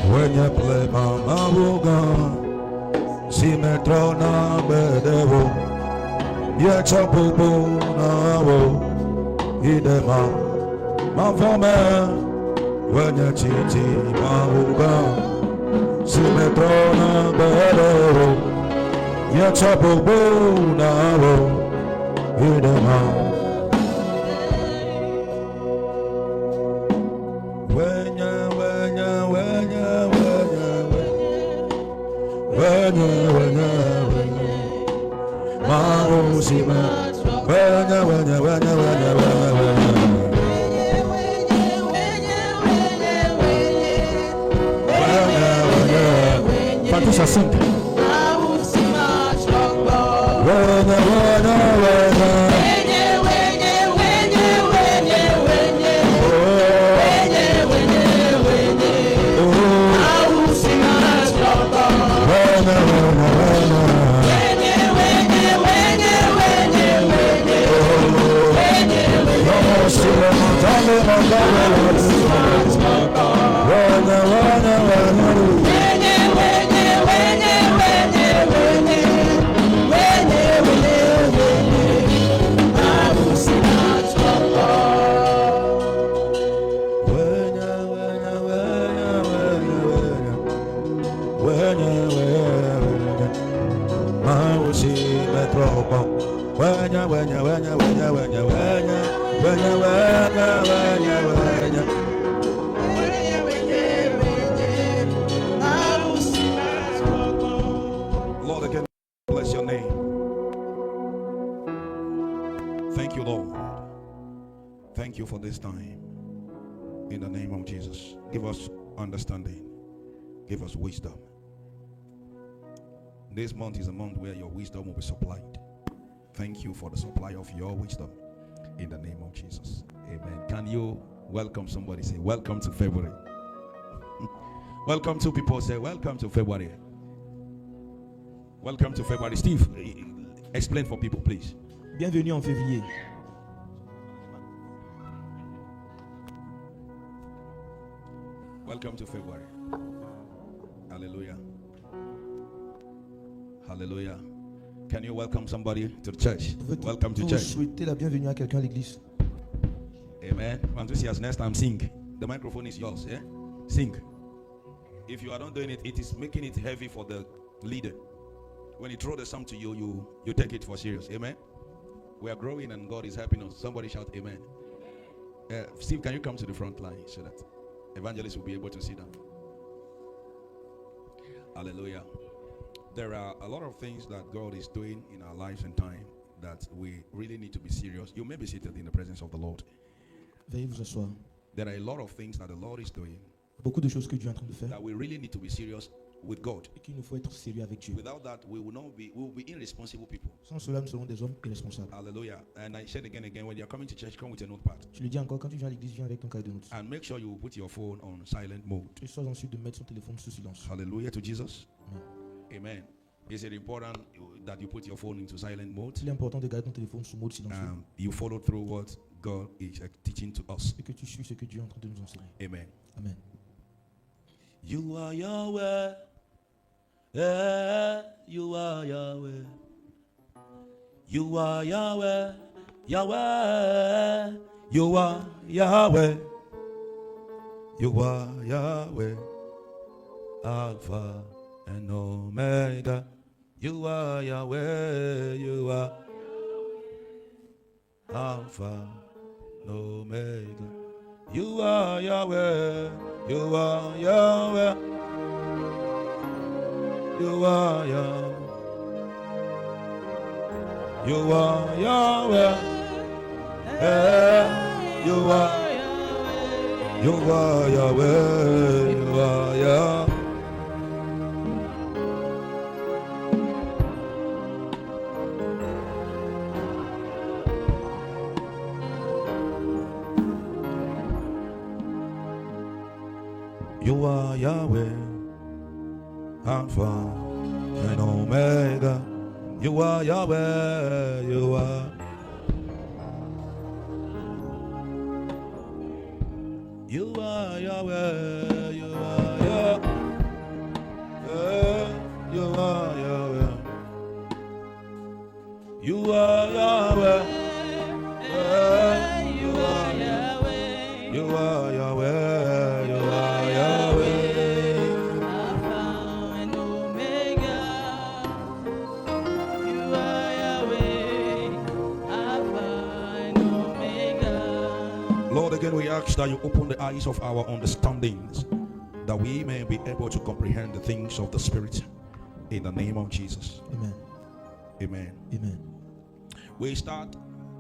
When you play Mama Woga, see me throw na bedevo. Yeah, chapo na wo. Idema, my former. When you chichi Mahuga, see me throw na bedevo. Yeah, chapo na wo. Idema. Patricia sing. Lord, again, bless your name. Thank you, Lord. Thank you for this time. In the name of Jesus, give us understanding. Give us wisdom. This month is a month where your wisdom will be supplied. Thank you for the supply of your wisdom. In the name of Jesus. Amen. Can you welcome somebody? Say, welcome to February. Welcome to people. Say, welcome to February. Welcome to February. Steve, explain for people, please. Bienvenue en février. Welcome to February. Hallelujah. Hallelujah. Can you welcome somebody to the church? Welcome to church. Souhaiter la bienvenue à quelqu'un à l'église. Amen. Enthusiast, next time sing. The microphone is yours. Yeah? Sing. If you are not doing it, it is making it heavy for the leader. When he throw the song to you, you take it for serious. Amen. We are growing and God is helping us. Somebody shout amen. Steve, can you come to the front line so that evangelists will be able to see them? Hallelujah. There are a lot of things that God is doing in our lives and time that we really need to be serious. You may be seated in the presence of the Lord. Veuillez vous asseoir. There are a lot of things that the Lord is doing Beaucoup de choses que Dieu est en train de faire that we really need to be serious with God. et qu'il nous faut être sérieux avec Dieu. Without that, we will be irresponsible people. Sans cela, nous serons des hommes irresponsables. Hallelujah. And I said again, when you're coming to church, come with a notepad. Je le dis encore, quand tu viens à l'église, viens avec ton cahier de notes. And make sure you put your phone on silent mode. Et sois ensuite de mettre son téléphone sous silence. Hallelujah to Jesus. Amen. Amen. Is it important that you put your phone into silent mode? Il est important de garder ton téléphone sous mode silencieux. You follow through what God is teaching to us. Et que tu suis ce que Dieu est en train de nous enseigner. Amen. Amen. You are Yahweh. Yeah, you are Yahweh. You are Yahweh. Yahweh. You are Yahweh. You are Yahweh. Alpha and Omega. You are Yahweh. You are Alpha and Omega. You are Yahweh. You are Yahweh. You are Yahweh. You are Yahweh. You are. You are Yahweh. You are Yahweh. You are Yahweh, Alpha and Omega. You are Yahweh, you are. You are Yahweh, you are Yahweh. ask that you open the eyes of our understandings, that we may be able to comprehend the things of the Spirit. In the name of Jesus. Amen. Amen. Amen. We start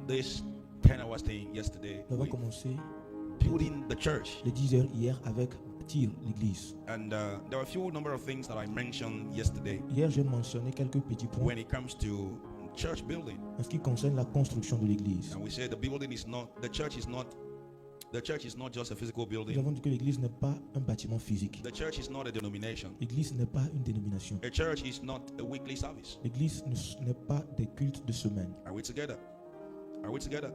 this 10 hours thing yesterday. On va We commencer building the church. les 10 heures hier avec bâtir l'église. And there were a few number of things that I mentioned yesterday Hier, j'ai mentionné quelques petits points when it comes to church building. en ce qui concerne la construction de l'église. And we said the building is not, the church is not just a physical Nous building. avons dit que l'église n'est pas un bâtiment physique. The church is not a denomination. L'église n'est pas une dénomination. A church is not a weekly service. L'église n'est pas des cultes de semaine. Are we together? Are we together?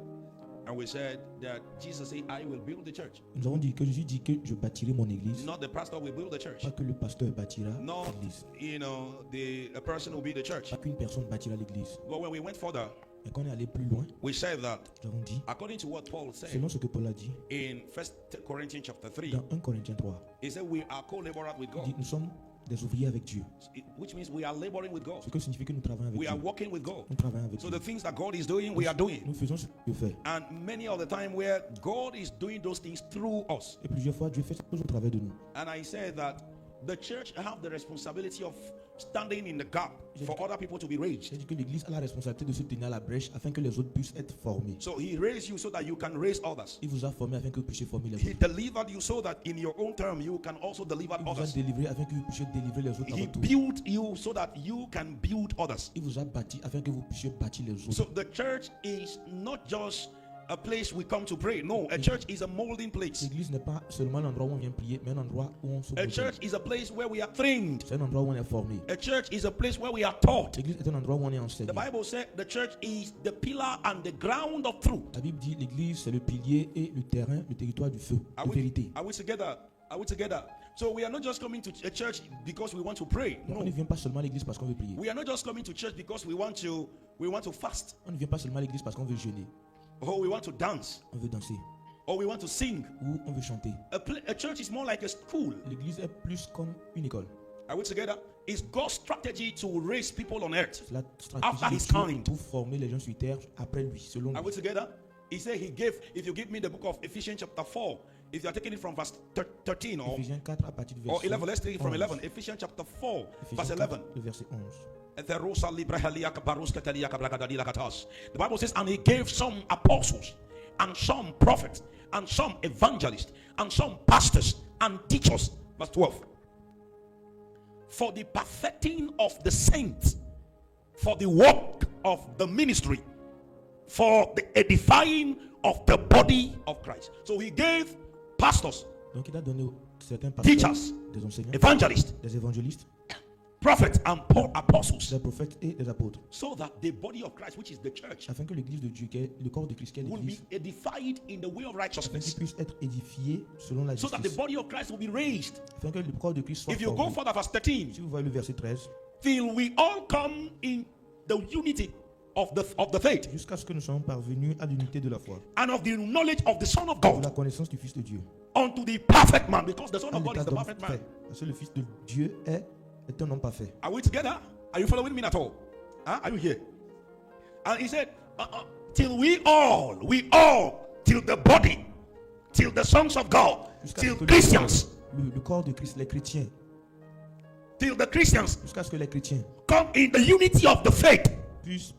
And we said that Jesus said, I will build the church. Nous avons dit que Jésus dit que je bâtirai mon église, Not the pastor will build the church. pas que le pasteur bâtira Not, l'église, a person will be the church. pas qu'une personne bâtira l'église. But when we went further, Et quand on est allé plus loin, we said that nous avons dit, according to what Paul said selon ce que Paul a dit in 1 Corinthians chapter 3, dans 1 Corinthiens 3, he said we are co-laborers with il dit, God, nous sommes des ouvriers avec Dieu. which means we are laboring with God. Ce que signifie que nous travaillons avec We are Dieu. working with God. Nous travaillons avec So Dieu. the things that God is doing, we are doing. Nous faisons ce que Dieu fait. And many of the time where God is doing those things through us. Et plusieurs fois, Dieu fait ce au travers de nous. And I said that the church have the responsibility of standing in the gap for other people to be raised. J'ai dit que l'Église a la responsabilité de se tenir à la brèche afin que les autres puissent être formés. So he raised you so that you can raise others. Il vous a formé afin que vous puissiez former les He autres. delivered you so that in your own term you can also deliver Il vous a others. délivré afin que vous puissiez délivrer les autres à He votre tour. built you so that you can build others. Il vous a bâti afin que vous puissiez bâtir les autres. So the church is not just a place we come to pray. No, a church is a molding place. L'église n'est pas seulement l'endroit où on vient prier, mais un endroit où on se A modèle. church is a place where we are trained. C'est un endroit où on est formé. A church is a place where we are taught. L'église est un endroit où on est The enseigné. Bible said the church is the pillar and the ground of truth. La Bible dit l'église c'est le pilier et le terrain, le territoire du feu, Are de we, vérité. are we together? Are we together? So we are not just coming to a church because we want to pray. Donc, on No. ne vient pas seulement à l'église parce qu'on veut prier. We are not just coming to church because we want to fast, On ne vient pas seulement à l'église parce qu'on veut jeûner, or we want to dance, on veut danser or we want to sing. ou on veut chanter. A church is more like a school. L'église est plus comme une école. Are we together? It's God's strategy to raise people on earth. C'est la After stratégie his de Dieu kind. pour former les gens sur terre après lui, selon Are lui. we together? He said he gave, if you give me the book of Ephesians chapter 4, if you are taking it from verse 13 or Éphésiens 4 à partir du verset 11, let's take it from 11. 11. Ephesians chapter 4, verse Éphésiens 11. 4, le verset 11. The Bible says, and he gave some apostles, and some prophets, and some evangelists, and some pastors and teachers. Verse 12. For the perfecting of the saints, for the work of the ministry, for the edifying of the body of Christ. So he gave pastors, Donc il a donné certains pasteurs, teachers, des enseignants, evangelists, des évangélistes, prophets, and apostles, des prophètes et des apôtres, so that the body of Christ, which is the church, afin que l'église de Dieu, qui est le corps de Christ, qui est will be l'église, edified in the way of afin qu'il righteousness, puisse être édifié selon la so that the justice, body of Christ will be raised. afin que le corps de Christ soit If you go formé. further, verse 13, Si vous voyez le verset 13, till we all come in the unity of the faith jusqu'à ce que nous soyons parvenus à l'unité de la foi, and of the knowledge of the Son of de la God, connaissance du Fils de Dieu, unto the perfect man, because the Son à of God is l'état the d'homme perfect man. parfait. Parce que le Fils de Dieu est un homme parfait. Are we together? Are you following me at all? Huh? Are you here? And he said, till we all, till the body, till the sons of God, Jusqu'à till ce que Christians, le corps de Christ, les chrétiens, till the Christians jusqu'à ce que les chrétiens come in the unity of the faith, puissent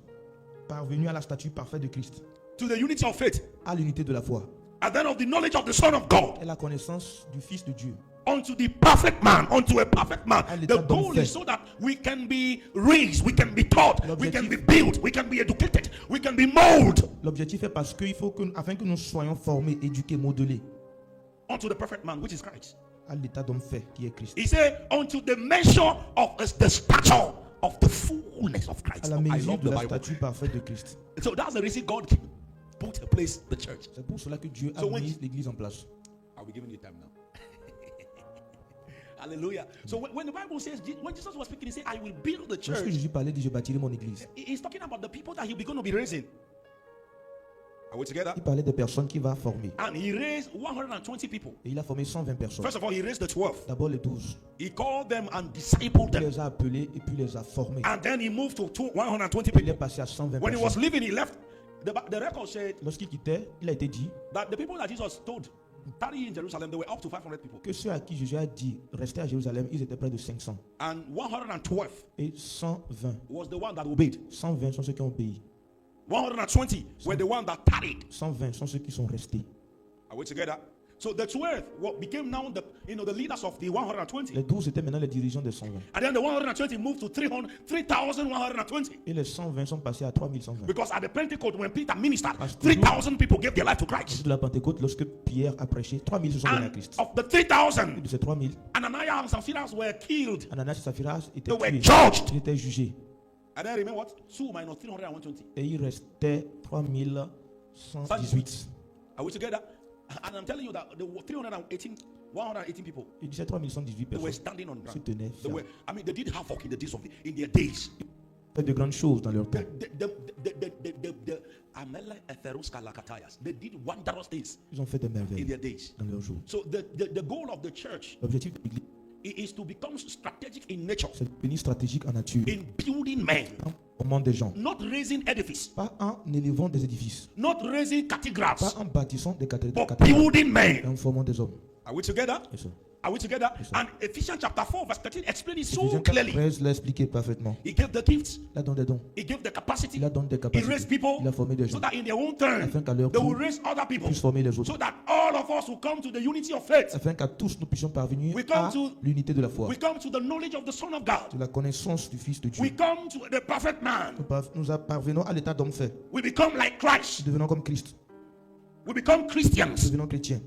parvenir à la statue parfaite de Christ, to the unity of faith, à l'unité de la foi, and then of the knowledge of the Son of God, et la connaissance du Fils de Dieu, unto the perfect man, unto a perfect man. À The l'état d'homme goal fait. is so that we can be raised, we can be taught, we can be built, we can be educated, we can be molded L'objectif est parce qu'il faut que, afin que nous soyons formés, éduqués, modelés unto the perfect man, which is Christ. à l'état d'homme fait qui est Christ, He said, unto the measure of the stature of the fullness of Christ. à la Oh, I mesure love de the la Bible. statue parfaite de Christ. So that's the reason God put a place, the church. C'est pour cela que Dieu a So when- mis l'église en place. Are we giving you time now? Hallelujah. So when the Bible says, when Jesus was speaking, he said, I will build the Lorsque church. Jésus parlait, dit je bâtirai mon église. He's talking about the people that he'll be going to be raising. Are we together? Il parlait des personnes qu'il va former. And he raised 120 people. Et il a formé 120 personnes. First of all, he raised the 12. D'abord les 12. He called them and discipled Il them. les a appelés et puis les a formés. And then he moved to 120 Il est people. passé à 120 When he was personnes. leaving, he left. The record said Lorsqu'il quittait, il a été dit that the people that Jesus told tarry in Jerusalem, they were up to 500 people. Que ceux à qui Jésus a dit rester à Jérusalem, ils étaient près de 500. And 112 Et 120. was the one that obeyed. 120 sont ceux qui ont obéi. 120 were the one that tarried. 120 sont ceux qui sont restés. Are we together? So the 12 became now the leaders of the 120. Les 12 étaient maintenant les dirigeants des 120. And then the 120 moved to 3,120. Et les 120 sont passés à 3120. Because at the Pentecost, when Peter ministered, Parce que 3,000 people gave their life to Au Christ. jour de la Pentecôte, lorsque Pierre a prêché, 3000 se sont donnés à And Christ. of the Et 3,000, de ces 3000, Ananias and Sapphira were killed. Ananias et Saphiras étaient They were tués. judged. Ils étaient jugés. And then remember what? 2 minus 300 and 120. Et il restait 3118. Are we together? And I'm telling you that the 118 people, Il disait 3118 they were personnes standing on se ground. tenaient They were, fermes. they did havoc in their days. Ils fait de grandes choses dans leur temps. They did wondrous things Ils ont fait des in merveilles their days. dans leurs jours. So the goal of the church L'objectif de l'Église, is to become strategic in nature, c'est de devenir stratégique en nature, in building men, en formant des gens. not raising edifices, Pas en élevant des édifices, not raising cathedrals, pas en bâtissant des but cathédrales, building mais men. en formant des hommes. Are we together? C'est ça. Are we together? Yes, sir. And Ephesians chapter 4 verse 13 explains it so Éphésiens clearly. 13 l'a expliqué parfaitement. He gave the gifts, Il a donné des dons, he gave the capacity, il a donné des he raised capacités, people il a formé des so gens, that in their own turn afin qu'à leur they will tour, raise other people, puissent former les autres, so that all of us will come to the unity of faith. afin qu'à tous nous puissions parvenir We come à to- l'unité de la foi, We come to the knowledge of the Son of God. de la connaissance du Fils de Dieu. We come to the perfect man. Nous parvenons à l'état d'homme fait. We become like Christ. Nous devenons comme Christ. We become Nous Christians devenons chrétiens.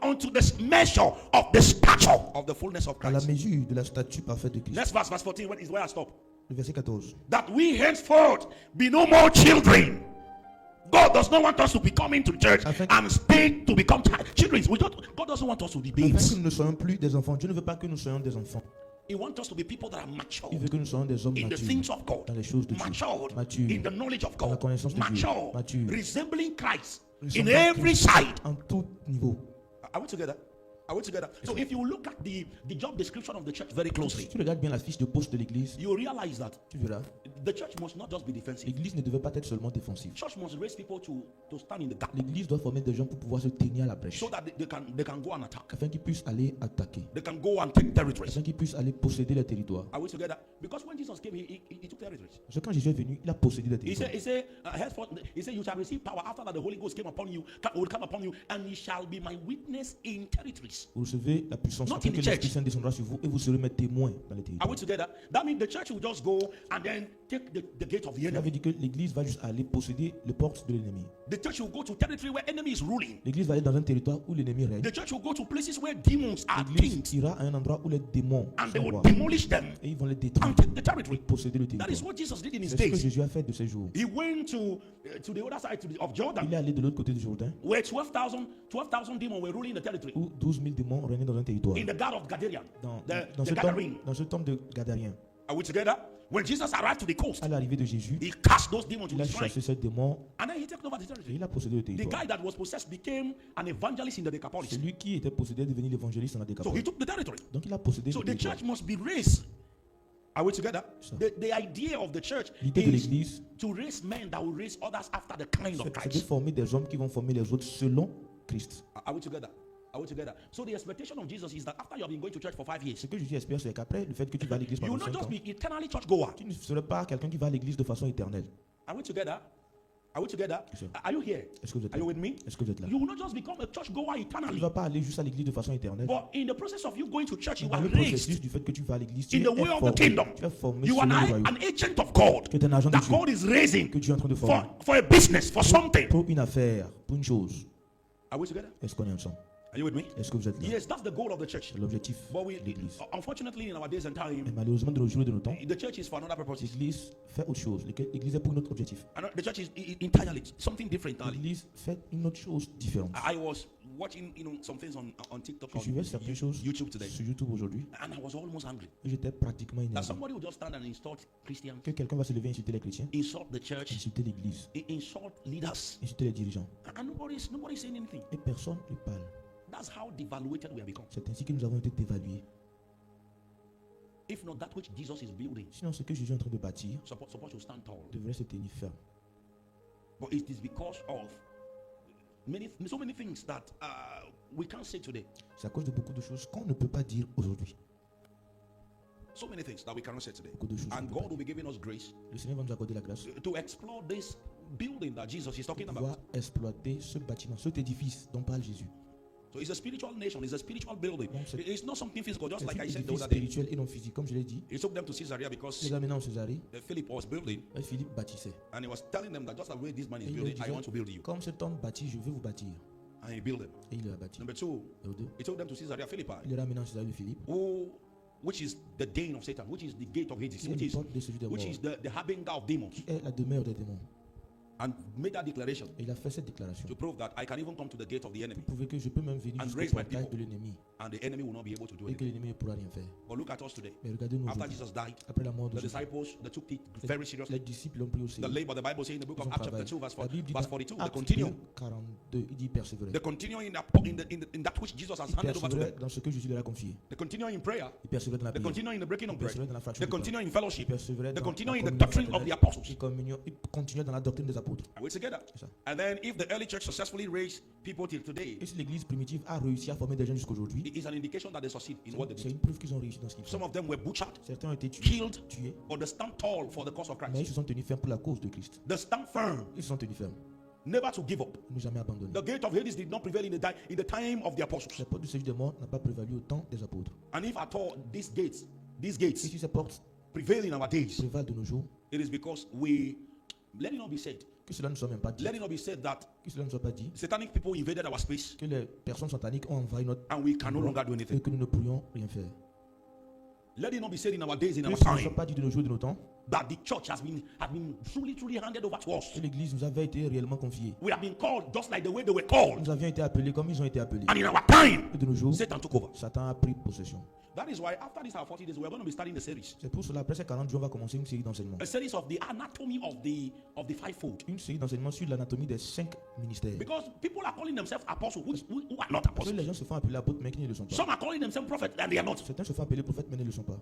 unto the measure of the stature of the fullness of À la Christ. mesure de la statue parfaite de Christ. Next verse 14, is where I stop. Le verset 14. That we henceforth be no more children. God does not want us to be coming to church and stay to become children. God doesn't want us to be Afin que babes. nous ne soyons plus des enfants. Dieu ne veut pas que nous soyons des enfants. He wants us to be people that are mature Il veut que nous soyons des hommes in the matures things of God, dans les choses de Dieu. matured Mature in the knowledge of dans la God, connaissance de Dieu. mature, Mature. resembling Christ in Ressemblant every Christ side. en tout niveau. Are we together? Are we together? So if you look at the job description of the church very Si closely, tu regardes bien la fiche de poste de l'église, you realize that tu verras, the church must not just be defensive. l'église ne devait pas être seulement défensive. Church must raise people to stand in the gap L'église doit former des gens pour pouvoir se tenir à la brèche, so that they can go and attack. afin qu'ils puissent aller attaquer, They can go and take territories. afin qu'ils puissent aller posséder les territoires. Are we together? Because when Jesus came, he took territories. Parce que quand Jésus est venu, il a possédé les He territoires. said, henceforth, he said, you shall receive power after that the Holy Ghost will come upon you, and ye shall be my witness in territories. Vous recevez la puissance Not afin in the que l'Esprit church. Saint descendra sur vous et vous serez mes témoins dans les Are territoires. we together? That means the church will just go and then take the gate of the Cela veut enemy. dire que l'église va juste aller posséder les portes de l'ennemi. The church will go to territory where enemy is ruling. L'église va aller dans un territoire où l'ennemi règne. The church will go to places where demons are L'église kings, ira à un endroit où les démons and they sont will rois. demolish them Et ils vont les détruire and take the territory. et posséder le That is territoire. what Jesus did in his C'est ce que days. Jésus a fait de ces jours. He went to the other side of Il Jordan, est allé de l'autre côté du Jourdain where 12,000 demons were ruling the territory. où 12 000 démons régnaient dans un territoire. In the God of Gadarian, Dans the ce Gadarene. temps, dans ce temps de Gadarien, Are we together? When Jesus arrived to the coast, à l'arrivée de Jésus, he cast those demons to il a his shrine, chassé ces démons and then he took over the et territory. il a possédé le The territoire. guy that was possessed became an evangelist in the Decapolis. Celui qui était possédé est devenu l'évangéliste dans la So he Décapole. took the territory. Donc il a possédé So le the territoire. church must be raised. Are we together? Sir. The idea of the church L'idée de is l'église, to raise men that will raise others after the kind of c'est de Christ. former des hommes qui vont former les autres selon Christ. Are we together? Are we together? So the expectation of Jesus is that after you have been going to church for 5 years, Ce que Jésus espère, c'est qu'après le fait que tu vas à l'église you will pendant not 5 just ans, be eternally church goer. tu ne seras pas quelqu'un qui va à l'église de façon éternelle. Are we together? Are we together? Yes, sir. Are you here? Est-ce que vous êtes Are là? you with me? Est-ce que vous êtes là? You will not just become a church goer Tu ne eternally. vas pas aller juste à l'église de façon éternelle. But in the process of you going to church, you Dans are le processus raised du fait que tu vas à l'église, tu in es the way of the formé. kingdom. Tu es formé You selon are le royaume. an agent of God Tu es un agent de that Dieu God is raising que Dieu est en train de former. for a business, for something. Pour une affaire, pour une chose. Are we together? Est-ce qu'on est ensemble? Are you with me? Est-ce que vous êtes là? Yes, that's the goal of the church. C'est l'objectif But de l'église. unfortunately, in our days and Mais time, malheureusement, de nos jours et de nos temps, the church is for another purpose. l'église fait autre chose. L'église est pour un autre objectif. And the church is entirely something different. L'église fait une autre chose différente. I was watching, some things on TikTok, Je suivais certaines choses YouTube today, sur YouTube aujourd'hui and I was almost angry et j'étais pratiquement that énervé. somebody would just stand and insult Christians, Que quelqu'un va se lever et insulter les chrétiens, insult the church, insulter l'église, insult leaders, insulter les dirigeants. and nobody's saying anything. Et personne ne parle. That's how devaluated we have become. C'est ainsi que nous avons été dévalués. If not that which Jesus is building, Sinon, ce que Jésus est en train de bâtir supposed to stand tall. devrait se tenir ferme. But it is because of so many things that we can't say today. C'est à cause de beaucoup de choses qu'on ne peut pas dire aujourd'hui. So many things that we cannot say today. Beaucoup de choses. And God will be giving us grace Le Seigneur va nous accorder la grâce to explore this building that Jesus is talking pour pouvoir about. exploiter ce bâtiment, cet édifice dont parle Jésus. So it's a spiritual nation, it's a spiritual building. Donc, c'est- It's not something physical, just C'est like un I said the édifice other day. spirituel et non physique, comme je l'ai dit. He took them to Caesarea Il because les a amenés en Césarée Philip was building, et Philippe bâtissait. and he was telling them that just the way this man Et is il leur building, I disait, want to build you. comme cet homme bâtit, je veux vous bâtir. And he built them. Et il l'a bâti. Number two, Et au deux, he took them to Caesarea Philippi, il les a amenés en Césarée de Philippe, which is the den of Satan, which is the gate of Hades, qui est la porte de celui de mort, which is the harbinger of demons, qui est la demeure des démons. and made that declaration Et il a fait cette déclaration. to prove that I can even come to the gate of the enemy, Prouver que je peux même venir And jusqu'au raise my portail people. de l'ennemi and the enemy will not be able to do et que anything. l'ennemi ne pourra rien faire. But look at us today. Mais regardez-nous After aujourd'hui. Jesus died, Après la mort de the Jésus, disciples they took it very les seriously. disciples l'ont pris au The sérieux. labor, the Bible says in the book Ils of ont Acts chapter travaillé. 2, verse La Bible dit verse dans 42, they Actes continue. 42, il dit persévérer. They continue in that which Jesus has Ils handed over to persévéraient them. dans ce que Jésus leur a confié. They continue in prayer. Ils persévéraient dans la They prière. continue in the breaking of Ils bread. persévéraient dans la fraction They du pain. continue in Ils fellowship. persévéraient They dans continue la in the communion doctrine of the fraternelle. apostles. Ils continuaient dans la doctrine des apôtres. Are we together? C'est ça. And then if the early church successfully raised people till today, Et si l'église primitive a réussi à former des gens jusqu'aujourd'hui, it is an indication that they succeed in what they c'est did. une preuve qu'ils ont réussi dans ce qu'ils Some font. of them were butchered, Certains ont été killed, tués, but they stand tall for the cause of mais ils Christ. se sont tenus fermes pour la cause de Christ. They stand firm, Ils se sont tenus fermes, never to give up. ne jamais abandonner. The gate of Hades did not prevail in the time of the apostles. La porte du séjour des morts n'a pas prévalu au temps des apôtres. And if at all these gates Et si ces portes prevail in our days, prévalent de nos jours, it is because let it not be said, que cela ne soit même pas dit, let it not be said that que cela ne soit pas dit, satanic people invaded our space que les personnes sataniques ont envahi notre and we can no longer do et anything. que nous ne pourrions rien faire. Let it not be said in our days, in Que our cela ne soit time, pas dit de nos jours et de nos temps, that the church has been truly handed over to us. que l'église nous avait été réellement confiée. We have been called just like the way they were called. Nous avions été appelés comme ils ont été appelés. And in our time, Et de nos jours, Satan took over. Satan a pris possession. That is why after these our 40 days, we are going to be starting a series. C'est pour cela, après ces 40 jours, on va commencer une série d'enseignements. A series of the anatomy of the fivefold. Une série d'enseignements sur l'anatomie des 5 ministères. Because people are calling themselves apostles who are not Parce que apostles. les gens se font appeler apôtres, mais qui ne le sont pas. Some are calling themselves prophets and they are not. Certains se font appeler prophètes, mais ne le sont pas.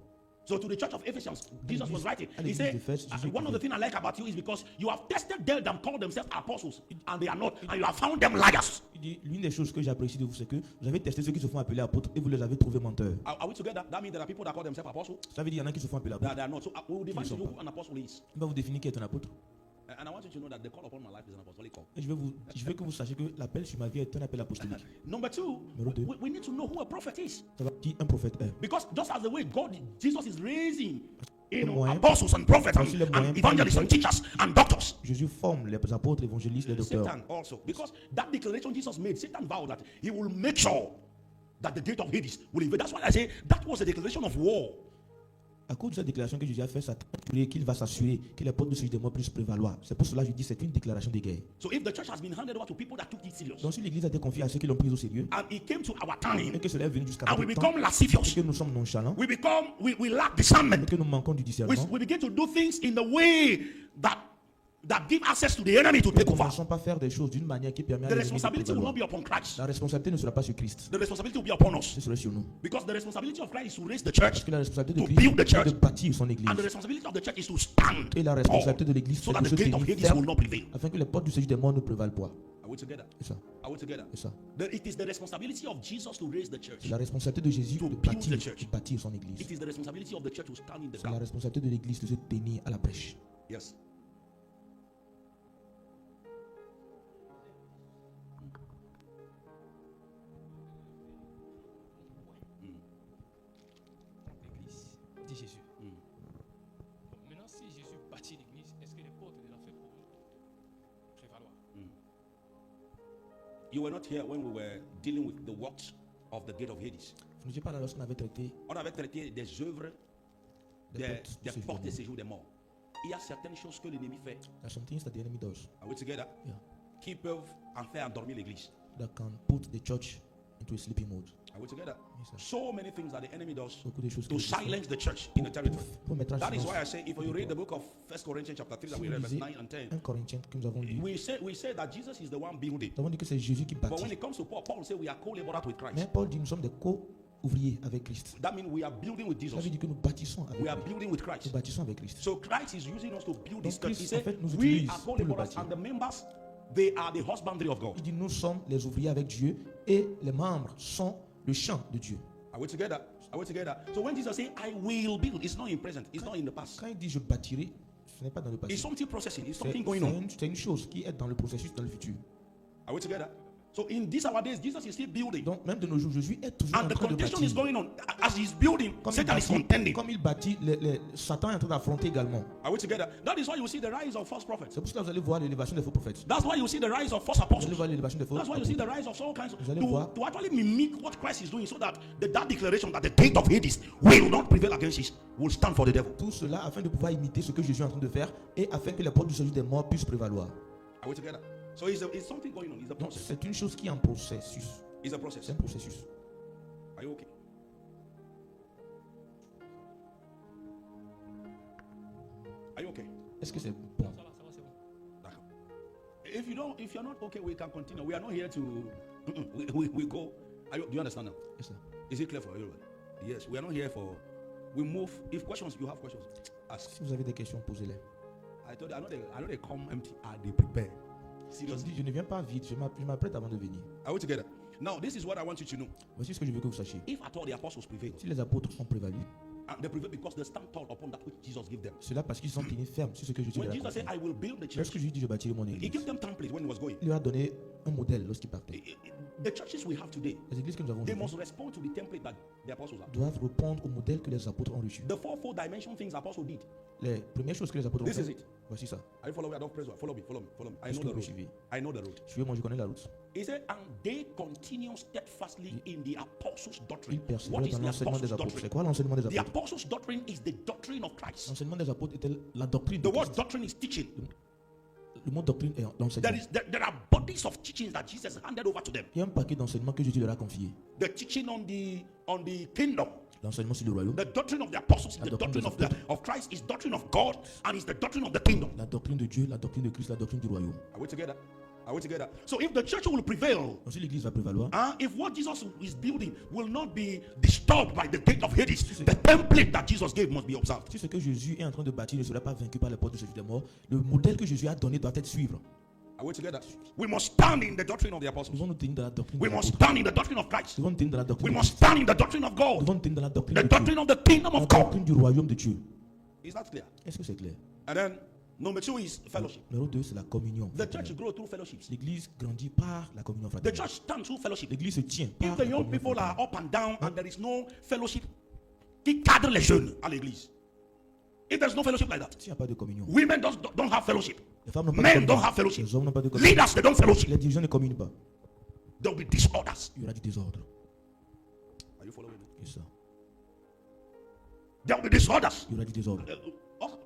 So to the church of Ephesians, Jesus was writing. à He l'église said, d'Éphèse, Jésus one of the écrivait. things I like about you is because you have tested them that call themselves apostles and they are not, and you have found them liars. Il dit, l'une des choses que j'apprécie de vous, c'est que vous avez testé ceux qui se font appeler apôtres et vous les avez trouvés menteurs. Are we together? That means there are people that call themselves apostles Ça veut dire qu'il y en a qui se font appeler that apôtres. they are not. So we will define Ils to sont you pas. who an apostle is. Il va vous définir qui est un apôtre. And I want you to know that the call upon my life is an apostolic call. Et je veux que vous sachiez que l'appel sur ma vie est un appel apostolique. Number two, Numéro deux. we need to know who a prophet is. Ça va dire un prophète est. Because just as the way Jesus is raising moyens- apostles and prophets Voici les and moyens evangelists and teachers and doctors. Jésus forme les apôtres, les évangélistes, les docteurs. Satan also. Because that declaration Jesus made, Satan vowed that he will make sure that the gate of Hades will invade. That's why I say that was a declaration of war. À cause de cette déclaration que Jésus a faite, Satan a juré qu'il va s'assurer que les portes de séjour des morts puissent prévaloir. C'est pour cela que je dis que c'est une déclaration de guerre. So if the church has been handed over to people that took it serious, Donc si l'église a été confiée à ceux qui l'ont prise au sérieux, and it came to our time, et que cela est venu jusqu'à and we notre temps, become et lascivious, que nous sommes nonchalants, we lack discernment. et que nous manquons du discernement, We begin to do things in the way that give access to the enemy to nous ne take over. commençons pas à faire des choses d'une manière qui permet à The l'ennemi de responsibility will not prévaloir. be upon Christ. La responsabilité ne sera pas sur Christ, The responsibility will be upon us. ce sera sur nous. Because the responsibility of Christ is to raise the Parce church, que la responsabilité de to Christ build the est de church, bâtir son église. and the responsibility of the church is to stand Et la tall, responsabilité de l'église, so c'est that de the se gate of tenir Hades will ferme not prevail. afin que les portes du séjour des morts ne prévalent pas. Are we together? C'est ça, Are we together? c'est ça. It is the responsibility of Jesus to raise the church. C'est la responsabilité de Jésus To de build bâtir, the church. de bâtir son église. It is the responsibility of the church to stand in the C'est la gap. responsabilité de l'église de se tenir à la brèche. Yes. L'église, dit Jésus. Donc, maintenant, si Jésus bâtit l'église, est-ce que les portes de l'enfer pourront prévaloir? You were not here when we were dealing with the works of the gate of Hades. Vous n'étiez pas là lorsqu'on avait traité On avait traité des œuvres des des portes de séjour. séjour des morts. Il y a certaines choses que l'ennemi fait. There are some things that the enemy does Are we together? Yeah. Qui peuvent en faire endormir l'église. that can put the church into a sleeping mode. Are we together? Yes, sir. So many things that the enemy does Beaucoup de choses to que Jésus fait silence the church in the territory. pour mettre en That is silence. why I say, if you read the book of 1 Corinthians chapter 3 that Si we vous read, verse lisez 9 and 10, 1 Corinthiens que nous avons lu, we say that Jesus is the one building. nous avons dit que c'est Jésus qui But when bâtit. it comes to Paul, Paul said we are co-laborers with Mais Christ. Paul dit nous sommes des co-ouvriers avec Christ. That means we are building with Ça Jesus. veut dire que nous bâtissons avec We are lui. building with Nous Christ. bâtissons avec Christ. So Christ is using us to build this Donc church. He Christ, en said, fait, nous we utilise are pour le co-laborers bâtir. and the members, they are the husbandry of God. Il dit nous sommes les ouvriers avec Dieu et les membres sont le chant de Dieu. Are we together? Are we together? So when Jesus say, I will build, it's not in present, it's not in the past. Quand il dit je bâtirai, ce n'est pas dans le passé. It's something processing, it's C'est something going on. c'est une chose qui est dans le processus, dans le futur. Are we together? So in these our days, Jesus is still building. Donc même de nos jours, Jésus est toujours And en the train de contention is bâtir. going on. As he's building, Satan is contending. Comme il bâtit, Satan est en train d'affronter également. Are we together? That is why you see the rise of false prophets. C'est pour cela que vous allez voir l'élévation des faux prophètes. That's why you see the rise of false Vous allez apostles. voir l'élévation des faux That's why you see apôtres. the rise of all kinds of Vous allez voir. to actually mimic what Christ is doing, so that that declaration that the gate of Hades will not prevail against it will stand for the devil. Tout cela afin de pouvoir imiter ce que Jésus est en train de faire et afin que les portes du séjour des morts puissent prévaloir. Are we together? So it's something going on. It's a Donc process. c'est une chose qui est en processus. It's a C'est process. un processus. Are you okay? Are you okay? Est-ce que c'est bon? Ça va, c'est bon. D'accord. If you're not okay, we can continue. We are not here to. We go. Do you understand now? Yes, sir. Is it clear for everyone? Yes. We are not here for. We move. If questions, you have questions, ask. Si vous avez des questions, posez-les. I told you, I know they come empty. They prepare. Je Seriously. dis, je ne viens pas vite, je m'apprête avant de venir. Are we together? Now, this is what I want you to know. Voici ce que je veux que vous sachiez. If at all the apostles prevail, Si les apôtres ont prévalu, and they prevail because they stand tall upon that which Jesus gave them. cela parce qu'ils sont tenus fermes sur ce que Jésus When leur a Jesus said, confié. I will build the church, Lorsque Jésus dit je bâtirai mon he église, gave them templates when he was going. il leur a donné un modèle lorsqu'il partait. The churches we have today, Les églises que nous avons they aujourd'hui must respond to the template that the apostles have. doivent répondre au modèle que les apôtres ont reçu. The fourfold dimension things apostles did. Les premières choses que les apôtres ont This is fait, it. voici ça. Are you following me? I don't praise God. Follow me. Follow me. Follow me. I Est-ce know que the vous me road. suivez? I know the road. Suivez-moi, je connais la route. He said, and they continue steadfastly in the apostles' doctrine. Ils persévèrent What is dans the l'enseignement apostles' des apôtres. C'est doctrine? quoi l'enseignement des The apôtres? apostles' doctrine is the doctrine of Christ. L'enseignement des apôtres était la doctrine The de word Christ. doctrine is teaching. Le mot doctrine est l'enseignement. There are bodies of teachings that Jesus handed over to them. Il y a un paquet d'enseignements que Jésus leur a confié. The teaching on the kingdom. L'enseignement sur le royaume, The doctrine of the apostles, La the doctrine doctrine des of Christ is doctrine of God, and is the doctrine of the kingdom. la doctrine de Dieu, la doctrine de Christ, la doctrine du royaume. Are we together? Are we together? So if the church will prevail, Donc si l'église va prévaloir, if what Jesus is building will not be disturbed by the gate of Hades, the template that Jesus gave must be observed. si ce que Jésus est en train de bâtir ne sera pas vaincu par les portes du séjour des morts, le modèle que Jésus a donné doit être suivre. Are we together? We must stand in the doctrine of the Nous apostles. devons nous tenir dans la doctrine We de must l'apôtre. stand in the doctrine of Christ. Nous devons nous tenir dans la We doctrine de must Christ. stand in the doctrine of Nous God, devons nous tenir dans la doctrine the de Dieu. doctrine of the kingdom La of God. doctrine du royaume de Dieu. Is that clear? Est-ce que c'est clair? And then number 2 is fellowship. Numéro 2, c'est la communion. The church grows through fellowships. L'église grandit par la communion The fraternelle. church stands through fellowship. L'église se tient par If la the young communion people are fraternelle. up and down and there is no fellowship, qui cadre les jeunes à l'église? If there's no fellowship like that, S'il n'y a pas de communion, women don't have fellowship. les femmes n'ont pas de Men communion. don't have fellowship. Les hommes n'ont pas de communion. Leaders, they don't fellowship. Les dirigeants ne communient pas. There will be disorders. Il y aura du désordre. Are you following me? C'est ça. There will be disorders. Il y aura du désordre.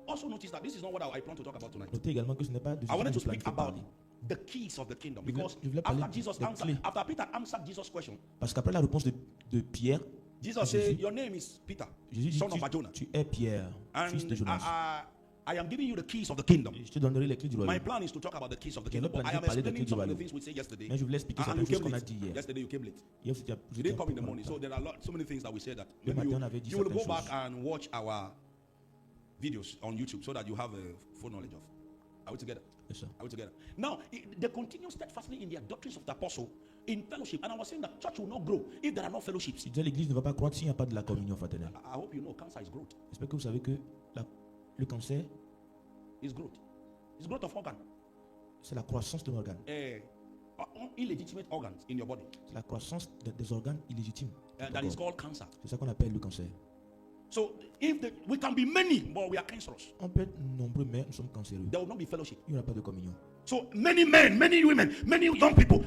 Also notice that this is not what I plan to talk about tonight. Notez également que ce n'est pas de ce I wanted que to je speak planifie about parler. the keys of the kingdom Je voulais- because je voulais parler after Jesus des answered, clés. after Peter answered Jesus' question, Parce qu'après la réponse de Pierre, Jesus said, "Your name is Peter, Jésus dit son of Jonah, tu es Pierre, fils de and Jonas. I am giving you the keys of the kingdom." Je te donnerai les clés du My royaume. plan is to talk about the keys of the J'avais kingdom. But I planifié am parler des explaining clés du some of the royaume. things we said yesterday. Mais je voulais expliquer And certaines you choses came qu'on a late. dit hier. Yesterday you came late. Hier, vous You étiez didn't come in the un peu morning, en so retard. there are so many things that we said that Le maybe matin, on avait dit you will go certaines back choses. and watch our videos on YouTube so that you have a full knowledge of. Are we together? C'est ça. Are we together? Now, they continue steadfastly in their doctrines of the apostle in fellowship. And I was saying that church will not grow if there are no fellowships. Je disais, l'église ne va pas croître s'il n'y a pas de la communion fraternelle. I hope you know cancer is growth. J'espère que vous savez que le cancer, It's growth. It's growth of organ. c'est la croissance de l'organe. Illegitimate organs in your body. C'est la croissance des organes illégitimes. That is called cancer. C'est ça qu'on appelle le cancer. So we can be many, but we are cancerous. On peut être nombreux, mais nous sommes cancéreux. There will not be fellowship. Il n'y aura pas de communion. So many men, many women, many young people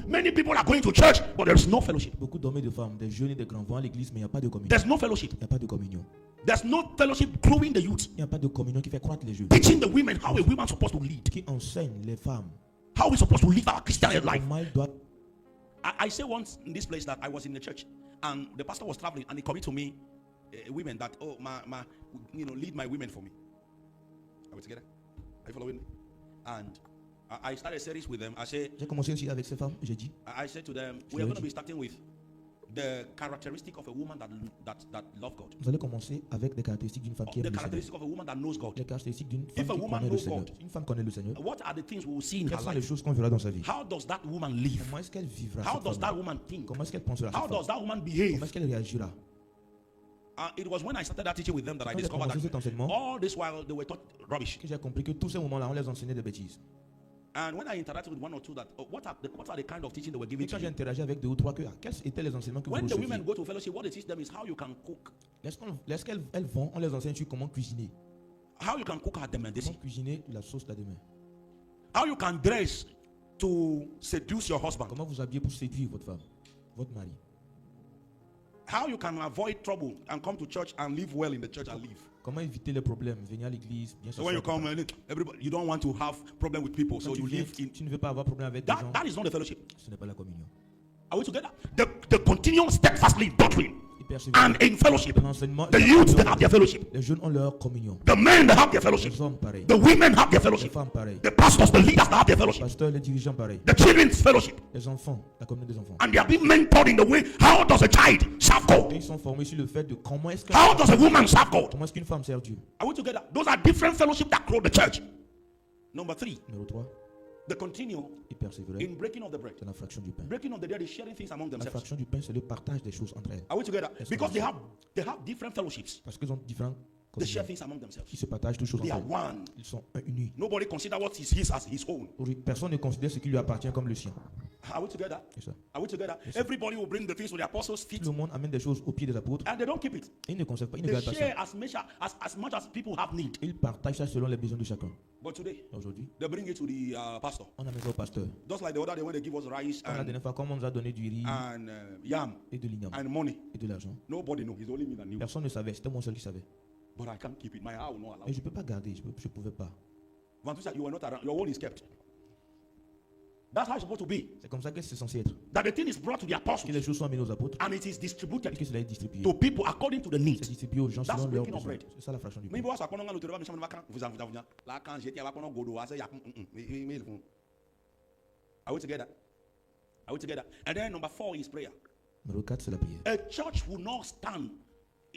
are going to church, but there is no fellowship. Beaucoup d'hommes et de femmes, des jeunes et des grands vont à l'église, mais il n'y a pas de communion. There's no fellowship. Il n'y a pas de communion. There's no fellowship growing the youth. Il n'y a pas de communion qui fait croître les jeunes. Teaching the women how a woman supposed to lead. Qui enseigne les femmes How we supposed to live our Christian life. comment elles doivent. I say once in this place that I was in the church and the pastor was traveling and he committed to me women that lead my women for me. Are we together? Are you following me? And I started a series with them. J'ai commencé aussi avec ces femmes. J'ai dit, I said to them, we are going to be starting with the characteristic of a woman that loves God. Vous allez commencer avec des caractéristiques d'une femme qui The aime le Seigneur. characteristic of a woman that knows God. Les caractéristiques d'une If femme a qui woman connaît le knows Seigneur. God, Une femme connaît le Seigneur. What are the things we will see in Quelles her sont les life? choses qu'on verra dans sa vie? How does that woman live? Comment est-ce qu'elle vivra? How cette does femme-là? that woman think? Comment est-ce qu'elle pensera? How cette does femme? that woman Comment behave? est-ce qu'elle réagira? It was when I started that teaching with them that I Quand j'ai discovered commencé cet that enseignement, all this while they were taught rubbish. que j'ai compris que tous ces moments-là, on les enseignait des bêtises. And when I interacted with one or two, that what are the kind of teaching they were giving Et quand to j'ai you? interagi avec deux ou trois, quels étaient les enseignements que vous When the receviez? women go to fellowship, what they teach them is how you can cook, Lorsqu'elles vont, on les enseigne sur comment cuisiner. how you can cook at them, Comment cuisiner la sauce là demain. how you can dress to seduce your husband, Comment vous habiller pour séduire votre femme, votre mari. how you can avoid trouble and come to church and live well in the church and live. Comment éviter les problèmes, venir à l'église, bien So when you come, everybody, you don't want to have problem with people, so you live in. Tu ne veux pas avoir problème avec des gens. That is not the fellowship. Ce n'est pas la communion. Are we together? The continual steadfastly in doctrine Et persévérer. and in fellowship. L'enseignement, The youth, they have their fellowship. les jeunes ont leur communion. The men, they have their fellowship. Les hommes pareils. The women have their Les fellowship. femmes pareilles. The pastors, the leaders, they have their Les fellowship. pasteurs, les dirigeants pareils. The children's fellowship. Les enfants, la communauté des enfants. And they are being mentored in the way, how does a child serve Et God? ils sont formés sur le fait de comment est-ce How does a woman serve God? comment est-ce qu'une femme sert Dieu. Are we together? Those are different fellowship that grow the church. Number 3, Numéro 3, the continue et persévérer. in breaking of the bread. C'est la fraction du pain. Breaking of the bread is sharing things among La themselves. fraction du pain, c'est le partage des choses entre elles. Are we together? Yes, Because sir. they have different fellowships. Parce qu'ils ont différents They share communions things among themselves. qui se partagent toutes choses They entre are elles. one. Ils sont unis. Nobody consider what is his as his own. Personne ne considère ce qui lui appartient comme le sien. Are we together? C'est ça. Are we together? Everybody will bring the things to the apostles' feet Tout le monde amène des choses au pied des apôtres. and they don't keep it. Et ils ne conservent pas, ils ne They gardent pas ça. share as much as people have need. Ils partagent ça selon les besoins de chacun. But today, Aujourd'hui, they bring it to the pastor. on amène ça au pasteur. Just like the other day when they give us rice Comme la dernière fois, comme on nous a donné du riz and yam et de l'igname and money. et de l'argent, Nobody knows. It's only me that knew. personne ne savait. C'était moi seul qui savais. But I can't keep it. My heart will not allow. Mais je ne peux pas garder, je ne pouvais pas. Vantusa, you were not around. Your own is kept. That's how it's supposed to be. C'est comme ça que c'est censé être. That the thing is brought to the Que apostles les choses sont amenées aux apôtres and it is et distributed que cela est distribué. to people according to the C'est need. distribué aux gens That's selon leurs breaking of besoins. bread. C'est ça la fraction du pain. Maybe what's happening on the television, là quand j'étais avec un godo, I say, are we together? Are we together? And then number 4 is prayer. Numéro 4, c'est la prière. A church will not stand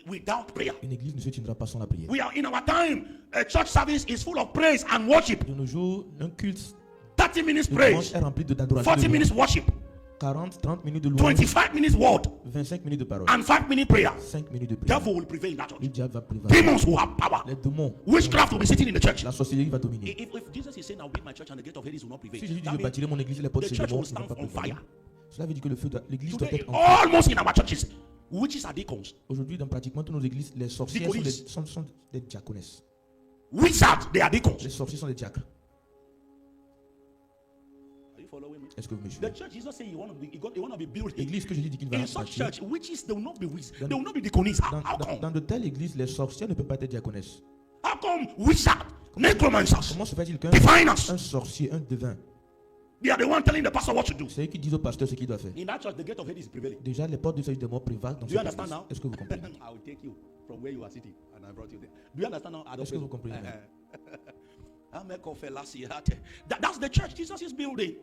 without prayer. Une église ne se tiendra pas sans la prière. We are in our time. A church service is full of praise and worship. De nos jours, un culte 30 minutes de dimanche praise, est rempli d'adoration. 40 minutes worship, 40, 30 minutes de louange, 25 minutes word, 25 minutes de parole, and 5 minutes prayer. 5 minutes de prière. Devil will prevail in that Le church. diable va prévaloir. Demons will have power. Les démons, Witchcraft will be sitting in the church. la sorcellerie va dominer. If Jesus is saying, I'll build my church and the gate of Hades will not prevail, Si Jésus dit that je means bâtirai mon église et les portes the de ces church démons will ne vont stand pas on prévaloir. fire. Cela veut dire que l'église doit Today, être en feu. almost in our churches, witches are deacons. Aujourd'hui, dans pratiquement toutes nos églises, les sorcières sont des diaconesses. Wizards, they are Les deacons. sorciers sont des diacres. Are you following me? Est-ce que vous me The suivez? church, Jesus said, he want to be built. L'église que Jésus dit qu'il va In such bâtir, church, witches, they will not be wizards. Dans- They will not be deaconess. How dans come? de telles églises, les sorcières ne peuvent pas être diaconesses. How come wizards, necromancers, Comment se fait-il qu'un diviners, un sorcier, un devin, they are the one telling the pastor what to do? c'est eux qui disent au pasteur ce qu'il doit faire? In that church, the gate of Hades is prevailing. Déjà, les portes de celui des morts prévalent dans Do you cette understand église. now? Est-ce que vous comprenez? I will take you from where you are sitting and I brought you there. Do you understand now? Est-ce que vous comprenez? That's the church Jesus is building.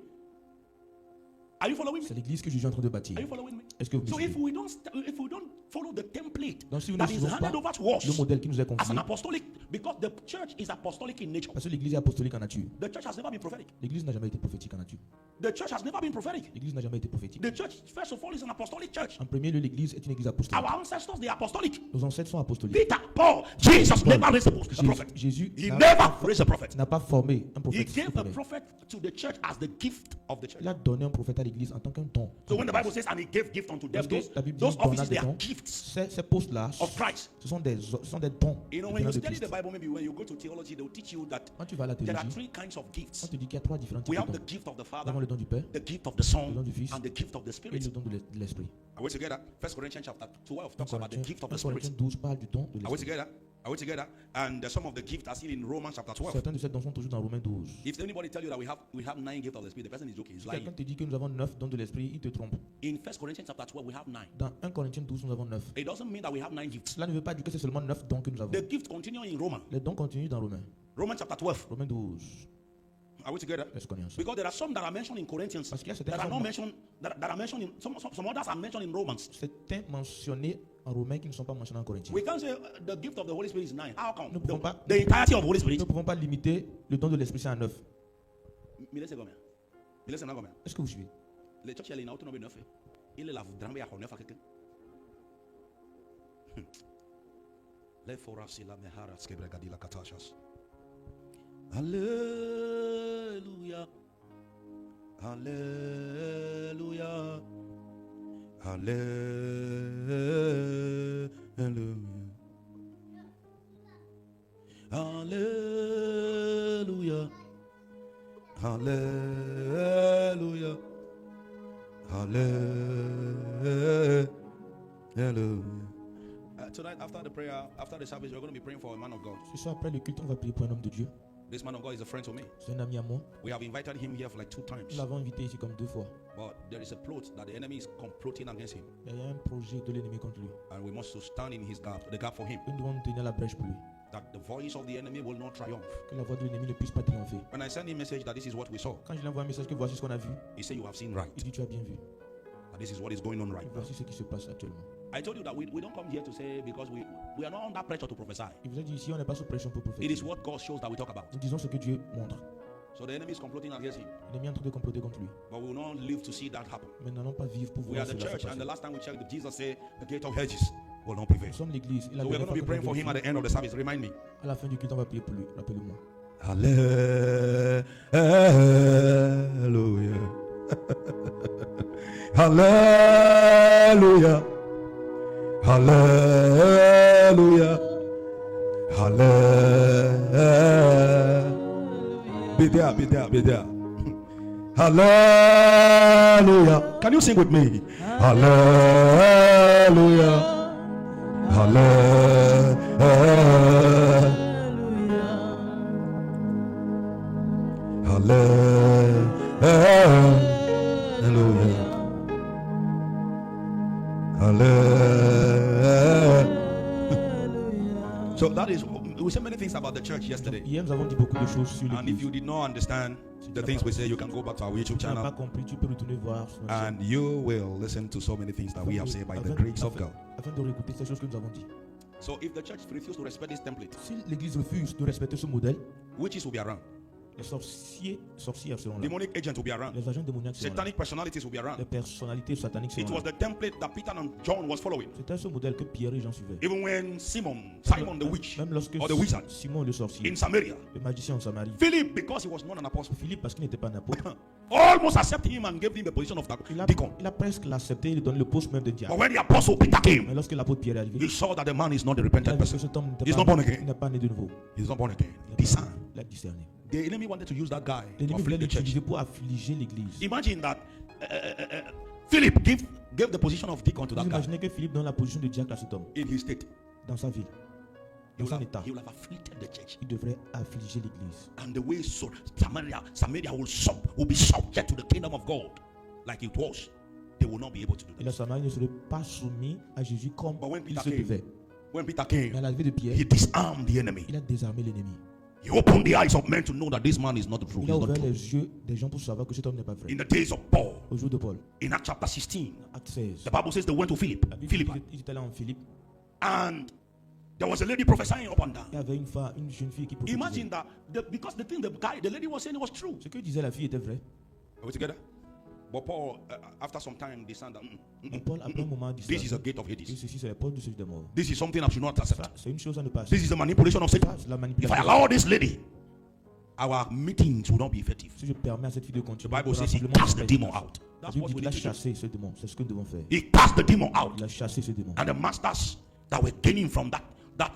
Are you following me? C'est l'église que Jésus est en train de bâtir. Are you following me? Est-ce que vous me So if suivez? we don't follow the template Donc si vous ne that is suivez pas handed over to le us modèle qui nous est as an confié, apostolic, because the church is apostolic in nature. parce que l'église est apostolique en nature. The church has never been prophetic. L'église n'a jamais été prophétique en nature. The church has never been prophetic. L'église n'a jamais été prophétique. The church, first of all, is an apostolic church. En premier lieu, l'église est une église apostolique. Our ancestors, they are apostolic. Nos ancêtres sont apostoliques. Peter, Paul, Jesus never raised a prophet. Jésus He n'a never raised a prophet. pas formé un He prophète. gave a prophet to the church as the gift of the church. Il a donné un prophète à l'église en tant qu'un don. So when the Bible says, and he gave gift unto them, Parce que la Bible those dit donna offices, des they are dons. gifts Ces postes-là, of Christ. ce sont des dons. You know, when venant you de study the Christ. Bible, maybe when you go to theology, they'll teach you that Quand tu vas à la there are théologie, 3 kinds of on gifts. te dit qu'il y a 3 différents types We de have the dons. gift of the Nous Father, avons le don du Père, the gift of the le Son, don du Fils and the gift of the et Spirit. le don de l'Esprit. Are we together? 1 Corinthians chapter 12 1 talks about the gift of the Corinthiens Spirit. 12 parle du don de Are we l'Esprit. together? Are we together? And some of the gifts are seen in Romans chapter 12. Certains de ces dons sont toujours dans Romains 12. If anybody tell you that we have 9 gifts of the Spirit, the person is joking. He's Si quelqu'un lying. te dit que nous avons 9 dons de l'Esprit, il te trompe. In 1 Corinthians chapter 12, we have 9. Dans 1 Corinthiens 12, nous avons 9. It doesn't mean that we have 9 gifts. Cela ne veut pas dire que c'est seulement 9 dons que nous avons. The gift continue in Romans. Les dons continuent dans Romains. Romans chapter 12. Romains 12. Are we together? Est-ce qu'on est ensemble? Because there are some that are mentioned in Corinthians Parce qu'il y a certains that are not hommes- mentioned, that are mentioned in some others are mentioned in Romans. Certains mentionnés en Romains qui ne sont pas mentionnés en Corinthiens. We can't say the gift of the Holy Spirit is 9. How come? Nous ne pouvons pas- The entirety of the Holy Spirit. Nous ne pouvons pas limiter le don de l'Esprit Saint à 9. Me laisse combien? Me laisse combien? Est-ce que vous suivez? Le church est là, autonomie 9. Il est là, vous dramez à 9 à quelqu'un. Les forasi la mehara skebregadi la katashas. Alléluia. Alléluia. Alléluia. Alléluia. Alléluia. Hallelujah. Tonight, after the prayer, after the service, we're going to be praying for a man of God. Ce soir, après le culte, on va prier pour un homme de Dieu. This man of God is a friend to me. C'est un ami à moi. We have invited him here for like 2 Nous times. l'avons invité ici comme 2 fois. But there is a plot that the enemy is comploting against him. Il y a un projet de l'ennemi contre lui. And we must to stand in his gap, the gap for him. Nous devons nous tenir la brèche pour lui. That the voice of the enemy will not triumph. Que la voix de l'ennemi ne puisse pas triompher. When I send him a message that this is what we saw, Quand je lui envoie un message que voici ce qu'on a vu, he said, you have seen right. il dit tu as bien vu. That this is what is going on right now. Voici ce qui se passe actuellement. I told you that we don't come here to say because we are not under pressure to prophesy. Il vous a dit ici, on n'est pas sous pression pour It is prophétiser. what God shows that we talk about. Nous disons ce que Dieu montre. So the enemy is comploting against him. L'ennemi est en train de comploter contre lui. But we will not live to see that happen. Mais nous n'allons pas vivre pour We are voir the cela se church, and the passer. last time we checked, Jesus said the gate of hedges will not prevail. Nous sommes l'église. Et la So we're dernière going to be fois praying que for nous him at avons the end of the service. Remind me. fait, à la fin du culte, on va prier pour lui. Rappelez-moi. Hallelujah. Hallelujah. Hallelujah. Hallelujah. Be there, be there, be there. Hallelujah. Can you sing with me? Hallelujah. Hallelujah. Hallelujah. Hallelujah. So that is, we said many things about the church yesterday. Hier, nous avons dit beaucoup de choses sur And if you l'église. did not understand the things we say, you can go back to our YouTube Si tu n'as pas channel compris, tu peux retourner voir sur notre chaîne. and you will listen to so many things that we have said by the grace of God. Afin de réécouter ces choses que nous avons dit. So if the church refuses to respect this template, Si l'église refuse de respecter ce modèle, witches will be around, les sorcières seront là. demonic agents will be around, Les agents démoniaques seront là. satanic personalities will be Les around. personnalités sataniques It seront was là. the template that Peter and John was following. C'était ce modèle que Pierre et Jean suivaient. Even when Simon the witch, Même lorsque or the wizard, Simon le sorcier, in Samaria, le magicien en Samarie, Philip, because he was not an apostle, Philippe, parce qu'il n'était pas un apôtre, almost accepted him and gave him the position of deacon. il a presque l'accepté, il lui donne le poste même de But diable. when the apostle Peter Mais came, lorsque l'apôtre Pierre est arrivé, he saw that the man is not a il a repentant vu que person. cet homme He's not born il again. n'est pas né de nouveau. He's not born again. Il Discern. a discerné. The enemy wanted to use that guy to L'ennemi voulait afflict the church. l'utiliser pour affliger l'église. Imagine that Philip gave the position of deacon to Vous that guy imaginez que Philippe donne la position de diacre à cet homme, in his state. dans sa ville, He dans will son état. have afflicted the church. Il devrait affliger l'église. And the way so Samaria will be subject to the kingdom of God like it was. They will not be able to do Et la that. Samarie ne serait pas soumise à Jésus comme But when il Peter se came, devait. When Peter Mais à came, l'arrivée de Pierre, he disarmed the enemy. il a désarmé l'ennemi. He opened the eyes of men to know that this man is not true. Il He's a not ouvert true. les yeux des gens pour savoir que cet homme n'est pas vrai. In the days of Paul, Au jour de Paul, in Acts chapter 16, acte 16, the Bible says they went to Philip, la Bible dit Philippi, qu'il était là en Philippe. and there was a lady prophesying up and down. Il y avait une jeune fille qui prophétisait. Imagine that because the lady was saying was true. Ce que disait la fille était vrai. Are we together? But Paul, after some time, discerned that Mais Paul, après un moment, a dit ça. this is a gate of Et Hades. ceci, c'est la porte du séjour des morts. This is something I should not accept. Ça, c'est une chose à ne pas This accepter. is the manipulation of Satan. Ça, c'est la If I manipulation. allow this lady, our meetings will not be effective. Si je permets à cette fille de continuer, The Bible le says he rassemblement cast the sera demon efficace. out. La That's Bible what dit we qu'il a need to do. chassé ce démon. C'est ce que nous devons faire. He cast the demon out. Il a chassé ce démon. And the masters that were gaining from that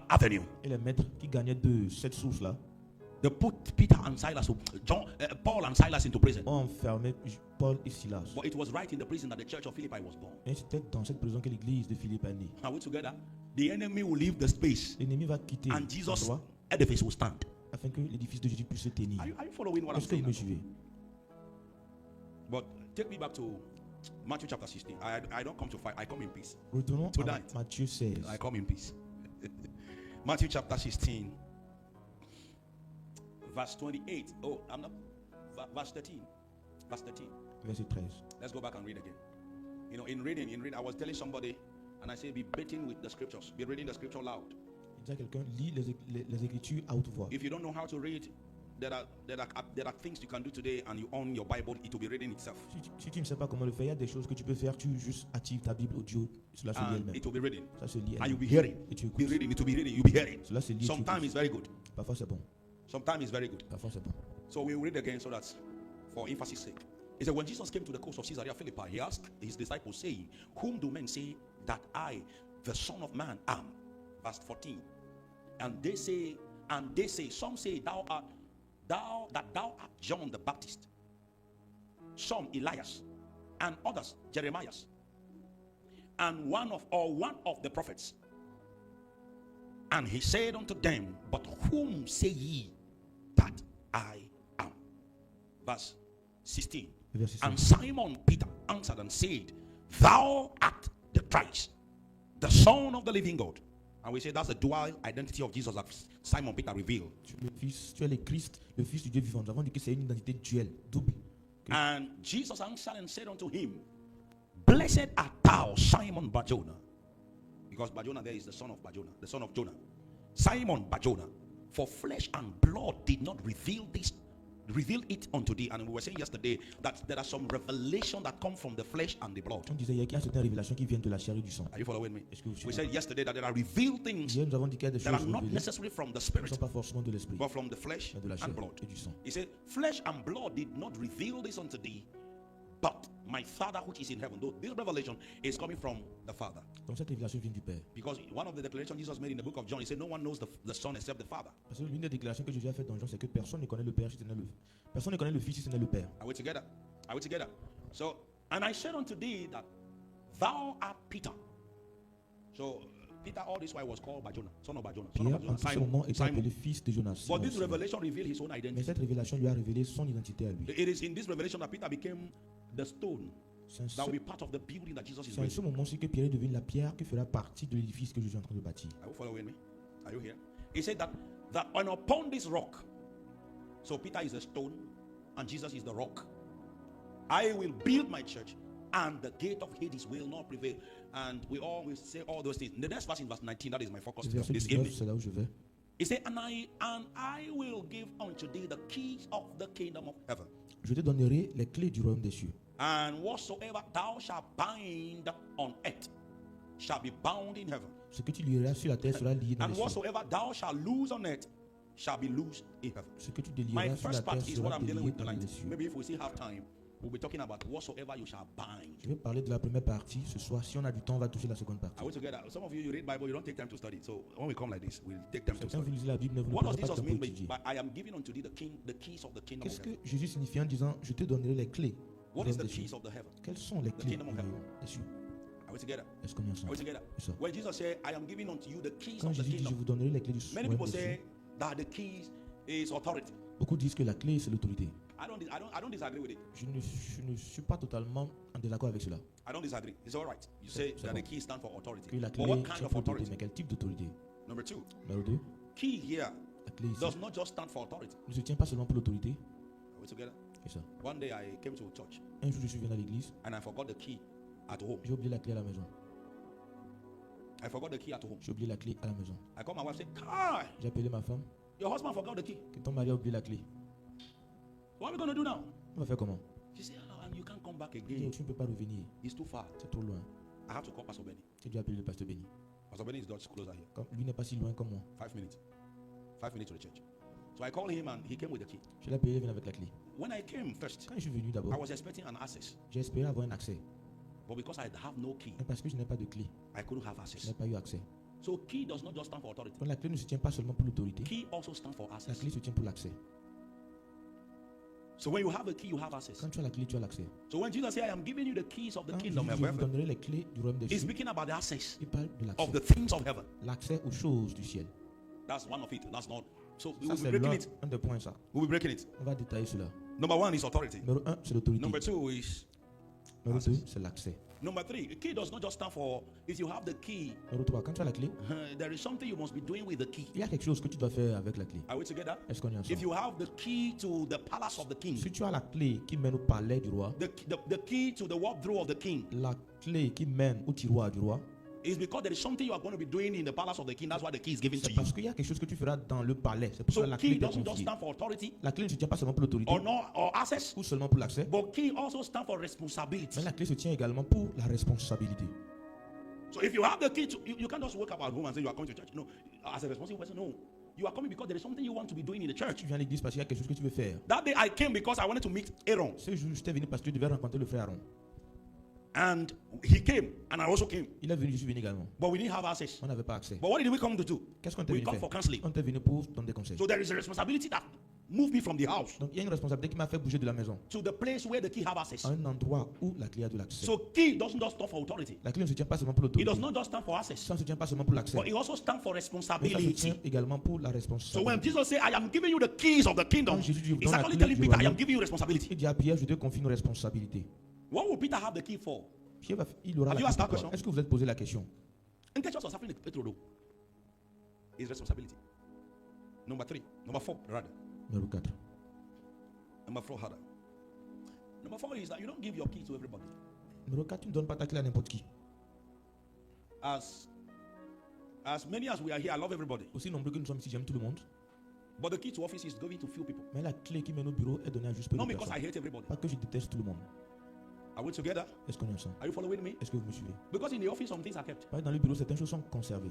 avenue, Et les maîtres qui gagnaient de cette source-là they put Peter and Silas, Paul and Silas into prison. ont enfermé Paul et Silas. But it was right in the prison that the church of Philippi was born. Et c'était dans cette prison que l'église de Philippe est née. Are we together? The enemy will leave the space L'ennemi va quitter and Jesus' l'endroit edifice will stand. afin que l'édifice de Jésus puisse se tenir. Are you following what I'm Est-ce que saying? vous me suivez? But take me back to Matthew chapter 16. I don't come to fight, I come in peace. Retournons à Tonight. Matthieu 16. I come in peace. Matthew chapter 16, verse 28. Oh, I'm not. verse 13. Verse 13. Verset 13. Let's go back and read again. You know, in reading, I was telling somebody, and I say, be beating with the scriptures. Be reading the scripture loud. Il dit à quelqu'un, lis les Écritures à haute voix. If you don't know how to read, there are things you can do today, and you own your Bible, it will be reading itself. Si tu ne sais pas comment le faire, il y a des choses que tu peux faire. Tu juste actives ta Bible audio, cela se lit And elle-même. it will be reading. Ça se lit And elle-même. you'll be hearing. Et tu Be écoutes. reading. It will be reading. You'll be hearing. Cela se lit. et tu Sometimes écoutes. it's very good. Parfois c'est bon. Sometimes it's very good. Parfois c'est bon. So we will read again so that for emphasis sake. He said, when Jesus came to the coast of Caesarea Philippi, he asked his disciples, saying, whom do men say that I, the Son of Man, am? Verse 14. And they say, some say thou art John the Baptist, some Elias, and others Jeremiah, and one of the prophets. And he said unto them, but whom say ye that I am? Verse 16. And Simon Peter answered and said, thou art the Christ, the Son of the living God. And we say that's the dual identity of Jesus that Simon Peter revealed. Tu es le Christ, le Fils du Dieu vivant. Nous avons dit que c'est une identité duelle, double. And Jesus answered and said unto him, blessed art thou, Simon Barjona. Because Barjona there is the son of Barjona, the son of Jonah. Simon Barjona, for flesh and blood did not reveal it unto thee. And we were saying yesterday that there are some revelation that come from the flesh and the blood. On disait qu'il y a certaines révélations qui viennent de la chair et du sang. Are you following me? Est-ce que vous We said yesterday that there are revealed things Hier, nous avons dit qu'il y a des that choses are not révélées necessarily from the qui ne spirit, sont pas forcément de l'esprit, but from the flesh mais de la chair and blood. et du sang. He said, flesh and blood did not reveal this unto thee, but my Father which is in heaven. Though this revelation is coming from the Father. Donc cette révélation vient du Père. Because one of the declarations Jesus made in the book of John, he said, no one knows the Son except the Father. Parce que l'une des déclarations que Jésus a faites dans Jean, c'est que personne ne connaît le Père si ce n'est le personne ne connaît le Fils si ce n'est le Père. Are we together? Are we together? So, and I said unto thee that thou art Peter. So, Peter all this while was called Barjona, son of Barjona, son Pierre, of en Barjona, tout ce moment, était appelé Simon. fils de Jonas. But Simon, this Simon. revelation revealed his own Mais identity. cette révélation lui a révélé son identité à lui. It is in this revelation that Peter became the stone C'est un that will be seul- part of the building that Jesus is c'est en ce building. moment aussi que Pierre est devenu la pierre qui fera partie de l'édifice que Jésus est en train de bâtir. Are you following me? Are you here? He said that and upon this rock, so Peter is the stone and Jesus is the rock, I will build my church and the gate of Hades will not prevail. And we always say all those things. The next verse in verse 19, that is my focus Le of verset this 19, evening. c'est là où je vais. He said, and I will give unto thee the keys of the kingdom of heaven. Je te donnerai les clés du royaume des cieux. And whatsoever thou shalt bind on earth shall be bound in heaven. Ce que tu lieras sur la terre sera lié dans And les cieux. whatsoever thou shalt loose on earth shall be loosed in heaven. Ce que tu My délieras sur la first part terre is what sera I'm dealing délié with dans tonight. les cieux. Maybe if we still have time, we'll be talking about whatsoever you shall bind. Je vais parler de la première partie ce soir. Si on a du temps, on va toucher la seconde partie. Are we together? Some of you read Bible, you don't take time to study. So when we come like this, we'll take time to Certains, vous study. lisez la Bible, mais vous ne What does prenez pas de Jesus temps pour mean étudier. by I am giving unto thee the keys of the kingdom Qu'est-ce of que heaven? Jésus signifie en disant je te donnerai les clés du What is royaume the des cieux? keys of the heaven? Quelles sont les clés du kingdom of heaven? royaume des cieux? Are we together? Est-ce qu'on est Are ensemble? we together? C'est ça. When Jesus said, I am giving unto you the keys Quand of the Jésus dit je kingdom, vous donnerai les clés du many royaume people des say cieux, that the keys is authority. beaucoup disent que la clé c'est l'autorité. I don't disagree with it. Je ne suis pas totalement en désaccord avec cela. I don't disagree. It's all right. You say C'est that bon. the keys stand for authority. Que la But clé what kind tient of pour autorité, authority? mais quel type d'autorité? Number two, Numéro 2, key here la clé ici does not just stand for authority. ne se tient pas seulement pour l'autorité. Are we together? C'est ça. One day I came to church Un jour je suis venu à l'église, and I forgot the key at home. j'ai oublié la clé à la maison. I forgot the key at home. J'ai oublié la clé à la maison. I called my wife and said, Kai, J'ai appelé ma femme, your husband forgot the key. que ton mari a oublié la clé. What are we going to do now? On va faire comment? She said, and you can't come back Je dis, again. tu ne peux pas revenir, It's too far. c'est trop loin. I have to call Pastor Benny. J'ai dû appeler le pasteur Béni. Pastor Benny is just closer here. Comme lui n'est pas si loin comme moi. 5 minutes. 5 minutes to the church. So I called him and he came with the key. Je l'ai appelé, il vient avec la clé. When I came first, Quand je suis venu I d'abord, was expecting an access. j'ai espéré avoir un accès. But because I have no key, Mais parce que je n'ai pas de clé, I couldn't have je access. n'ai pas eu accès. So key does not just stand for authority. Donc la clé ne se tient pas seulement pour l'autorité, Key also stands for la access. clé se tient pour l'accès. So when you have a key, you have access. Quand tu as la clé, tu as l'accès. So when Jesus said, I am giving you the keys of the Quand kingdom Jésus of dit, je vous heaven, donnerai les clés du royaume des he's cieux, speaking about the access il parle de of the l'accès. things of heaven. L'accès aux choses du ciel. That's one of it. That's not. So Ça, we'll be c'est breaking l'un it. un des points, ça. We'll be breaking it. On va détailler cela. Number one is authority. Numéro 1, c'est l'autorité. Number two is Numéro 2, access. c'est l'accès. Number 3, the key does not just stand for if you have the key. Numéro 3, quand tu as la clé, There is something you must be doing with the key. il y a quelque chose que tu dois faire avec la clé. Are we together? Est-ce qu'on est If ensemble? you have the key to the palace of the king, Si tu as la clé qui mène au palais du roi, the key to the wardrobe of the king, la clé qui mène au tiroir du roi, is because there is something you are going to be doing in the palace of the king. That's why the key is given to c'est you. parce qu'il y a quelque chose que tu feras dans le palais. C'est pour ça So que la key clé est doesn't just confiée. stand for authority La clé ne se tient pas seulement pour l'autorité or access, ou seulement pour l'accès, but key also stand for responsibility. mais la clé se tient également pour la responsabilité. So if you have the key to, you can't just wake up at home and say you are coming to church. No, as a responsible person, no. You are coming because there is something you want to be doing in the church. Tu viens à l'église parce qu'il y a quelque chose que tu veux faire. That day I came because I wanted to meet Aaron. Ce jour, j'étais venu parce que je devais rencontrer le frère Aaron. And he came, and I also came. Il est venu, je suis venu également. But we didn't have access. On n'avait pas accès. But what did we come to do? Qu'est-ce qu'on était We venu come faire? for counseling. On était venu pour donner des conseils. So there is a responsibility that moved me from the house Donc il y a une responsabilité qui m'a fait bouger de la maison to the place where the key have access. à un endroit où la clé a de l'accès. So key doesn't just stand for authority. La clé ne se tient pas seulement pour It l'autorité. does not just stand for access. Ça ne se tient pas seulement pour l'accès. But it also stands for Mais ça se responsibility. tient également pour la So when responsabilité. Jesus said, I am giving you the keys of the kingdom, Quand Jésus dit, he's dans la actually clé telling du Peter, I am royaume, giving you responsibility. Il dit à Pierre, je te confie une responsabilité. What will Peter have the key for? Pierre il aura Have la you clé asked that pour quoi? question? Est-ce que vous êtes posé la question? And Jesus was having Peter do his responsibility. Number 3, number 4, rather. Numéro 4. Number 4, rather. Number 4 is that you don't give your key to everybody. Numéro 4, tu ne donnes pas ta clé à n'importe qui. As many as we are here, I love everybody. Aussi nombreux que nous sommes ici, j'aime tout le monde. But the key to office is going to few people. Mais la clé qui mène au bureau est donnée à juste peu de Not because I personnes. hate everybody. Pas que je déteste tout le monde. Are we together? Est-ce qu'on est ensemble? Are you following me? Est-ce que vous me suivez? Because in the office, some things are kept. Dans le bureau, certaines choses sont conservées.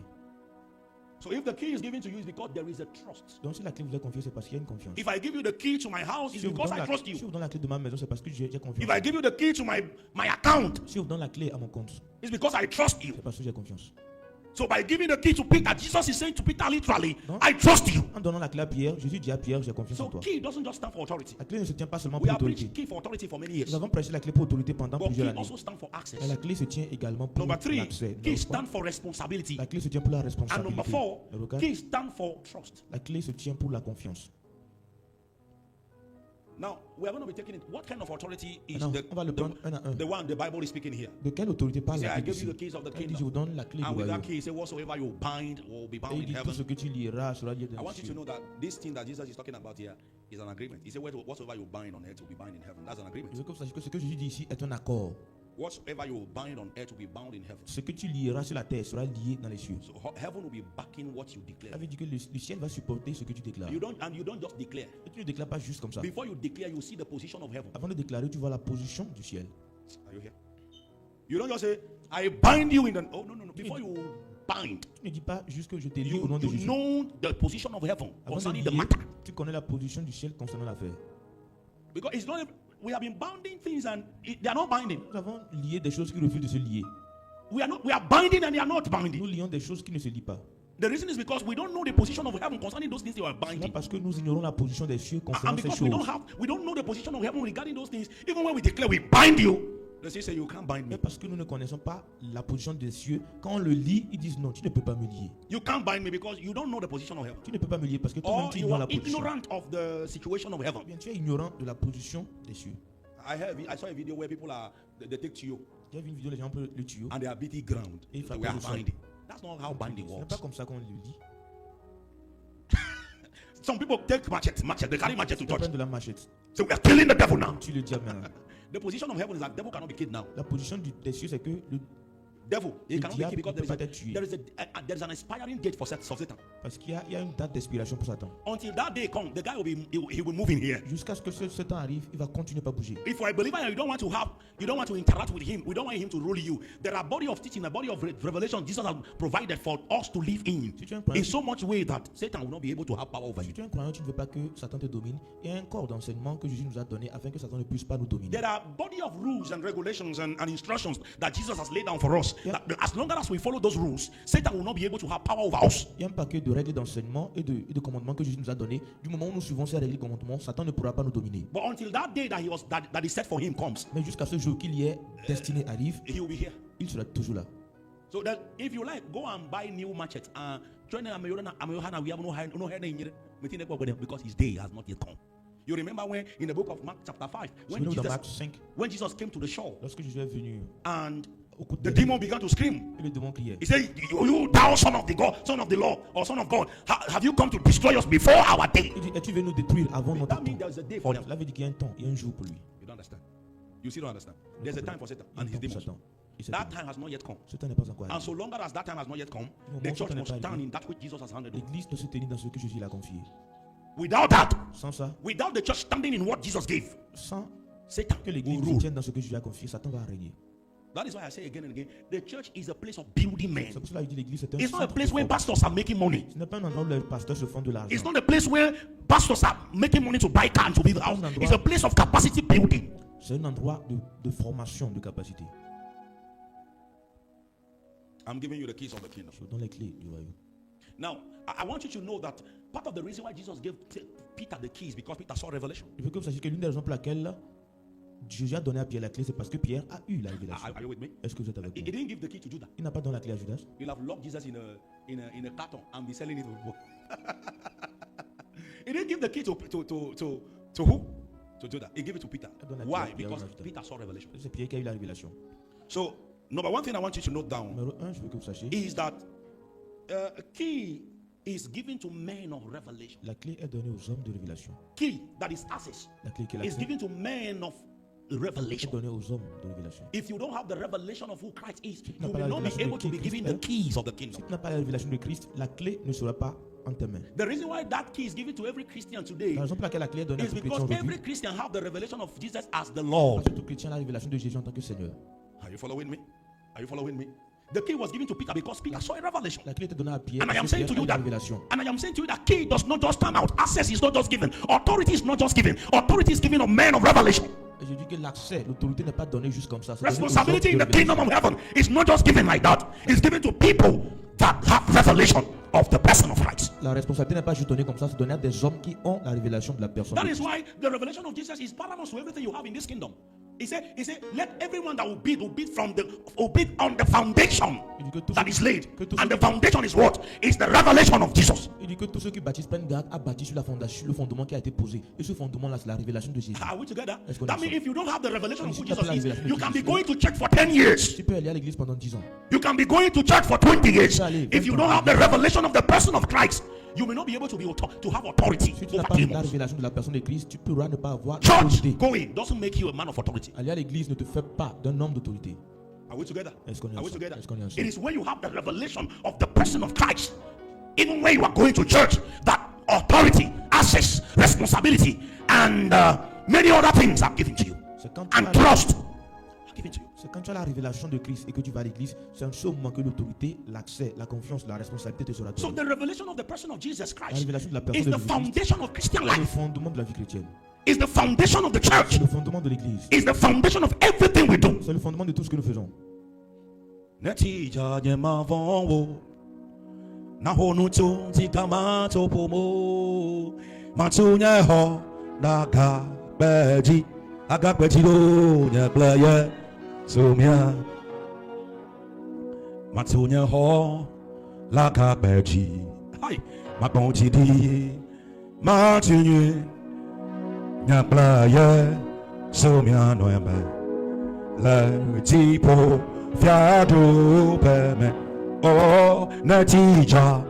So if the key is given to you, it's because there is a trust. Donc si la clé vous est confiée, c'est parce qu'il y a une confiance. If I give you the key to my house, it's Si je vous because donne I trust si je you. vous donne la clé de ma maison, c'est parce que j'ai If confiance. I give you the key to my account, Si je vous donne la clé à mon compte, it's because I trust you. c'est parce que j'ai confiance. So by giving the key to Peter, Jesus is saying to Peter literally, No. I trust you. En donnant la clé à Pierre, Jésus dit à Pierre, j'ai confiance en So toi. key doesn't just stand for authority. La clé ne se tient pas seulement We pour have l'autorité. preached key for authority for many years. Nous avons prêché la clé pour autorité pendant But key plusieurs années. also stand for access. Mais la clé se tient également pour Number 3, l'accès. key Numéro stand for responsibility. La clé se tient pour la And responsabilité. number 4, Numéro 4, key stand for trust. la clé se tient pour la confiance. Now, we are going to be taking it. What kind of authority is Maintenant, on va le prendre un à un. the one the Bible is speaking here? De quelle autorité parle He said, la I Bible give you ici? the keys of the Quand il dit, je vous kingdom. donne la clé du And with that royaume. key, he said, whatsoever you bind will be Et bound il in dit, tout heaven. ce que tu lieras sera lié I dans want les you to cieux. know that this thing that Jesus is talking about here is an agreement. He said, whatsoever you bind on earth will be bound in heaven. That's an agreement. Je veux que vous sachiez que ce que Jésus dit ici est un accord. Whatsoever you will bind on earth will be bound in heaven. Ce que tu lieras sur la terre sera lié dans les cieux. So heaven will be backing what you declare. Ça veut dire que le ciel va supporter ce que tu déclares. You don't just declare. Et tu ne déclares pas juste comme ça. Before you declare, you see the position of heaven. Avant de déclarer, tu vois la position du ciel. Are you here? You don't just say, I bind you in the. Oh, no. Before you bind, Tu ne dis pas juste que je te lie au nom de you Jésus. know the position of heaven Avant concerning de the lier, matter. tu connais la position du ciel concernant l'affaire. Because it's not. We have been bounding things and they are not binding. Nous avons lié des choses qui refusent de se lier. We are binding and they are not Nous binding. lions des choses qui ne se lient pas. The reason is because we don't know the position of heaven concerning those things they are C'est binding. parce que nous ignorons la position des cieux And concernant ces because we choses. don't know the position of heaven regarding those things, even when we declare we bind you, they say you can't bind me. Mais parce que nous ne connaissons pas la position des cieux, quand on le lit, ils disent non, tu ne peux pas me lier. You can't bind me because you don't know the position of heaven. Tu ne peux pas me lier parce que toi-même Or tu you ignores are la position. ignorant of the situation of heaven. Bien, tu es ignorant de la position des cieux. I saw a video where people they take to you J'ai vu une vidéo, les gens prennent le tuyau. and they are beating ground. Et ils So frappent we are le sol. binding. That's not how binding Ce n'est works. pas comme ça qu'on le dit. Some people take machete. They carry machete to Ils church. prennent de la machette. So we are killing the devil now. Tu le dis maintenant. The position of heaven is that devil cannot be killed now. La position des cieux, c'est que le Devil, he Le cannot be diable killed because ne peut pas être tué. there is an expiring date for Satan. parce qu'il y a une date d'expiration pour Satan. Until that day comes, the guy he will move in here. Jusqu'à ce que ce temps arrive, il va continuer pas bouger. If for a believer you don't want to interact with him, we don't want him to rule you. There are body of teaching, a body of revelation Jesus has provided for us to live in. Si tu es un croyant, In so much way that Satan will not be able to have power over si you. tu es un croyant, tu ne veux pas que Satan te domine. Il y a un corps d'enseignement que Jésus nous a donné afin que Satan ne puisse pas nous dominer. There are body of rules and regulations and instructions that Jesus has laid down for us. Yeah. That as long as we follow those rules, Satan will not be able to have power over us. Il y a un paquet de règles d'enseignement et de commandements que Jésus nous a donnés. Du moment où nous suivons ces règles et commandements, Satan ne pourra pas nous dominer. But until that day that that is set for him comes, Mais jusqu'à ce jour qu'il y est destiné arrive, he will be here. il sera toujours là. So that if you like, go and buy new machetes. We have no head in it because his day has not yet come. You remember when in the book of Mark chapter 5, Souvenez-vous dans Marc 5, when Jesus came to the shore lorsque Jésus est venu and au coup The de demon began to scream. et le démon criait. He said, you thou son of the God, son of the Lord, or son of God, have you come to destroy us before our day? Il dit, es-tu venu nous détruire avant notre That means temps? there's a day for them. Cela veut dire qu'il y a un temps, il y a un jour pour lui. You don't understand. You still don't understand. There's a time for Satan Il y a and un his temps pour demons. Satan et ses That démons. time has not yet come. Ce temps n'est pas encore And arrivé. so longer as that time has not yet come, Non, the bon, church ce temps must n'est pas stand arrivé. in that which Jesus has handed over. L'église doit se tenir dans ce que Jésus l'a confié. Without that, Sans ça, without the church standing in what Jesus gave, sans Satan que will l'église se rule. tienne dans ce que Jésus a confié, Satan va régner. That is why I say again and again, the church is a place of building men. C'est pour cela qu'il dit l'église c'est un It's not a centre place de where formation. pastors are making money. Ce n'est pas un endroit où les pasteurs se font de It's l'argent. not a place where pastors are making money to buy car and to build a house. It's a place of capacity building. C'est un endroit de formation, de capacité. I'm giving you the keys of the kingdom. Je vous donne les clés du royaume. Now, I want you to know that part of the reason why Jesus gave Peter the keys because Peter saw revelation. Je veux que vous sachiez que l'une des raisons pour laquelle Jésus a donné à Pierre la clé, c'est parce que Pierre a eu la révélation. Are you with me? Est-ce que vous êtes avec He moi? didn't give the key to Judah. Il n'a pas donné la clé à Judas. He'll have locked Jesus in a carton and be selling it to people. He didn't give the key to who? To Judah. He gave it to Peter. Why? Because Peter saw revelation. C'est Pierre qui a eu la révélation. So, number one thing I want you to note down Numéro 1, je veux que vous sachiez, is that key is given to men of revelation. la clé est donnée aux hommes de révélation. Key, that is access, La clé qui est la is clé given to men of est revelation. donnée aux hommes de révélation. If you don't have the revelation of who Christ is, you n'as pas will la not be révélation de able to qui be given Christ the est. keys of the Si kingdom. tu n'as pas la révélation de Christ, la clé ne sera pas en tes mains. The reason why that key is given to every Christian today La raison pour laquelle la clé est donnée à is tout chrétien because aujourd'hui, every Christian have the revelation of Jesus as the Lord. parce que tout chrétien a la révélation de Jésus en tant que Seigneur. Are you following me? Are you following me? The key was given to Peter because Peter saw a revelation. La clé était donnée à Pierre And I am parce que saying to Pierre a you eu la that, révélation. and I am saying to you that key does not just come out. Access is not just given. Authority is not just given. Authority is given of men of revelation. Et je dis que l'accès, l'autorité n'est pas donnée juste comme ça. C'est donné aux hommes Responsibility in de the kingdom of révélation. heaven is not just given like that. It's given to people that have revelation of the person of Christ. La responsabilité n'est pas juste donnée comme ça, c'est donné à des hommes qui ont la révélation de la personne. That de is Christ. why the revelation of Jesus is paramount to everything you have in this kingdom. He said, let everyone that will bid on the foundation Il dit que tous that ceux is qui- laid. que tous And ceux the qui- foundation is what? Is the revelation of Jesus. Il dit que tous ceux qui bâtissent prennent garde à bâtir sur la fondation, le fondement qui a été posé. Et ce fondement-là, c'est la révélation de Jésus. Are we together? Est-ce qu'on That est means ensemble? if you don't have the revelation of who Si tu n'as pas la Jesus is, révélation de you can be Jésus, going to church for 10 years. Tu peux aller à l'église pendant 10 ans. You can be going to church for 20 years. Allez, If you 20 don't ans. have the revelation of the person of Christ, you may not be able to have authority Si tu n'as over pas la demons. révélation de la personne de Christ, tu pourras ne pas avoir Church d'autorité. going doesn't make you a man of authority. Aller à l'église ne te fait pas d'un homme d'autorité. Are we together? Est-ce qu'on est Are we ensemble? together? Est-ce qu'on est ensemble? It is when you have the revelation of the person of Christ, even when you are going to church, that authority, access, responsibility, and many other things are given to you, C'est quand tu and as- trust are given to you. C'est quand tu as la révélation de Christ et que tu vas à l'église, c'est en ce moment que l'autorité, l'accès, la confiance, la responsabilité te sera So donnée. the revelation of the person of Jesus La Christ révélation de la is personne the de Jésus foundation of Christian est le life, fondement de la vie chrétienne. is the foundation of the C'est church, le fondement de l'église. is the foundation of everything we do. C'est le fondement de tout ce que nous faisons. Natija nyemavonwo nahonu tunzi kama topomo matunya ho naga beji agakbeji lo nyagleye sumia matunya ho laga beji hai makonji di matunye nyagleye sumia noyame le tipo fiado peme o natija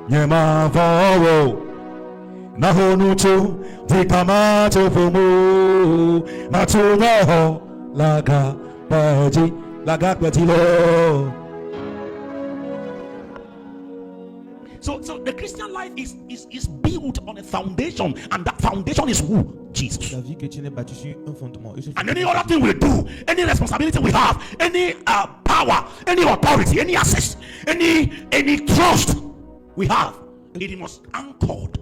nyema vowo nahonu tu dikamato fumu matunya ho laga peti lo. So the Christian life is built on a foundation, and that foundation is who? Jesus. La vie chrétienne est bâtie sur un fondement. Et ce And any other thing we do, any responsibility we have, any power, any authority, any access, any trust we have, it must anchored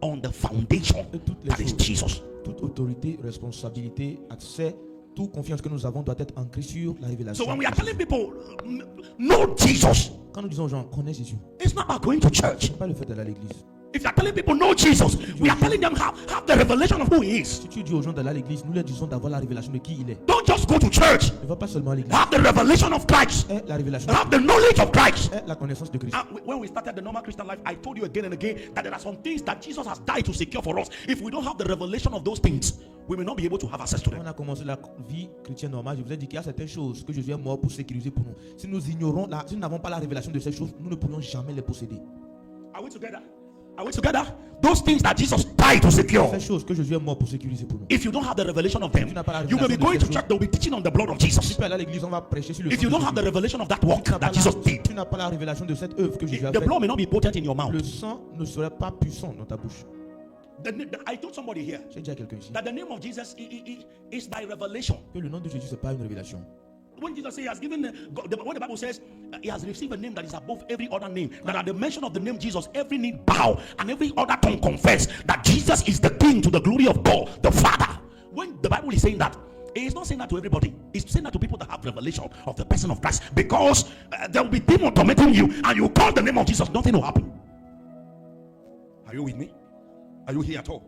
on the foundation Et toutes les that is choses, Jesus. toute autorité, responsabilité, accès, toute confiance que nous avons doit être ancrée sur la révélation. So when we are telling people, know Jesus, Quand nous disons aux gens, connais Jésus, it's not about going to church. ce n'est pas le fait d'aller à l'église. If you are telling people, know Jesus, we are telling them have the revelation of who he is. Si tu dis aux gens d'aller à l'église, nous leur disons d'avoir la révélation de qui il est. Don't just go to church. Ne va pas seulement à l'église. Have the revelation of Christ. Est la révélation, Have the knowledge of Christ. est la connaissance de Christ. And when we started the normal Christian life, I told you again and again that there are some things that Jesus has died to secure for us. If we don't have the revelation of those things, we may not be able to have access to Quand them. on a commencé la vie chrétienne normale, je vous ai dit qu'il y a certaines choses que Jésus est mort pour sécuriser pour nous. Si nous ignorons, si nous n'avons pas la révélation de ces choses, nous ne pourrons jamais les posséder. Are we together? Are we together? Those things that Jesus died to secure. Ces choses que Jésus est mort pour sécuriser pour nous. If you don't have the revelation of them, Tu n'as pas la you may be révélation going de to ces church, they'll be teaching on the blood of Si Jesus. tu peux aller à l'église, on va prêcher sur le If sang you de don't have the Jésus. revelation of that work Tu n'as pas that Jesus did, tu n'as pas la révélation de cette œuvre que Jésus a the faite. blood may not be potent in your mouth. Le sang ne serait pas puissant dans ta bouche. I told somebody here J'ai dit à quelqu'un ici that the name of Jesus is by revelation. que le nom de Jésus, ce n'est pas une révélation. When Jesus says he has given, when the Bible says he has received a name that is above every other name, that at the mention of the name Jesus, every knee bow and every other tongue confess that Jesus is the King to the glory of God the Father. When the Bible is saying that, it's not saying that to everybody. It's saying that to people that have revelation of the person of Christ, because there will be demons tormenting you, and you call the name of Jesus, nothing will happen. Are you with me? Are you here at all?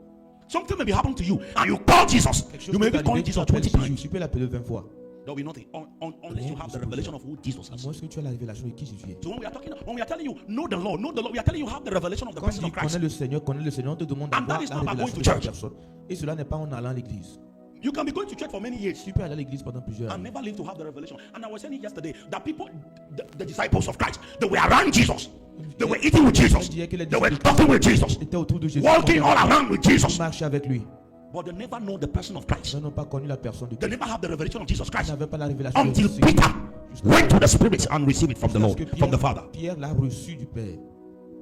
Something may be happening to you, and you call Jesus. You may be calling Jesus 20 times. Tu peux l'appeler 20 fois. There will be nothing unless you have the revelation of who Jesus À is. moins que tu aies la révélation de qui Jésus est. So when we are telling you, know the Lord, we are telling you have the revelation of the Quand person tu of Christ. connais le Seigneur, on te demande And d'avoir that is la not by révélation going de to la church. personne. Et cela n'est pas en allant à l'église. You can be going to church for many years Tu peux aller à l'église pendant plusieurs and années. never live to have the revelation. And I was saying it yesterday that people, the disciples of Christ, they were around Jesus. They were eating with Jesus. They were talking with Jesus. Ils étaient autour de Jésus. Walking all around with Jesus. Ils marchaient avec lui. But they never know the person of Christ. Ils n'ont pas connu la personne de They Christ. never have the revelation of Jesus Ils Christ n'avaient pas la révélation de until Jésus. Peter went to the Spirit and received it from the Parce Lord, que from the Father. Pierre l'a reçu du Père.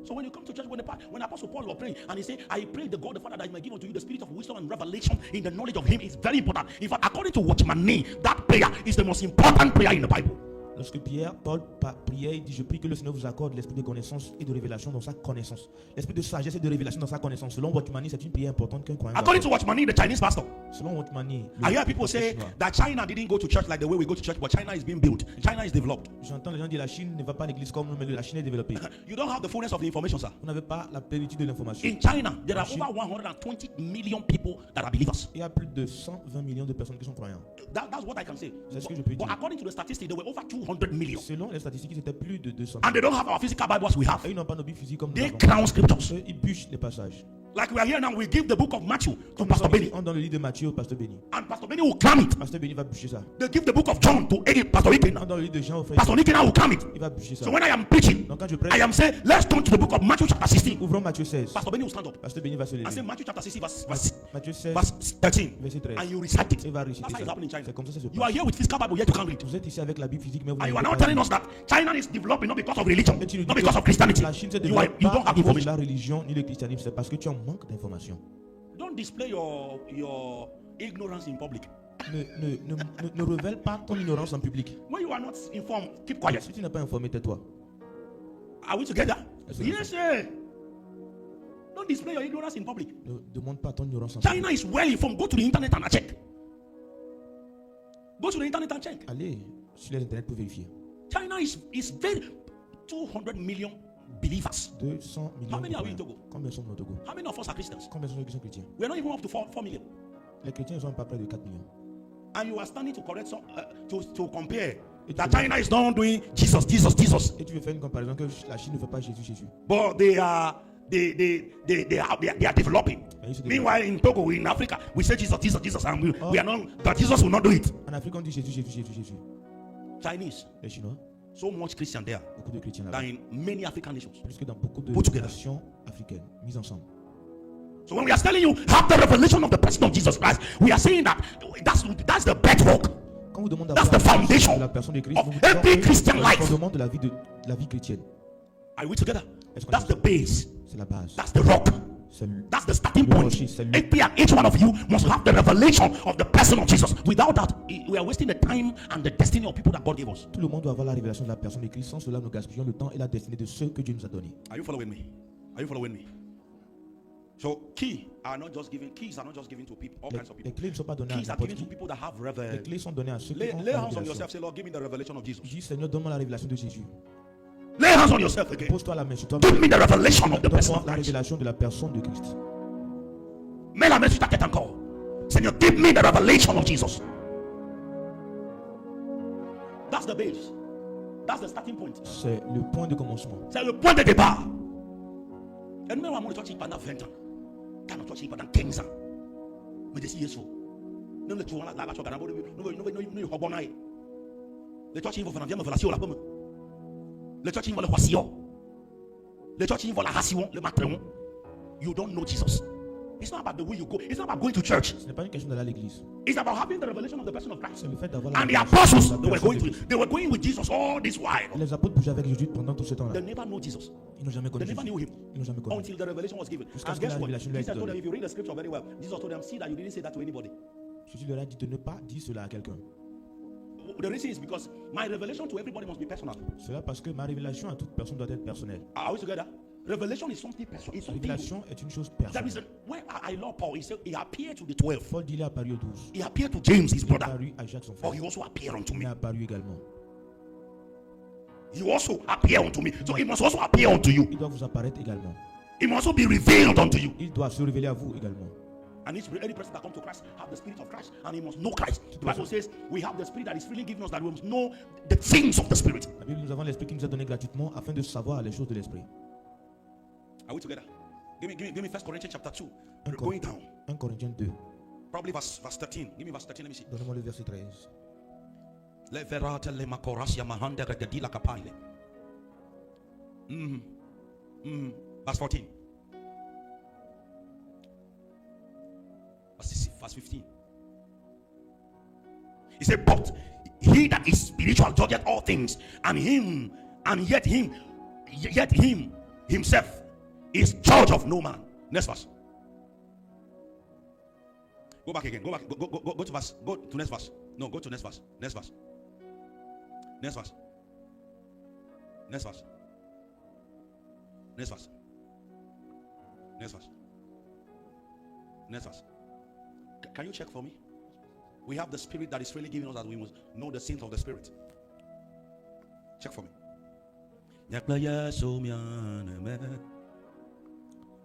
So when you come to church, when Apostle Paul was praying and he said, I pray the God the Father that he may give unto you the spirit of wisdom and revelation in the knowledge of him, is very important. In fact, according to Watchman Nee, that prayer is the most important prayer in the Bible. Lorsque Paul priait, il dit: Je prie que le Seigneur vous accorde l'esprit de connaissance et de révélation dans sa connaissance. L'esprit de sagesse et de révélation dans sa connaissance. Selon Watchman Nee, c'est une prière importante qu'un croyant. According to Watchman Nee, the Chinese pastor, Selon Watchman Nee, I hear people say that China didn't go to church like the way we go to church, but China is being built. China is developed. J'entends les gens dire la Chine ne va pas à l'église comme nous, mais la Chine est développée. You don't have the fullness of the information, sir. Vous n'avez pas la plénitude de l'information. In China, there are over 120 million people that are believers. Il y a plus de 120 millions de personnes qui sont croyants. That's what I can say. C'est ce que je peux But dire. according to the statistics, there were over 200 million. Selon les statistiques, c'était plus de 200 And millions. they don't have our physical Bibles we have. Et ils n'ont pas nos Bibles physiques comme nous They avons. crown scriptures. Eux, ils bûchent les passages. Like we are here now, we give the book of Matthew to Comme Pastor nous sommes Benny. ici, on donne le livre de Matthieu au pasteur Béni. And Pastor Benny will cram it. Pasteur Béni va bûcher ça. They give the book of John to Pastor On Ikena. donne le livre de Jean au frère. Pastor Ikena will cram it. Il va bûcher ça. So when I am preaching, Donc quand je prêche, I am saying, let's turn to the book of Matthew chapter 16. ouvrons Matthieu 16. Pastor Benny will stand up Pasteur Béni va se and say lever. Matthew chapter 16 Matthieu 16, verse 13. verset 13. And you recite it. Il va réciter That's how ça. it's happening in China. C'est comme ça que ça se You are passe. here with physical Bible, yet you can't read. Vous êtes ici avec la Bible physique, mais vous And you are n'avez now pas telling la us that China is developing not because of religion, Et tu nous dis not que because of Christianity. la Chine se You développe don't pas à have cause de information. la religion ni le christianisme, c'est parce que tu as un manque d'information. Don't display your ignorance in public. Ne révèle pas ton ignorance en public. When you are not informed, keep quiet. Si tu n'es pas informé, tais-toi. Are we together? Yes, sir. Yes, sir. Don't display your ignorance in public. Ne demande pas ton ignorance en public. China is well informed. Go to the internet and check. Go to the internet and check. Allez sur l'internet pour vérifier. China is very 200 million believers. 200 millions. How many de are we in croyants. Togo? Combien sont nous au Togo? How many of us are Christians? Combien sont ceux qui sont chrétiens? We are not even up to 4 million. Les chrétiens ne sont pas près de 4 millions. And you are standing to correct some, to compare It that will- China is not doing Jesus. Et tu veux faire une comparaison que la Chine ne fait pas Jésus. But they are developing. Et ils se développent. Meanwhile, in Togo, in Africa, we say Jesus, and we are not, that Jesus will not do it. En Afrique, on dit Jésus. Chinese, Les Chinois, so much Christian there beaucoup de chrétiens là-bas. than in many African nations. Plus que dans beaucoup de Put together. nations africaines mises ensemble. So when we are telling you have the revelation of the person of Jesus Christ, we are saying that that's the bedrock Quand vous demandez That's d'avoir the la révélation foundation de la personne de Christ, of nous vous every disons que Christian c'est le life. fondement de la vie chrétienne. Are we together? Est-ce qu'on That's est the base. C'est la base. That's the rock. C'est le- That's the starting Le point. rocher, c'est lui. Each one of you must have the revelation of the person of Jesus. Without that, we are wasting the time and the destiny of people that God gave us. Tout le monde doit avoir la révélation de la personne de Christ. Sans cela, nous gaspillons le temps et la destinée de ceux que Dieu nous a donnés. Are you following me? Are you following me? So keys are not just given to people, all kinds of Les people. clés ne sont pas données à Keys are n'importe given to qui. people that have Les revelation. clés sont données à ceux qui Lay ont hands la on révélation. yourself. Say, Lord, give me the revelation of Jesus. Dis, Seigneur, donne-moi la révélation de Jésus. Lay hands on yourself again. Pose-toi la main sur toi. Give me the revelation of the person Donne-moi of la Christ. révélation de la personne de Christ. Mets la main sur ta tête encore. Seigneur, give me the revelation of Jesus. That's the base. That's the starting point. C'est le point de commencement. C'est le point de départ. Et nous, on a church pendant 20 ans. Quand on church pendant 15 ans. Mais d'ici Yesu, Nem le chouan la chouan ganabo no hobonai. Le church in va me la pomme. Le church in va le hoisio. Le church in va la hasion le matin. You don't know Jesus. It's not about the way you go. It's not about going to church. Ce n'est pas une question d'aller à l'église. It's about having the revelation of the person of Christ. C'est le fait d'avoir la And the révélation apostles, de la personne de Christ. they were going with Jesus all this while. Les apôtres bougeaient avec Jésus pendant tout ce temps-là. They never know Jesus. Ils n'ont jamais connu They never Jésus. knew him Ils n'ont jamais connu. until the revelation was given. Jusqu'à And ce que guess la what? révélation lui a Jesus été told them, donnée. if you read the scripture very well, Jesus told them, see that you didn't say that to anybody. Jésus leur a dit de ne pas dire cela à quelqu'un. The reason is because my revelation to everybody must be personal. Cela parce que ma révélation à toute personne doit être personnelle. Are we together? Revelation is something personal. It's La something. révélation est une chose There is personnelle. when I love Paul, he said he appeared to the 12. Paul dit il est apparu aux 12. He appeared to James, his Il est brother. apparu à Jacques son Or frère. he also appeared unto Il me. est apparu également. He also appeared unto me. So it must also appear unto you. Il doit vous apparaître également. It must also be revealed unto you. Il doit se révéler à vous également. And any person that comes to Christ have the spirit of Christ, and he must know Christ. The Bible says we have the spirit that is freely given us, that we must know the things of the spirit. La Bible, nous avons l'esprit qui nous a donné gratuitement afin de savoir les choses de l'esprit. Are we together? Give me 1 Corinthians chapter 2. Un We're going down. 1 Corinthiens 2. Probably verse 13. Give me verse 13. Let me see. Donnez-moi le verset 13. Le verate le makorasia mahande regadila kapaile. Verse 14. Verse 15. He said, but he that is spiritual judgeth all things, and yet him himself is judge of no man. Next verse. Go back again. Go to verse. Go to next verse. No, go to next verse. Next verse. Next verse. Next verse. Next verse. Next verse. Next verse. Can you check for me? We have the spirit that is freely given us, that we must know the sins of the spirit. Check for me.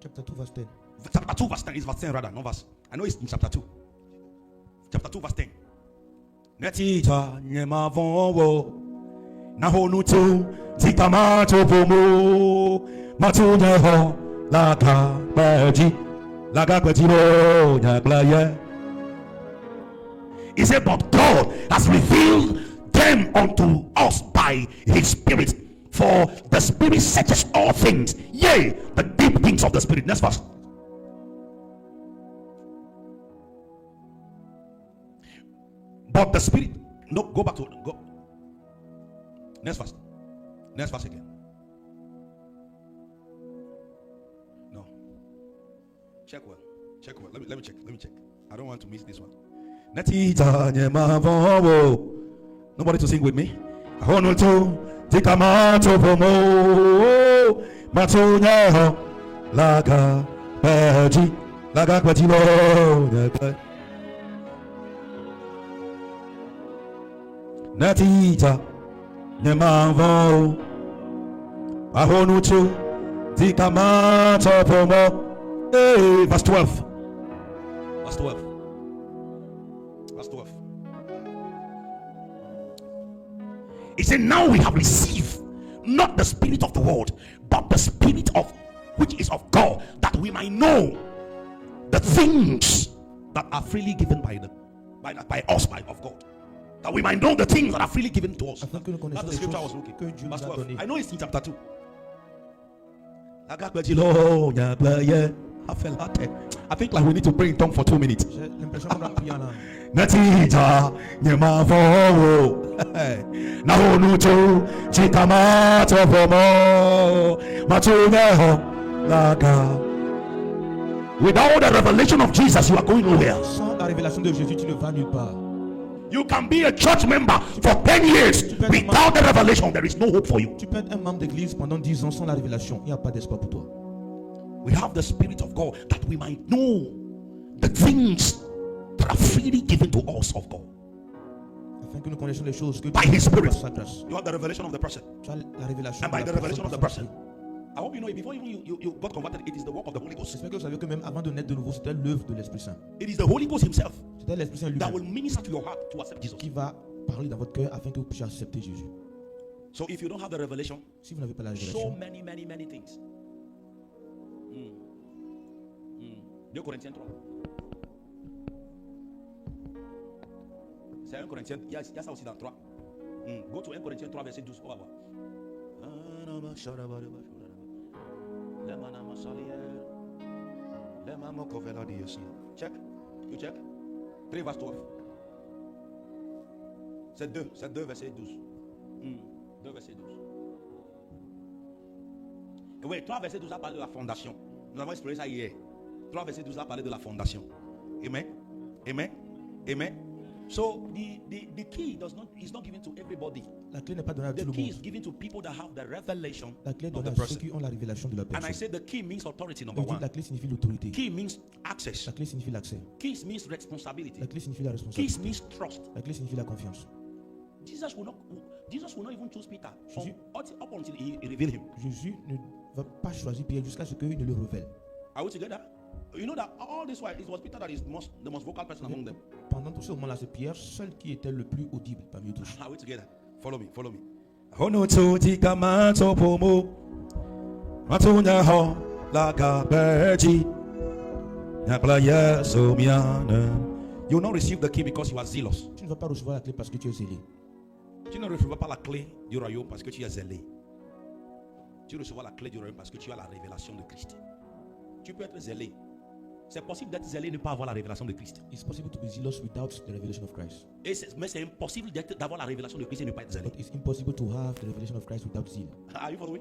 Chapter 2 verse 10. Chapter 2 verse 10 is verse 10 rather, not verse. I know it's in chapter 2. Chapter 2 verse 10. Netita nyemavonwo nahonutu tikamato pomo matuneho laga baji kwetiro nyaglaye. He said, but God has revealed them unto us by his spirit. For the spirit searches all things, yea, the deep things of the spirit. Next verse. But the spirit, no, go back to go. Next verse. Next verse again. No. Check well. Check well. Let me check. Let me check. I don't want to miss this one. Nobody to sing with me. Tikamato pomo matunya laga baji laga kwetilo natita nemavo ahonutu tikamato pomo. Hey, verse 12. Verse 12. Verse 12. He said, now we have received not the spirit of the world, but the spirit of which is of God, that we might know the things that are freely given by us of God. That we might know the things that are freely given to us. That's the scripture I was looking. Verse 12. I know it's in chapter 2. I think like we need to pray in tongue for 2 minutes. J'ai l'impression qu'on doit prier en langue. Natija nyemavo nahonutu chikamato pomo matuneho laga. Without the revelation of Jesus, you are going nowhere. Sans la révélation de Jésus, tu ne vas nulle part. You can be a church member for 10 years without the revelation. There is no hope for you. Tu peux être un membre d'église pendant 10 ans sans la révélation. Il n'y a pas d'espoir pour toi. We have the spirit of God that we might know the things that are freely given to us of God. Afin que nous connaissions les choses que By Dieu his nous donne spirit. par sa grâce. You have the revelation of the person. Tu as la révélation And by de the la revelation of the personne. person. I hope you know it. Before even you got converted, it is the work of the Holy Ghost. J'espère que vous savez que même avant de naître de nouveau, c'était l'œuvre de l'Esprit Saint. It is the Holy Ghost himself C'était l'Esprit Saint that will lui-même minister to your heart to accept Jesus. qui va parler dans votre cœur afin que vous puissiez accepter Jésus. So if you don't have the revelation, Si vous n'avez pas la so révélation, many things. 2 Corinthiens 3. C'est 1 Corinthiens, il y a ça aussi dans 3. Go to 1 Corinthiens 3, verset 12. On va voir. Check. You check. 3 verset 12. C'est 2 verset 12. 2 verset 12. Et oui, 3 verset 12 a parlé de la fondation. Nous avons exploré ça hier. 3 verset 12 a parlé de la fondation. Amen. Amen. Amen. So the key is not given to everybody. La clé n'est pas donnée à The tout le key monde. is given to people that have the revelation La clé est of donnée the à ceux person. qui ont la révélation de la And I personne. said the key means authority, Je number dis, la one. clé signifie l'autorité. Key means access. La clé signifie l'accès. Keys means responsibility. La clé signifie la Keys responsabilité. means trust. La clé signifie la confiance. Jesus will not even choose Peter Jésus- up until he revealed him. Jésus ne va pas choisir Pierre jusqu'à ce qu'il ne le révèle. Are we together? You know that all this while it was Peter that is the most vocal person among them. Pendant tout ce moment-là, c'est Pierre seul qui était le plus audible parmi eux tous. Are we together? Follow me, follow me. Hono toti kama topomo. Matunya ho la gabeji. Yakla yesomiana. You will not receive the key because you are zealous. Tu ne vas pas recevoir la clé parce que tu es zélé. Tu ne recevras pas la clé du royaume parce que tu es zélé. Tu recevras la clé du royaume parce que tu as la révélation de Christ. Tu peux être zélé. C'est possible d'être zélé et ne pas avoir la révélation de Christ. It's possible to be zealous without the revelation of Christ. Mais c'est impossible d'avoir la révélation de Christ et ne pas être zélé. But it's impossible to have the revelation of Christ without zeal. Are you following?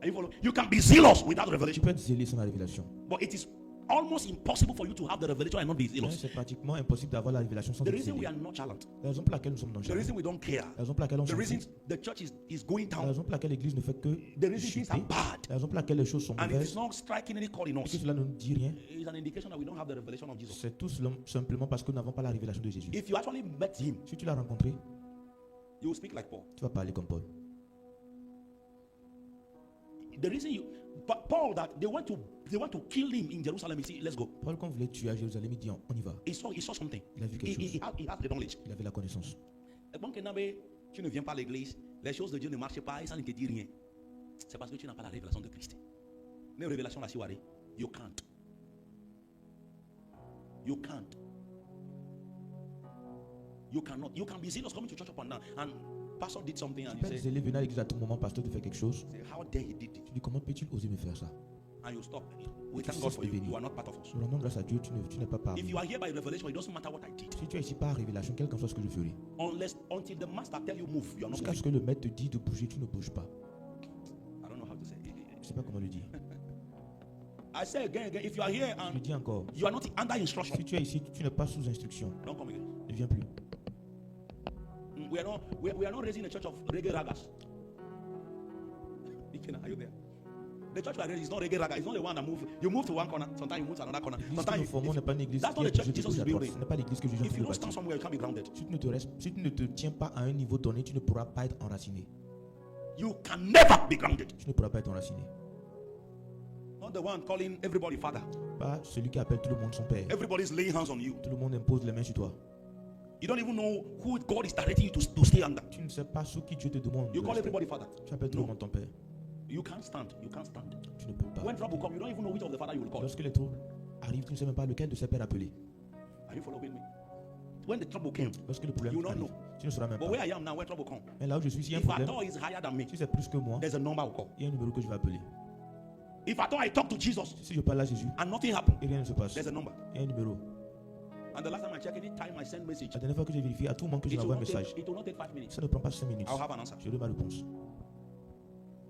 Are you following? You can be zealous without Tu revelation. peux être zélé sans la révélation. But it is almost impossible for you to have the revelation and not be Mais zealous. c'est pratiquement impossible d'avoir la révélation sans The être reason we zélé. are nonchalant, La raison pour laquelle nous sommes the nonchalants. reason we don't care, La raison pour laquelle on the s'en reason fout. the church is going La down, raison pour laquelle l'église ne fait que the reason things are chuter. bad, La raison pour laquelle les choses sont and it is mauvaises. not striking any chord in Et que us, cela ne nous dit rien. is an indication that we don't have the revelation of Jesus. C'est tout simplement parce que nous n'avons pas la révélation de Jésus. If you actually met him, Si tu l'as rencontré, you will speak like Paul. tu vas parler comme Paul. The reason Paul, that they want to kill him in Jerusalem, he said, let's go. Paul, quand voulait tuer à Jérusalem, il dit on y va. He saw something. Il a vu quelque chose. He had the knowledge. Il avait la connaissance. Et bon, tu ne viens pas à l'église, les choses de Dieu ne marchent pas et ça ne te dit rien. C'est parce que tu n'as pas la révélation de Christ. Mais révélation la soirée, you can't. You can't. You cannot. You can be zealous coming to church up and down. And pastor did something Tu and peux you être say, zélé, venir à l'église à tout moment, pasteur te fait quelque chose. how dare he did it? Tu dis comment peux-tu oser me faire ça? And you stop. We Tu thank God cesses for de you. venir. You are not part of us. Nous rendons grâce à Dieu, tu n'es pas parmi If nous. you are here by revelation, it doesn't matter what I did. Si tu es ici par révélation, quel que soit ce que je ferai, Until the master tell you move, you are not jusqu'à ce moving. que le maître te dit de bouger, tu ne bouges pas. I don't know how to say it. Je ne sais pas comment le dire. I say again, if you are here Je and le dis encore. you are not under instruction, Si tu es ici, tu n'es pas sous instruction. don't come again. Ne viens plus. We are not raising a church of reggae ragas. Are you there? The church we are raising is not reggae raga. It's not the one that move. You move to one corner, sometimes you move to another corner. L'église que nous Sometimes formons n'est pas une église that's qui not est the church bougée de Jesus gauche is à droite. building. Ce n'est pas l'église que Jésus If you veut don't stand bâtir. somewhere, you can't be grounded. Si tu ne te tiens pas à un niveau donné, tu ne pourras pas être enraciné. You can never be grounded. Tu ne pourras pas être enraciné. Not the one calling everybody father. Pas celui qui appelle tout le monde son père. Everybody's laying hands on you. Tout le monde impose les mains sur toi. You don't even know who God is directing you to stay under. Tu ne sais pas sous qui Dieu te demande. You de call rester. everybody father. Tu appelles tout le monde ton père. You can't stand. You can't stand. Tu ne peux pas. When trouble comes, you don't even know which of the father you will call. Lorsque les troubles arrivent, tu ne sais même pas lequel de ses pères appeler. Are you following me? When the trouble came, Lorsque le problème you don't arrive, know. tu ne sauras même But pas. where I am now, when trouble comes, Mais là où je suis, s'il y a un if I problème, thought he's higher than me, si c'est plus que moi, there's a number I'll call. il y a un numéro que je vais appeler. If I thought I talked to Jesus Si je parle à Jésus and nothing happened, et rien ne se passe, there's a number. il y a un numéro. And the last time I checked, any time I send message, La dernière fois que j'ai vérifié, à tout moment que je it will m'envoie un not message, take 5 minutes. ça ne prend pas 5 minutes. I'll have an answer. J'aurai ma réponse.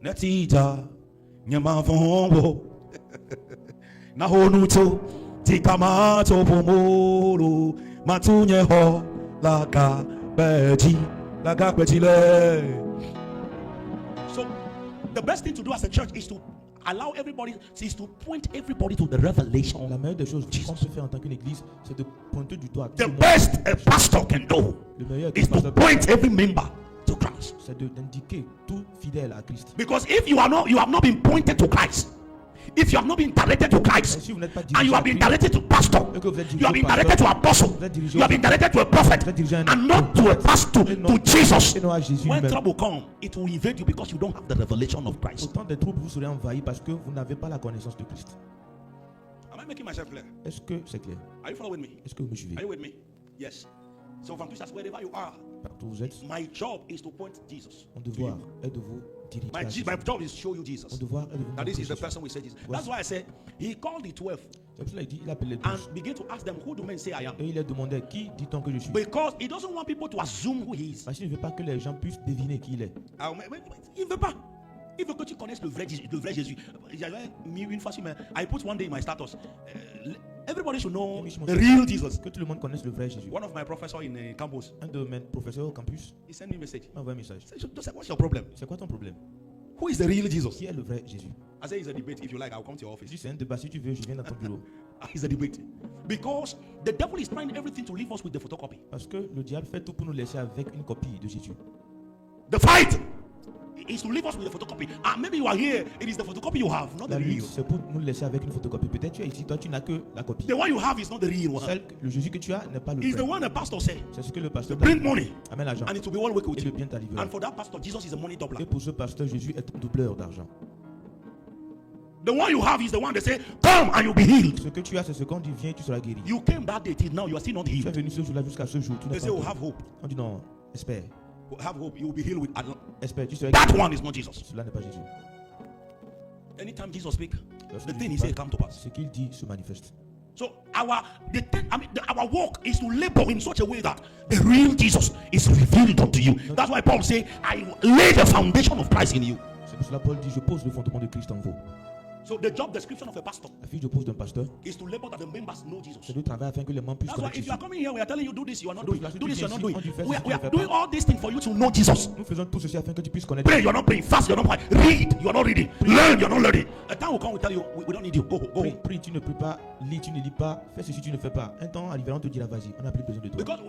Netija nyamavongo na honuto tikamato pomoro matunye ho laka beji le. So the best thing to do as a church is to allow everybody, is to point everybody to the revelation. La meilleure des choses qu'on peut faire en tant qu'une église, c'est de pointer du doigt à tout The le monde. best a pastor can do Le meilleur is to point every member to Christ. c'est d'indiquer tout fidèle à Christ. Because if you have not been pointed to Christ, if you have not been directed to Et Christ, si vous n'êtes pas and dirigé you à have been Christ, directed to pastor, et que vous êtes you have dirigé been au pasteur, directed to apostle, vous êtes dirigé you have been directed to a prophet, vous êtes dirigé à un and not to a pastor, et non- to Jesus. et non à Jésus When lui-même. trouble comes, it will invade you because you don't have the revelation of Christ. Autant de troubles vous serez envahis parce que vous n'avez pas la connaissance de Christ. Am I making myself clear? Est-ce que c'est clair? Are you following me? Est-ce que vous me suivez? Are you with me? Yes. So from Christians, wherever you are, Partout où vous êtes, my job is to point Jesus. mon devoir est de vous diriger. à Jésus. My job is to show you Mon Jesus. devoir est de vous Now this montrer is the Jésus. person we say Jesus. That's why I said he called the 12 C'est pour cela qu'il dit, il appelle les and 12. began to ask them, who do men say I am? Et il leur demandait, qui dit-on que je suis? Because he doesn't want people to assume who he is. Parce qu'il ne veut pas que les gens puissent deviner qui il est. Ah, mais il ne veut pas. Il veut que tu connaisses le vrai Jésus. J'avais mis une fois sur I put one day in my status. Everybody should know the real Jesus. Que tout le monde connaisse le vrai Jésus. One of my professors in campus, Un de mes professeurs au campus he sent me a message. m'a envoyé un message. He said, what's your problem? C'est quoi ton problème? Who is the real Jesus? Qui est le vrai Jésus? I said, it's a debate. If you like, I'll come to your Je office. dis, c'est un débat. Si tu veux, je viens dans ton bureau. It's a debate. Because the devil is trying everything to leave us with the photocopy. Parce que le diable fait tout pour nous laisser avec une copie de Jésus. The fight is to leave us with the photocopy. And maybe you are here, it is the photocopy you have, not La the lutte, real. c'est pour nous laisser avec une photocopie. Peut-être tu es ici, toi tu n'as que la copie. The one you have is not the real one. Le Jésus que tu as n'est pas le It's the vrai. one the pastor said. C'est ce que le pasteur Bring money, amène l'argent. and it will be one way Et with le you. bien t'arrivera. And for that pastor, Jesus is a money doubler. Et pour ce pasteur, Jésus est un doubleur d'argent. The one you have is the one they say, come and you'll be healed. Ce que tu as, c'est ce qu'on dit, viens, tu seras guéri. You came that day till now, you are still not Tu es healed. venu ce jour-là jusqu'à ce jour. Tu They n'es say, pas oh, guéri. have hope. On dit non, espère. Have hope, you will be healed with. Espère, tu seras That guéri. one is not Jesus. Cela n'est pas Jésus. Anytime Jesus speaks, Lorsque the Jésus thing he parle, said come to pass. ce qu'il dit se manifeste. So our work is to labor in such a way that the real Jesus is revealed unto you. That's why Paul said, I lay the foundation of Christ in you. C'est pour cela Paul dit, je pose le fondement de Christ en vous. So the job description of a pastor La fiche de poste d'un pasteur, is to labor that the members know Jesus. c'est de travailler afin que les membres puissent That's why connaître if you Jésus. are coming here, we are telling you do this, you are not doing. Do this, you are not doing. On dit, fais We ceci, are tu ne fais doing pas. all these things for you to know Jesus. Nous faisons tout ceci afin que tu puisses connaître Pray, Jésus. you are not praying. Fast, you are not praying. Read, you are not reading. Learn, you are not learning. A time will come, we tell you, we don't need you. Go, go. Prie, tu ne pries pas, lis, tu ne lis pas, fais ceci, tu ne fais pas. Un temps arrivera, on te dira, vas-y, on n'a plus besoin de toi. Because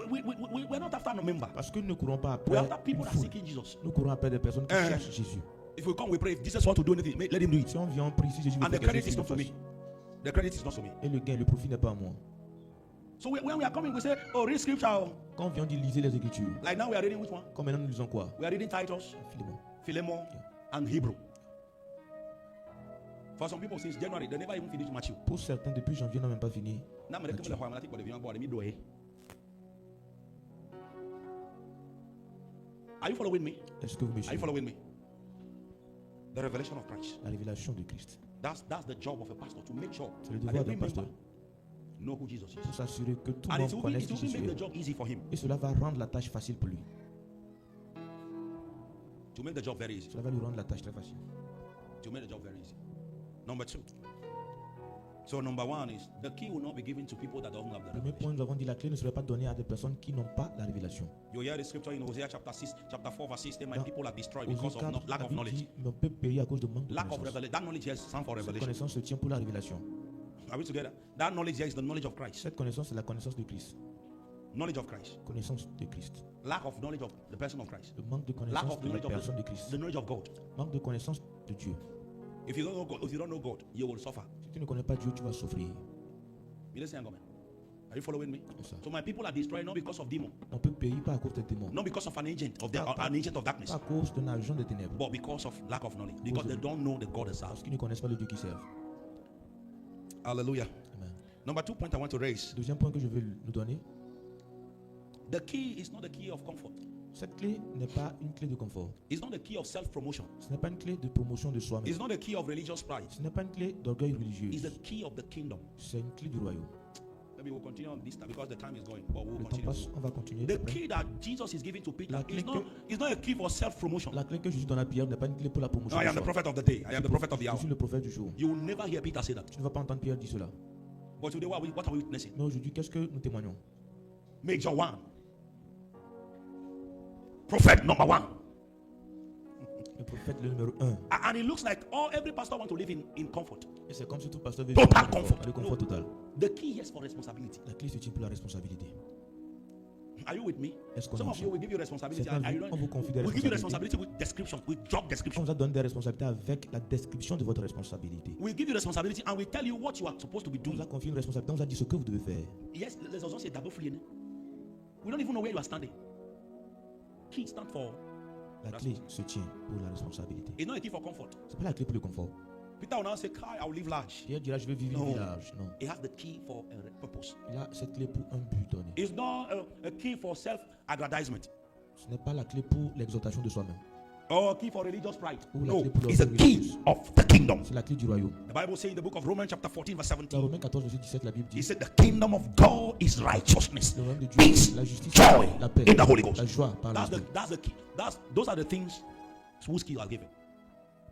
we're not after no member. Parce que nous ne courons pas We're après after people une that are foule. seeking Jesus. Nous courons après des personnes qui cherchent Jésus. If we come, we pray. If Jesus wants to do anything, let him do it. Si on vient, on prie, si Jésus veut And faire the quelque credit chose, is not qu'il for le me. fasse. The credit is not for me. Et le gain, le profit n'est pas à moi. So when we are coming, we say, oh, read scripture. Quand on vient, on dit lisez les Écritures. Like now we are reading which one? Comme maintenant nous lisons quoi? We are reading Titus, Philémon. Philemon, and Hebrew. For some people, since January, they never even finished Matthew. Pour certains, depuis janvier, n'ont même pas fini. Now, I'm Are you following me? Est-ce que vous me Are you suivez? following me? The revelation of Christ. La révélation de Christ. That's the job of a pastor, to make sure C'est le that devoir every d'un pasteur member know who Jesus pour is. s'assurer que tout le And monde connaisse it qui will Jésus make the est. job easy for him. Et cela va rendre la tâche facile pour lui. To make the job very easy. Cela va lui rendre la tâche très facile. To make the job very easy. Number two. So number one is the key will not be given to people that don't have the Premier revelation. point, nous avons dit la clé ne serait pas donnée à des personnes qui n'ont pas la révélation. You hear the scripture in Hosea chapter 4 verse 6. My Dans people are destroyed Osée because of 4, lack la of Bible knowledge. dit, mon peuple périt à cause de manque de Lack of connaissance. revelation. That knowledge here stands for Cette revelation. connaissance se tient pour la révélation. Are we together? That knowledge here is the knowledge of Christ. Cette connaissance, c'est la connaissance de Christ. Knowledge of Christ. Connaissance de Christ. Lack of knowledge of the person of Christ. Le manque de Lack connaissance of de la knowledge of personne de Christ. the knowledge of God. Manque de connaissance de Dieu. If you don't know God, you will suffer. Si tu ne connais pas Dieu, tu vas souffrir. You listen, Gomen. Are you following me? C'est ça. So my people are destroyed not because of demon, On peut périr pas à cause des démons, not because of an agent of Pas darkness, pas à cause d'un agent des ténèbres, but because of lack of knowledge. Because they don't know the God they serve. parce qu'ils ne connaissent pas le Dieu qu'ils servent. Hallelujah. Amen. Number 2 point I want to raise. Deuxième point que je veux nous donner, The key is not the key of comfort. cette clé n'est pas une clé de confort. It's not the key of self-promotion. Ce n'est pas une clé de promotion de soi-même. It's not the key of religious pride. Ce n'est pas une clé d'orgueil religieux. It's the key of the kingdom. C'est une clé du royaume. Maybe we'll continue on this time because the time is going. But we'll Le temps continue. passe, on va continuer. The après. key that Jesus is giving to Peter La clé is not a key for self-promotion. La clé que Jésus donne à Pierre n'est pas une clé pour la promotion. I de am the soi. prophet of the day. I am the prophet of the Je hour. suis le prophète du jour. You will never hear Peter say that. Tu ne vas pas entendre Pierre dire cela. But today, what are we witnessing? Mais aujourd'hui, qu'est-ce que nous témoignons? Major one. Prophet number one. Le prophète le numéro 1. And it looks like every pastor wants to live in comfort. Et c'est comme si tout pasteur veut Total vivre dans comfort. le confort total. The key is for responsibility. La clé se tient pour la responsabilité. Are you with me? Est-ce qu'on Some est of you will give you responsibility. Certains and you on vous confie des we'll give you responsabilités. responsibility with description, with job On description. vous a donné des responsabilités avec la description de votre responsabilité. We'll give you responsibility and we tell you what you are supposed to be On vous a doing. confié une responsabilité, on vous a dit ce que vous devez faire. Yes, there's also a double free. We don't even know where you are standing. Key stand for. La clé se tient pour la responsabilité. It's not a key for comfort. C'est pas la clé pour le confort. Peter will now say, Kai, I'll live large. Pierre dira, je vais vivre No. une village. Non. He has the key for a purpose. Il a cette clé pour un but donné. It's not a key for self-aggrandizement Ce n'est pas la clé pour l'exaltation de soi-même. or a key for religious pride. Ou la No, clé pour it's a l'orgueil key religieux. of the kingdom. C'est la clé du royaume. The Bible says in the book of Romans chapter 14 verse Dans 17, Romains 14, verset 17, la Bible he dit said the kingdom of God is righteousness, le royaume de Dieu, peace, la justice, joy la paix, in the Holy Ghost. la joie par That's l'esprit. the key. Those are the things whose keys are given.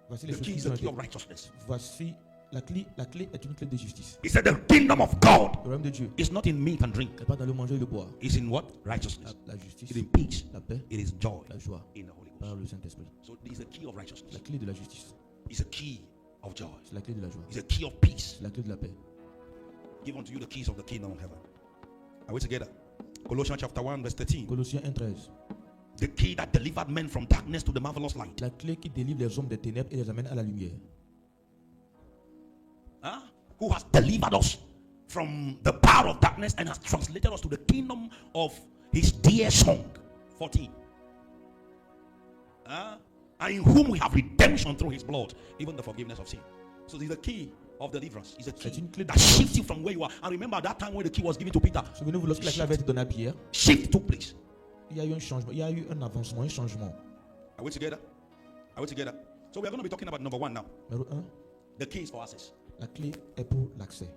Voici les The choses key qui is sont the key of été. righteousness. Voici la clé est une clé de justice. He said the kingdom of God Le royaume de Dieu is not in meat and drink. n'est pas dans le manger et le boire. It's in what? Righteousness. La justice, It's in peace. la paix, It is joy la joie in the Holy par Ghost. le Saint-Esprit. So it is the key of righteousness. La clé de la justice, It's a key of joy. c'est la clé de la joie, It's a key of peace. c'est la clé de la paix. Give unto you the keys of the kingdom of heaven. Are we together? Colossians chapter 1 verse 13. Colossiens 1,13. The key that delivered men from darkness to the marvelous light. La clé qui délivre les hommes des ténèbres et les amène à la lumière. Huh? Who has delivered us from the power of darkness and has translated us to the kingdom of his dear son. 14. And in whom we have redemption through his blood, even the forgiveness of sin. So this is the key of deliverance. It's a C'est une key clé de that shifts you from where you are. And remember that time when the key was given to Peter, Souvenez-vous, lorsque la clé avait été donnée à Pierre, shift took place. il y a eu un changement, il y a eu un avancement, un changement. Are we together? Are we together? So we are going to be talking about number one now. Numéro 1, The key is for access. la clé est pour l'accès.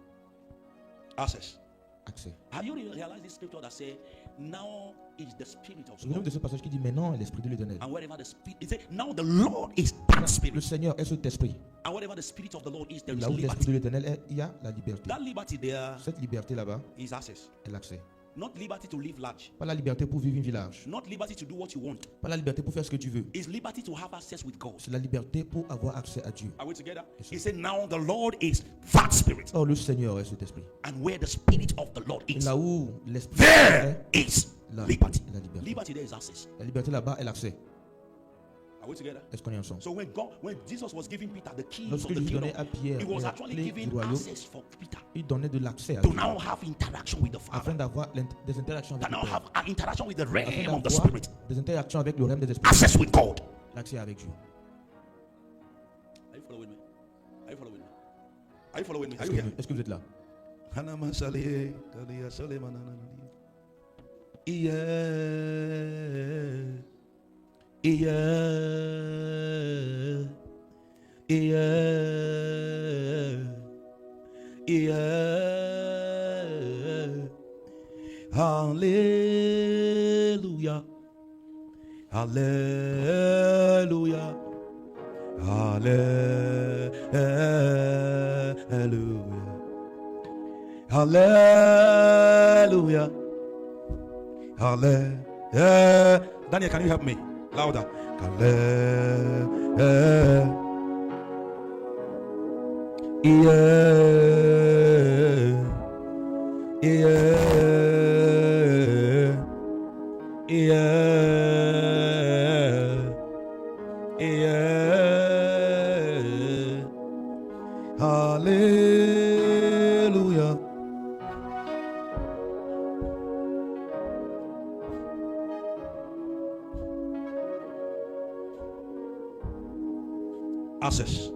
Access. Accès. Have you realized this scripture that says, now is the spirit of Souvenez-vous God? de ce passage qui dit maintenant l'esprit de l'Éternel. And wherever the spirit, it says, now the Lord is that Le spirit. Seigneur est cet esprit. And wherever the spirit of the Lord is, there is Là où l'esprit de liberty. l'Éternel est, il y a la liberté. That liberty there Cette liberté là-bas is access. est l'accès. Not liberty to live large. Pas la liberté pour vivre un village. Not liberty to do what you want. Pas la liberté pour faire ce que tu veux. It's liberty to have access with God. C'est la liberté pour avoir accès à Dieu. Are we together? Yes, sir. He said, now the Lord is that spirit. Or le Seigneur est cet esprit. And where the spirit of the Lord Et is, là où l'esprit there est, is la liberty. liberté. Liberty there is access. La liberté là-bas est l'accès. Are we together? Est-ce qu'on est ensemble? So when Jesus was giving Peter the keys Lorsque of the Jésus kingdom, donnait à Pierre he was la actually clé giving du royaume, access for Peter il donnait de l'accès à to Dieu. now have interaction with the Afin Father, d'avoir des interactions to avec now le Père. have an interaction with the Afin realm of the d'avoir Spirit, des interactions avec le règne des esprits. access with God. L'accès avec Dieu. Are you following me? Are you following me? Are you following me? Are Est-ce you que, here? est-ce que vous êtes là? Hallelujah. Hallelujah. Hallelujah. Hallelujah. Hallelujah. Daniel, can you help me? Louder. Hallelujah. Hallelujah. Access.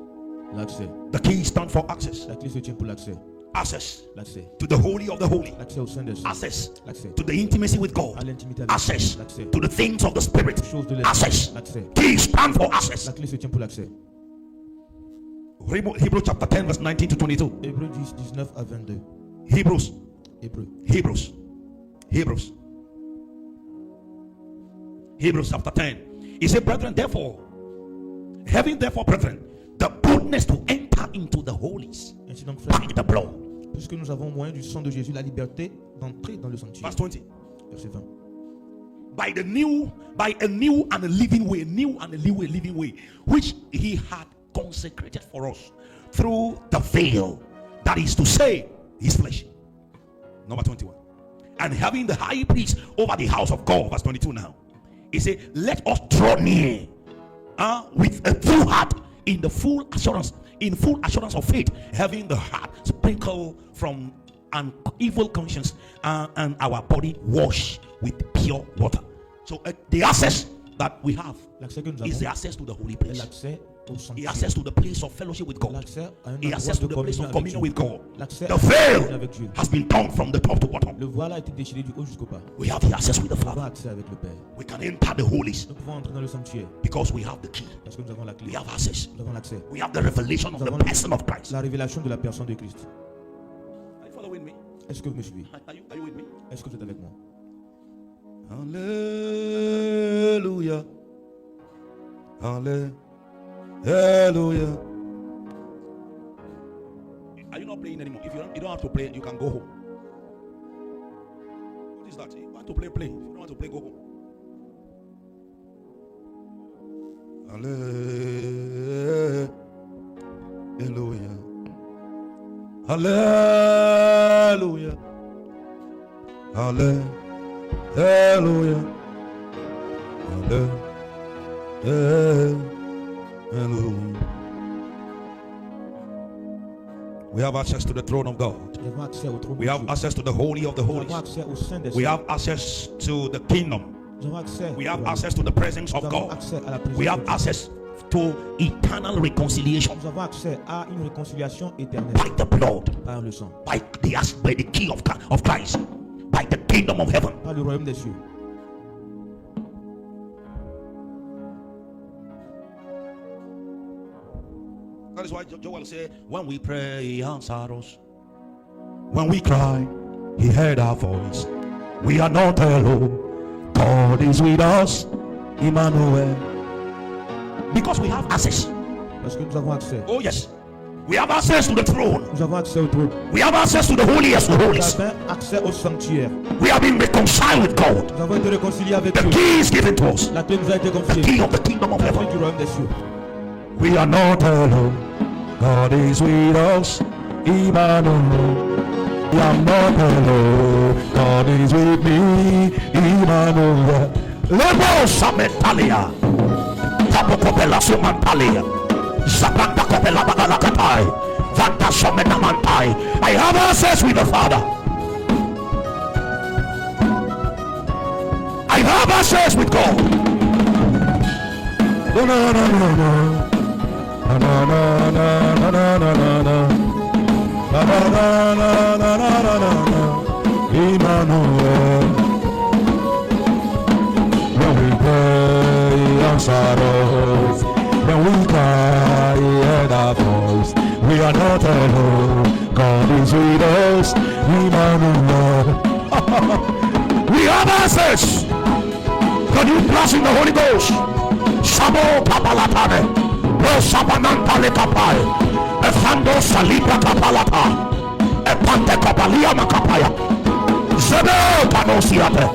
L'accès. The key stand for access. La clé se tient pour l'accès. Access L'accès. to the holy of the holy. L'accès au sein des saints. Access L'accès to the intimacy with à God. l'intimité avec Access Dieu. L'accès to the things of the Spirit. aux choses de l'esprit. Access. L'accès. Key stand for access. La clé se tient pour l'accès. Hebrews chapter 10 verse 19 to 22. Hébreux 10, 19 à 22. Hebrews. Hébreux. Hebrews. Hebrews. Hebrews chapter 10. He said, brethren, therefore, having therefore, brethren, the boldness to enter into the holies Ainsi donc, frères, by the blood. puisque nous avons au moyen du sang de Jésus la liberté d'entrer dans le sanctuaire. Verse 20. Verset 20. By a new and a living way, living way, which he had consecrated for us through the veil, that is to say, his flesh. Number 21. And having the high priest over the house of God, verse 22 now. He said, let us draw near with a true heart in full assurance of faith, having the heart sprinkled from an evil conscience and our body washed with pure water. So the access that we have L'accès que nous is the avons access to the holy est place. l'accès au He sanctuaire. access to the place of fellowship with God. L'accès à un He endroit access de to the place communion of avec communion Dieu. with God. L'accès The à la communion veil avec Dieu. has been torn from the top to bottom. Le voile a été déchiré du haut jusqu'au bas. We have the access with the Nous avons Father. accès avec le Père. We can enter the holies Nous pouvons entrer dans le sanctuaire because we have the key. parce que nous avons la We clé. have access. Nous avons l'accès. We have the revelation of Nous the avons person of Christ. la révélation de la personne de Christ. Are you following me? Est-ce que vous me suivez? Are you with me? Est-ce que vous êtes avec moi? Hallelujah. Hallelujah. Are you not playing anymore? If you don't have to play, you can go home. What is that? You want to play, play. If you don't want to play, go home. Hallelujah. Hallelujah. Hallelujah. Hallelujah. Hallelujah. We have access to the throne of God. Nous avons accès au trône We de have Dieu. access to the holy of the Nous holies. avons accès au sein des We saints. have access to the kingdom. Nous avons accès. We have access to the presence Nous of avons God. accès à la présence We de have Dieu. access to eternal reconciliation Nous avons accès à une réconciliation éternelle by the blood, par le sang, by the key of Christ, by the kingdom of heaven. par le royaume des cieux. That is why Joel said, when we pray, he answers us. When we cry, he heard our voice. We are not alone. God is with us, Emmanuel. Because we have access. Parce que nous avons accès. Oh yes. We have access to the throne. Nous avons accès au trône. We have access to the holiest of Nous holies. avons accès au sanctuaire. We have been reconciled with God. Nous avons été réconciliés avec The Dieu. key is given to us. La clé nous a été The confiée. key of the kingdom of La clé heaven. du royaume des cieux. We are not alone. God is with us, Emmanuel. I am not alone. God is with me, Emmanuel. Lebo samentalia. Tapo kopela sumantalia. Zapanta kopela bagala katai. Vanta somena mantai. I have access with the Father. I have access with God. No, no, no, no, no. Na na na na na na na na. Na na na na na na na na. Emmanuel. When we pray, he answers us. When we cry, he hears our voice. We are not alone. God is with us, Emmanuel. We have access. Can you bless in the Holy Ghost? Sabo papalatane. Rosabananta le kapai. Efando salibra kapalata. Epante kapalia makapaya. Zebe panosiate.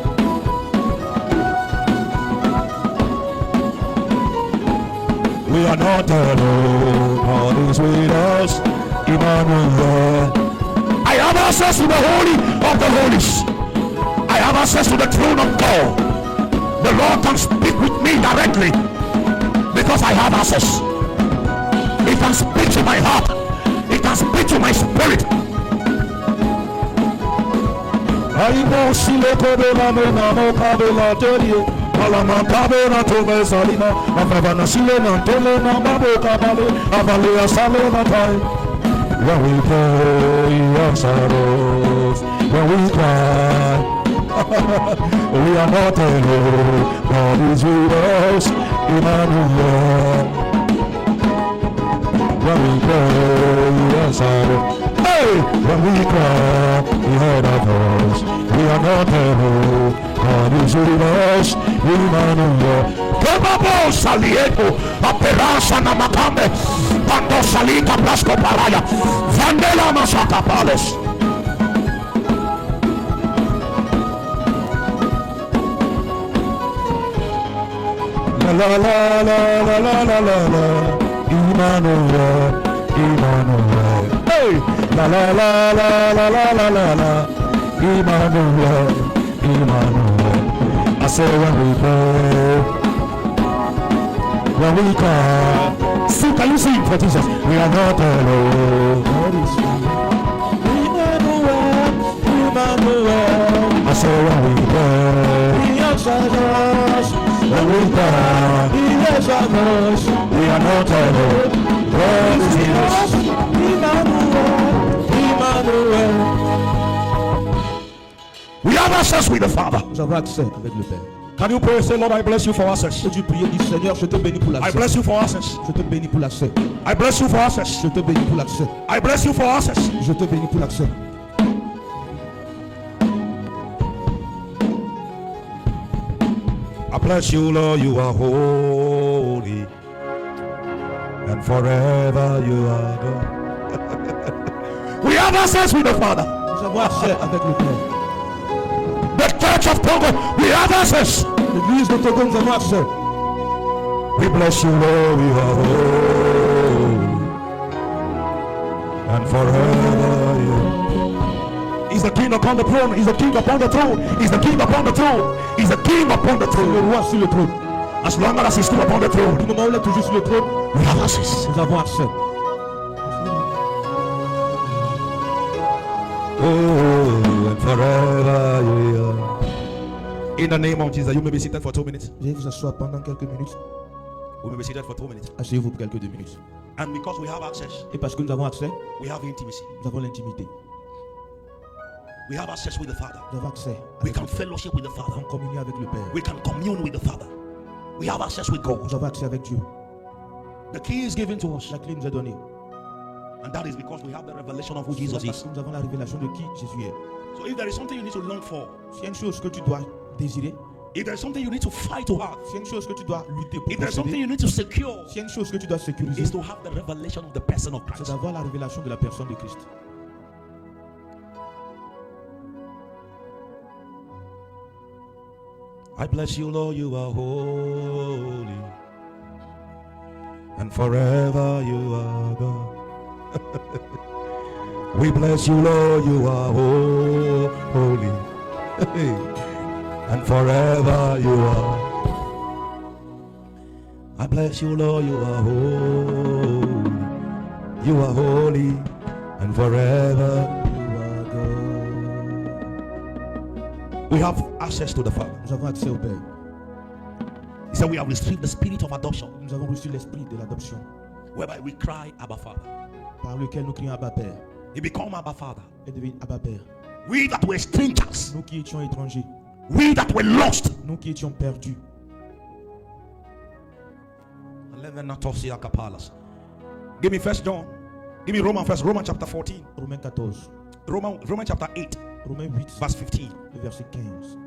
We are not alone. God is with us, Emmanuel. I have access to the holy of the holies. I have access to the throne of God. The Lord can speak with me directly because I have access. He can speak to my heart. He can speak to my spirit. When we pray, he answers us. When we cry, we are not alone. God is with us, Emmanuel. When we pray, he answers us. Hey! When we cry, he heard our voice. We are not alone. God is with us, Emmanuel. Kebabo salieto, aperasa na makame, pando salita plasco paraya, vandela masaka pales. La la la la la la la la la, Emmanuel, Emmanuel. Hey, la la la la la la la la la, Emmanuel, Emmanuel. I say when we pray, when we cry, see, can you sing for Jesus? We are not alone. God is with us. Emmanuel, Emmanuel. I say when we pray, He answers us. When we cry, He The anointed God is in us. We have access with the Father. Nous avons accès avec le Père. Can you pray? Say, Lord, I bless you for access. Peux-tu prier, dis Seigneur, je te bénis pour I l'accès. bless you for access. Je te bénis pour l'accès. I bless you for access. Je te bénis pour l'accès. I bless you for access. Je te bénis pour l'accès. I bless you, Lord, you are holy, and forever you are God. We have access with the Father. Nous avons accès avec le Père. The Church of Togo, we have access. L'église de Togo, nous avons accès. We bless you, Lord, you are holy, and forever you. He's the King upon the throne. He's the King upon the throne. He's the King upon the throne. He's the King upon the Le throne. roi sur le trône. As long as he's still upon the throne, Du moment où il est toujours sur le trône, we have access. nous avons accès. Oh, and forever you are. In the name of Jesus, you may be seated for 2 minutes. Veuillez vous asseoir pendant quelques minutes. We may be seated for 2 minutes. Asseyez-vous pour quelques 2 minutes. And because we have access, Et parce que nous avons accès, we have intimacy. nous avons l'intimité. We have access with the Father. Nous avons accès. We Avec can le Père. fellowship with the Nous Father. avons communion avec le Père. We can commune with the Father. We have access with God. Nous avons accès avec Dieu. The key is given to us. La clé nous est donnée. And that is because we have the revelation of who C'est Jesus parce is. que nous avons la révélation de qui Jésus est. So if there is something you need to long for, S'il y a une chose que tu dois désirer, if there is something you need to fight to have, s'il y a une chose que tu dois lutter pour if there is something posséder, you need to secure, s'il y a une chose que tu dois sécuriser, is to have the revelation of the person of c'est Christ. d'avoir la révélation de la personne de Christ. I bless you, Lord, you are holy, and forever you are God. We bless you, Lord, you are holy, and forever you are. I bless you, Lord, you are holy, and forever you are God. We have access to the Father. Nous avons accès au Père. He said we have received the spirit of adoption, Nous avons reçu l'esprit de l'adoption, whereby we cry, Abba Father. par lequel nous crions Abba Père. He become Abba Father. Et devient Abba Père. We that were strangers, Nous qui étions étrangers, we that were lost. nous qui étions perdus. Give me First John. Give me Romans first. Romans chapter 14. Romains 14, Romans chapter 8, Romains 8, verse 15. le verset 15.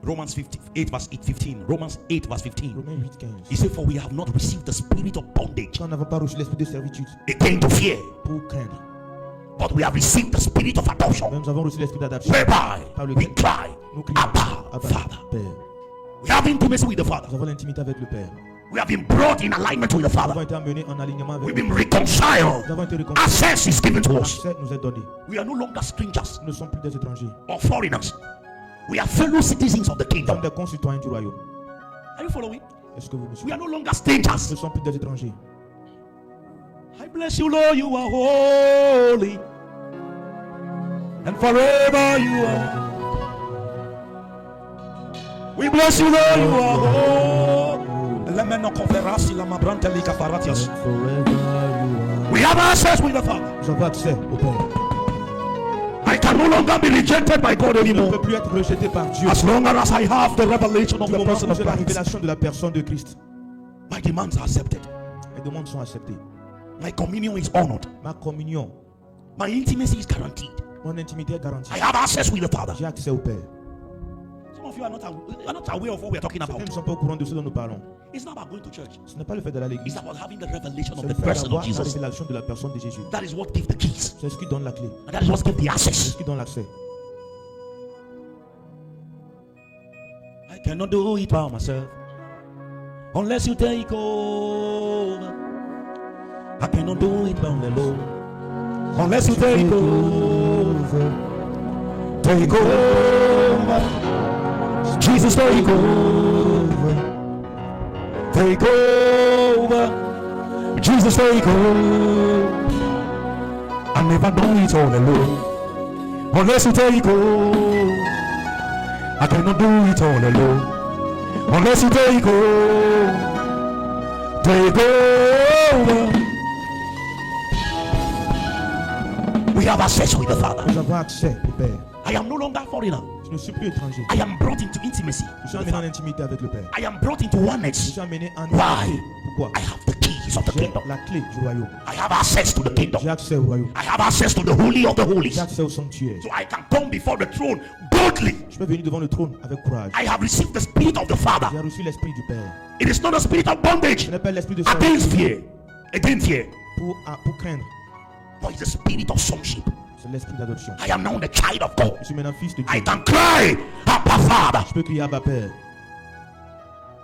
Romans 8 verse 15. Romans 8 verse 15. Romains 8, 15. He said, for we have not received the spirit of bondage Quand nous n'avons pas reçu l'esprit de servitude again to fear, pour craindre, but we have received the spirit of adoption, mais nous avons reçu l'esprit d'adoption, whereby par we lequel cry, nous crions Abba Abba Father. Père. We have intimacy with the Father. Nous avons l'intimité avec le Père. We have been brought in alignment with the Nous avons Father. été amenés en alignement avec We've le been Père. reconciled. Nous avons été réconciliés. Access is given to us. L'accès nous est donné. We are no longer strangers Nous ne sommes plus des étrangers. or foreigners. We are fellow citizens of the Nous sommes kingdom. des concitoyens du royaume. Are you following? Est-ce que vous me We suivez? are no longer Nous strangers. ne sommes plus des étrangers. I bless you, Lord, you are holy, and forever you are. We bless you, Lord, you are holy. We have access with the Father. Nous avons accès au Père. I can no longer be rejected by God Je ne anymore. peux plus être rejeté par Dieu. As long as I have the revelation of Du the moment person où of j'ai la Christ, révélation de la personne de Christ, my demands are accepted. les demandes sont acceptées. My communion is honored. Ma communion, My intimacy is guaranteed. mon intimité est garantie. I have access with the Father. J'ai accès au Père. Some of you are not aware of what we are talking Certains about. ne sont pas au courant de ce dont nous parlons. It's not about going to church. Ce n'est pas le fait d'aller à It's l'église. about having the revelation C'est of le the fait person of d'avoir la Jesus. révélation de la personne de Jésus. That is what gives the keys. C'est ce qui donne la clé. And that is what gives the C'est access. ce qui donne l'accès. I cannot do it by myself unless you take over. I cannot do it by alone unless you take over. Take over. Jesus, take over. Take over. Jesus, take over. I never do it all alone unless you take over. I cannot do it all alone unless you take over. Take over. We have access with the Father. Nous avons accès au Père. I am no longer foreigner. Je ne suis plus étranger. I am brought into intimacy. Je suis amené en intimité avec le Père. I am brought into Je oneness. suis amené en Why? unité. Pourquoi? I have the keys of the J'ai kingdom. la clé du royaume. I have access to the kingdom. J'ai accès au royaume. I have access to the holy of the holies. J'ai accès au sanctuaire. So I can come before the throne boldly. Je peux venir devant le trône avec courage. I have received the spirit of the Father. J'ai reçu l'esprit du Père. It is not a spirit of bondage Ce n'est pas l'esprit de against servitude fear. Against fear. pour craindre. But it's the spirit of sonship. C'est l'esprit d'adoption. I am now the child of God. Je suis maintenant fils de I Dieu. can cry, Abba Father. Je peux crier Abba Père.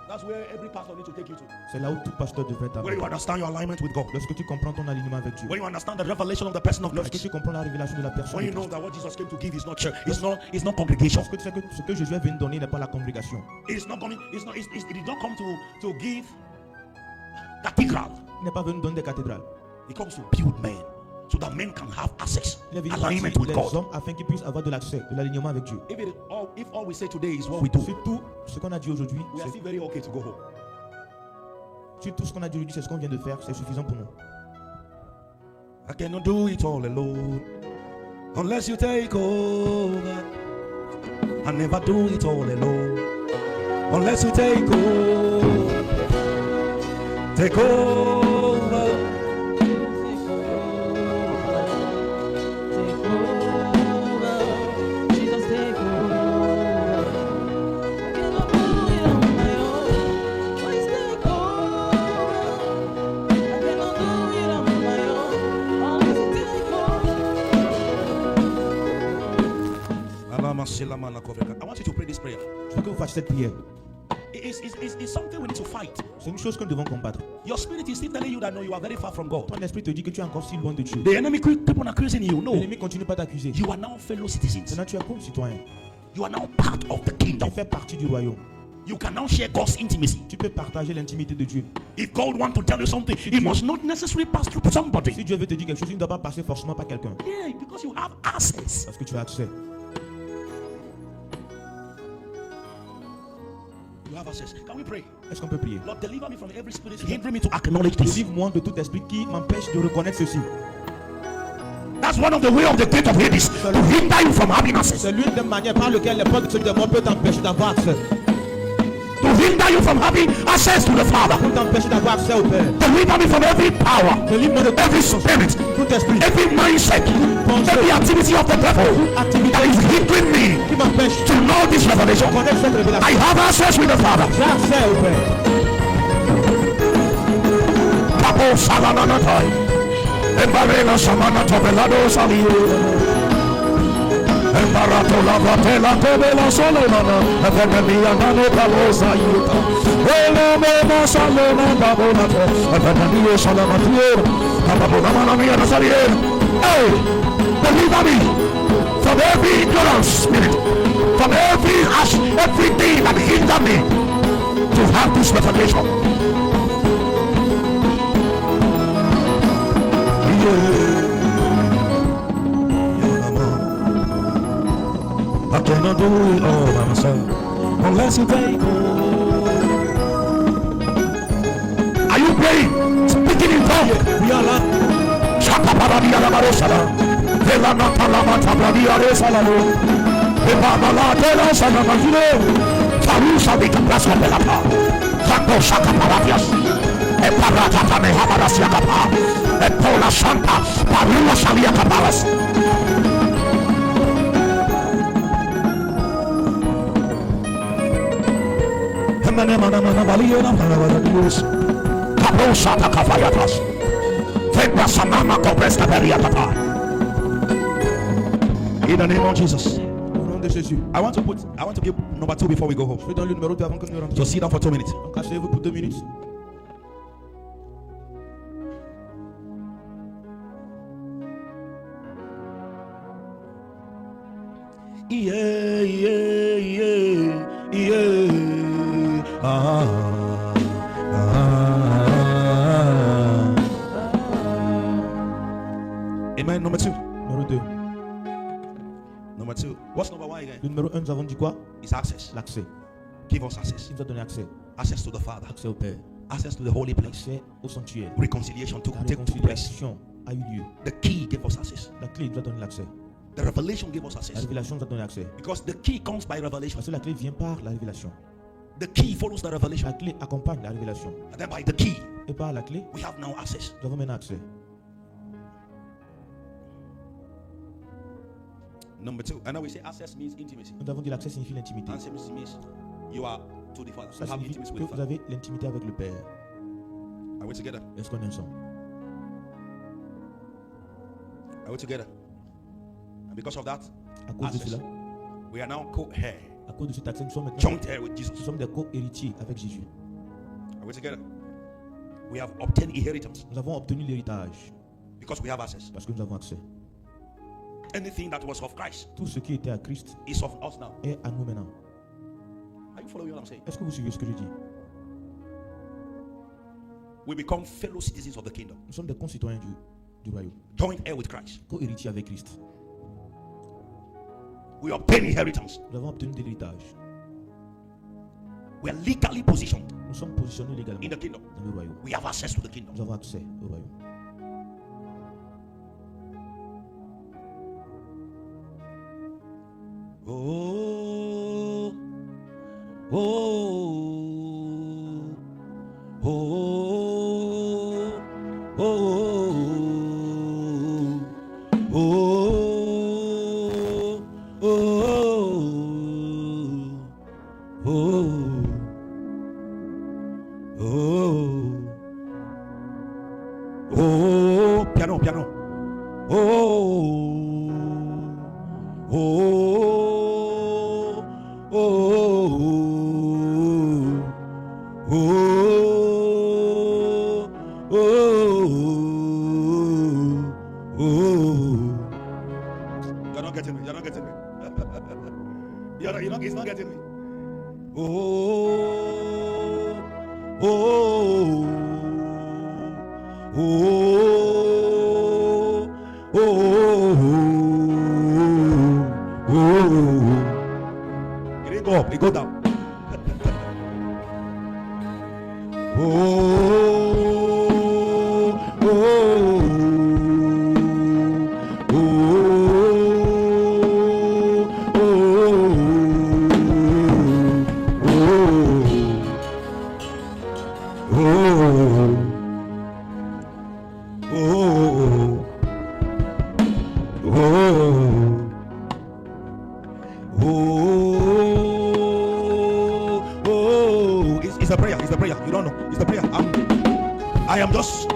That's where every pastor needs to take you to. C'est là où tout pasteur devrait Where t'amener. you understand your alignment with God. Lorsque tu comprends ton alignement avec Dieu. When you understand the revelation of the person of Lorsque Christ. tu comprends la révélation de la personne. When de you know Christ. that what Jesus came to give is not church. It's not congregation. Lorsque tu sais que ce que Jésus est venu donner n'est pas la congrégation. It is not coming. It did not come to give cathedral. Il n'est pas venu donner des cathédrales. It comes to build men so that men can have access, Il est venu alignment bâtir with les God. hommes afin qu'ils puissent avoir de l'accès, de l'alignement avec Dieu. If all we say today is what we do, Si tout ce qu'on a dit aujourd'hui, we are still very okay to go home. si tout ce qu'on a dit aujourd'hui, c'est ce qu'on vient de faire, c'est suffisant pour nous. I cannot do it all alone unless you take over. I never do it all alone unless you take over. Take over. I want you to pray this prayer. Je veux que vous fassiez cette prière. It's something we need to fight. C'est une chose que nous devons combattre. Your spirit is still telling you that no, you are very far from God. Ton esprit te dit que tu es encore si loin de Dieu. The enemy keep on accusing you. No, L'ennemi continue pas t'accuser. you are now fellow citizens. Maintenant, tu es comme citoyen. You are now part of the Tu kingdom. fais partie du royaume. You can now share God's intimacy. Tu peux partager l'intimité de Dieu. If God wants to tell you something, He must not necessarily pass through somebody. Si Dieu veut te dire quelque chose, il ne doit pas passer forcément par quelqu'un. Yeah, because you have access. Parce que tu as accès. You have access. Can we pray? Est-ce qu'on peut prier? Lord, deliver me from every spirit hindering me to acknowledge this. Délivre-moi de tout esprit qui m'empêche de reconnaître ceci. That's one of the way of the gate of Hades to hinder you from having access. C'est l'une des manières par lesquelles les portes de mort peuvent t'empêcher d'avoir accès. To hinder you from having access to the Father. Pour t'empêcher d'avoir accès au Père. Deliver me from every power, Délivre-moi de every spirit, tout esprit every mindset, every activity of the devil that is hindering me qui m'empêche to know this revelation. de connaître cette I révélation. have access with the Father. J'ai accès au Père. Papo Salananatai. Embarela Samanato Belado Salio. Embarato la batela Tobela Solomana. Epidemia Nano Palosa Yuta. Elomema Salona Babonato. Epidemia Salamatio. Papabona Mia Nazariel. Hey, deliver me from every ignorance spirit, from everything that hinder me to have this revelation. I cannot do it all by myself unless you take over. Are you praying? Speaking in tongues. We are like Shaka Paradia la Marosala. Vela Natalama Tabradia Resalalo. Ebabala Dela Sanamagino. Farusa Vika Plaska Belapa. Zako Shaka Paradias. Eparata Tamehabaras Yakapa. Epola Santa. Parula Salia Caparas. In the name of Jesus. Au nom de Jésus. I want to give number 2 before we go home. Je vais donner le numéro 2 avant que nous rentrions. So sit down for 2 minutes. Donc asseyez-vous pour 2 minutes. Yeah, yeah, yeah, yeah. Amen. Number 2. Numéro 2. Number 2. What's number 1 again? Le numéro 1, nous avons dit quoi? It's access. L'accès. Give us access. Il nous a donné accès. Access to the Father. Accès au Père. access to the holy place. Accès au sanctuaire. Reconciliation La took place. réconciliation a eu lieu. The key gave us access. La clé nous a donné l'accès. The revelation gave us La access. révélation nous a donné l'accès. Because the key comes by revelation. Parce que la clé vient par la révélation. The key follows the revelation. La clé accompagne la révélation. And then by the key, Et par la clé, we have now access. nous avons maintenant accès. Number two, and now we say access means intimacy. Nous avons dit l'accès signifie l'intimité. Intimacy means you are to the Father. Ça You have signifie intimacy que with the vous Father. avez l'intimité avec le Père. Are we together? Est-ce qu'on est ensemble? Are we together? And because of that, À cause de access, cela, we are now co-heir, à cause de cet accès, nous sommes maintenant joint heir with nous Jesus. sommes des co-héritiers avec Jésus. Are we together? We have obtained inheritance Nous avons obtenu l'héritage because we have access. parce que nous avons accès. Anything that was of Christ Tout ce qui était à Christ is of us now. est à nous maintenant. Are you following what I'm saying? Est-ce que vous suivez ce que je dis? We become fellow citizens of the kingdom, Nous sommes des concitoyens du royaume, joint heir with Christ. co-héritiers avec Christ. We obtain inheritance. Nous avons obtenu de l'héritage. We are legally positioned Nous sommes positionnés légalement in the kingdom. dans le royaume. We have access to the kingdom. Nous avons accès au royaume. Oh, oh, oh, oh, oh, oh, piano, piano. You're not getting me. You're not getting me. He's not getting me. It didn't go up, it go down. It's a prayer. It's a prayer. You don't know. It's a prayer. I am just.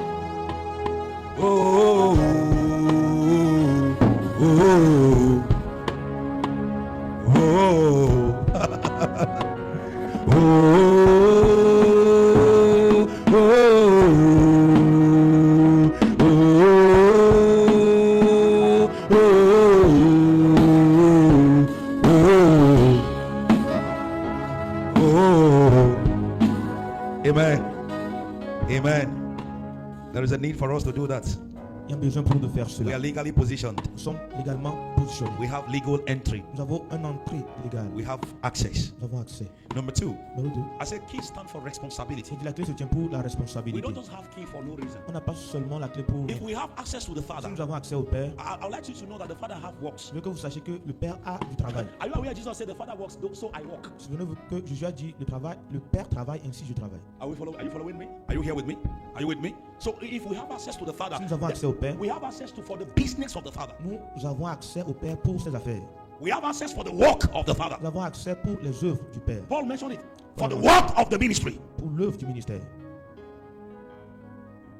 Amen. Amen. There is a need for us to do that. Il y a besoin pour nous de faire We cela. are legally positioned. Nous sommes légalement positionnés. We have legal entry. Nous avons une entrée légale. We have access. Nous avons accès. Number two, Numéro 2. I said key stand for responsibility. C'est que la clé se tient pour la We responsabilité. don't just have key for no reason. On n'a pas seulement la clé pour. If we have access to the Si Father, nous avons accès au Père, I would like you to know that the Father have works. je veux que vous sachiez que le Père a du travail. Are you aware Jesus said the Father works, so I walk? Souvenez-vous que Jésus a dit le Père travaille, ainsi je travaille. Are you following me? Are you here with me? Are you with me? So if we have access to the Father, Si nous avons accès au Père, we have access to for the business of the Father. nous avons accès au Père pour ses affaires. We have access for the work of the Father. Nous avons accès pour les œuvres du Père, Paul mentioned it. For the work of the ministry. pour l'œuvre du ministère.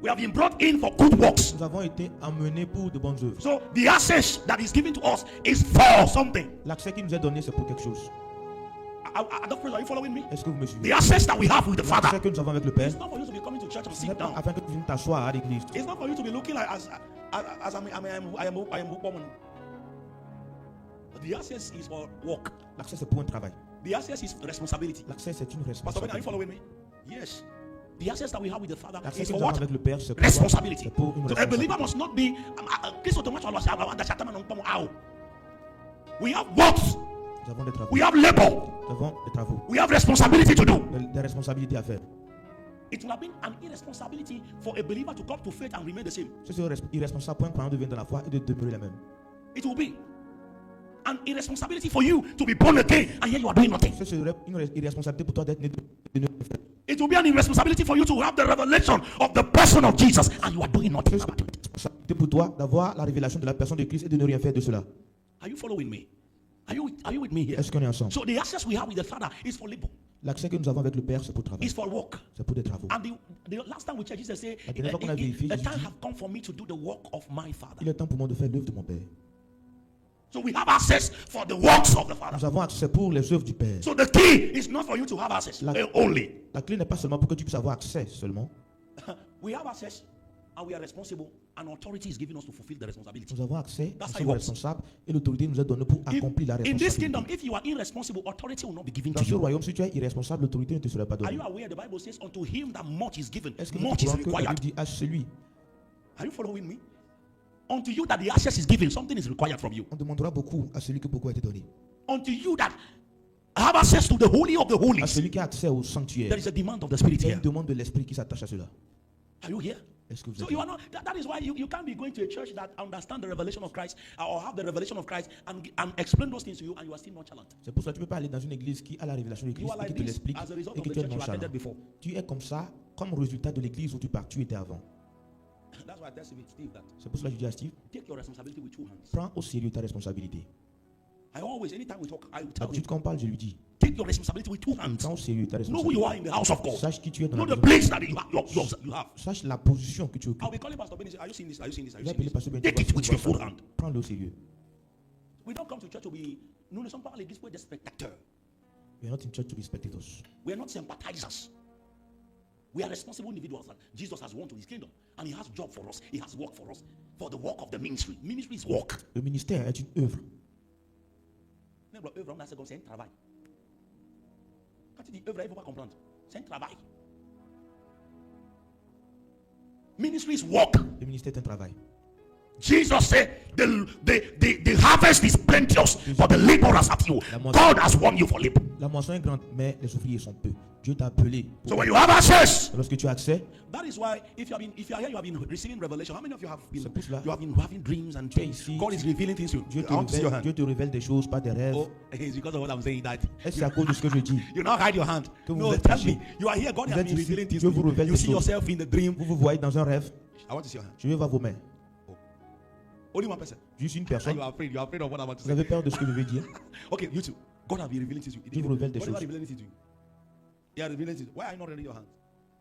We have been brought in for good works. Nous avons été emmenés pour de bonnes œuvres. So the access that is given to us is for something. L'accès qui nous est donné, c'est pour quelque chose. Are you following me? Est-ce que vous me The suivez? access that we have with the L'accès Father que nous avons avec le Père, is not for you to be coming to church and ce n'est sit pas down. afin que tu viennes t'asseoir à l'église. It's not for you to be looking like as I am woman. The access is for work. L'accès, c'est pour un travail. The access is responsibility. L'accès, c'est une Pastor Ben, are you responsabilité. following me? Yes. The access that we have with the Father L'accès is que for nous avons what? avec le Père, c'est pour, Responsibility. c'est pour une So a believer responsabilité. must not be. We have works. Nous avons des travaux. We have labor. Nous avons des travaux. We have responsibility to do. Des responsabilités à faire. It would have been an irresponsibility for a believer to come to faith and remain the same. C'est irresponsable pour un croyant de venir dans la foi et de demeurer la même. It will be an irresponsibility for you to be born again and yet you are doing nothing. C'est une irresponsabilité pour toi d'être né de nouveau. It will be an irresponsibility for you to have the revelation of the person of Jesus and you are doing nothing about it. C'est pour toi d'avoir la révélation de la personne de Christ et de ne rien faire de cela. Are you following me? Are you with me here? Est-ce qu'on est ensemble? So the access we have with the Father is for labor. L'accès que nous avons avec le Père, c'est pour travail. It's for work. C'est pour des travaux. And the last time we checked, Jesus said, La dernière fois qu'on a vérifié, the Jésus time dit, have come for me to do the work of my Father. il est temps pour moi de faire l'œuvre de mon Père. So we have access for the works of the Father. Nous avons accès pour les œuvres du Père. So the key is not for you to have access only. La clé n'est pas seulement pour que tu puisses avoir accès seulement. We have access and we are responsible and authority is given us to fulfill the responsibility. Nous avons accès, That's nous how it sommes works. responsables et l'autorité nous est donnée pour accomplir la In this responsabilité. kingdom, if you are irresponsible, authority will not be given Dans to ce you. royaume, si tu es irresponsable, l'autorité ne te sera pas Are donnée. you aware the Bible says unto him that much is given, Est-ce que much is que la Bible required? dit à celui, Are you following me? Unto you that the access is given, something is required from you. on demandera beaucoup à celui que beaucoup a été donné. Unto you that have access to the holy of the À holies, celui qui a accès au sanctuaire, there is a demand of the Spirit il y a here. une demande de l'esprit qui s'attache à cela. Are you here? Est-ce que vous So êtes you là? are not. That is why you can't be going to a church that understand the revelation of Christ or have the revelation of Christ and explain those things to you, and you are still nonchalant. C'est pour ça que tu ne peux pas aller dans une église qui a la révélation de You Christ are et qui like te this l'explique as a result et of que the tu es church you nonchalant. attended before. Tu es comme ça comme résultat de l'église où tu étais avant. That's why I tell Steve that C'est pour cela que je dis à Steve, take your responsibility with two hands. prends au sérieux ta responsabilité. I always, anytime we talk, I will tell him, D'habitude, quand on parle, je lui dis, take your responsibility with two hands. prends au sérieux ta Know who you are responsabilité. in the house of God. Sache qui tu es dans Know la the maison. place that you have. Sache la position que tu occupes. I'll be calling Pastor Benny. Are you seeing this? Are you seeing this? Are Je you vais seeing appeler Pasteur this? Benjamin, Take it with your full hand. Prends-le au sérieux. We don't come to church to be. Nous ne sommes pas à l'église pour être des spectateurs. We are not in church to be spectators. We are not sympathizers. We are responsible individuals that Jesus has won to his kingdom. And he has job for us. He has work for us. For the work of the ministry. Ministry is work. Le ministère est une œuvre. Œuvre, c'est un travail. Quand tu dis œuvre, il ne faut pas comprendre. C'est un travail. Ministry is work. Le ministère est un travail. Jesus said, the harvest is plenteous, but the laborers are few. God has won you for labor. La moisson est grande, mais les ouvriers sont peu. Dieu t'a appelé. So when you have access, Lorsque tu as accès, that is why if you are here, you have been receiving revelation. How many of you have been? C'est pour cela. You have been having dreams and dreams. ici, God is revealing things to you. Dieu I want to see your hand. Dieu te révèle des choses, pas des rêves. Oh, it's because of what I'm saying that. Est-ce que c'est à cause de ce que je dis? You now hide your hand. Que vous No, êtes tell caché. me. You are here. God Vous has êtes been ici. revealing things Dieu to vous you. révèle You des see choses. yourself in the dream. Vous vous voyez dans un rêve. I want to see your hand. Je vais voir vos mains. Only one person. Juste une And personne. you are afraid. You are afraid of what I'm about to Vous say. avez peur de ce que je vais dire? Okay, you too. God has been revealing things to you. Dieu vous révèle des God is choses. revealing things to you. He has revealing things. Why are you not raising your hand?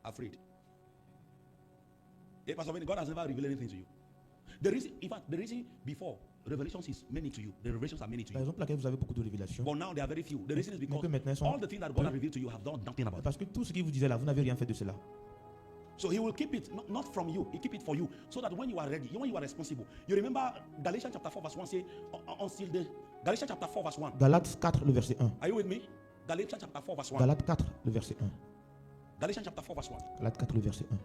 Afraid. Yeah, Pastor Benny, God has never revealed anything to you. The reason, in fact, the reason before revelations is many to you. The revelations are many to La you. raison pour laquelle vous avez beaucoup de révélations. But now they are very few. The reason is because que maintenant, ils sont all the things that God has revealed to you have done nothing about it. Parce que tout ce qu'il vous disait là, vous n'avez rien fait de cela. So he will keep it, not from you. He keep it for you. So that when you are ready, when you are responsible. You remember Galatians chapter 4 verse 1 say, until the Galatians chapter 4 verse 1. Galates 4, le verset 1. Are you with me? Galatians chapter 4 verse 1. Galates 4, le verset 1. Galatians chapter 4 verse 1. Galates 4, le verset 1.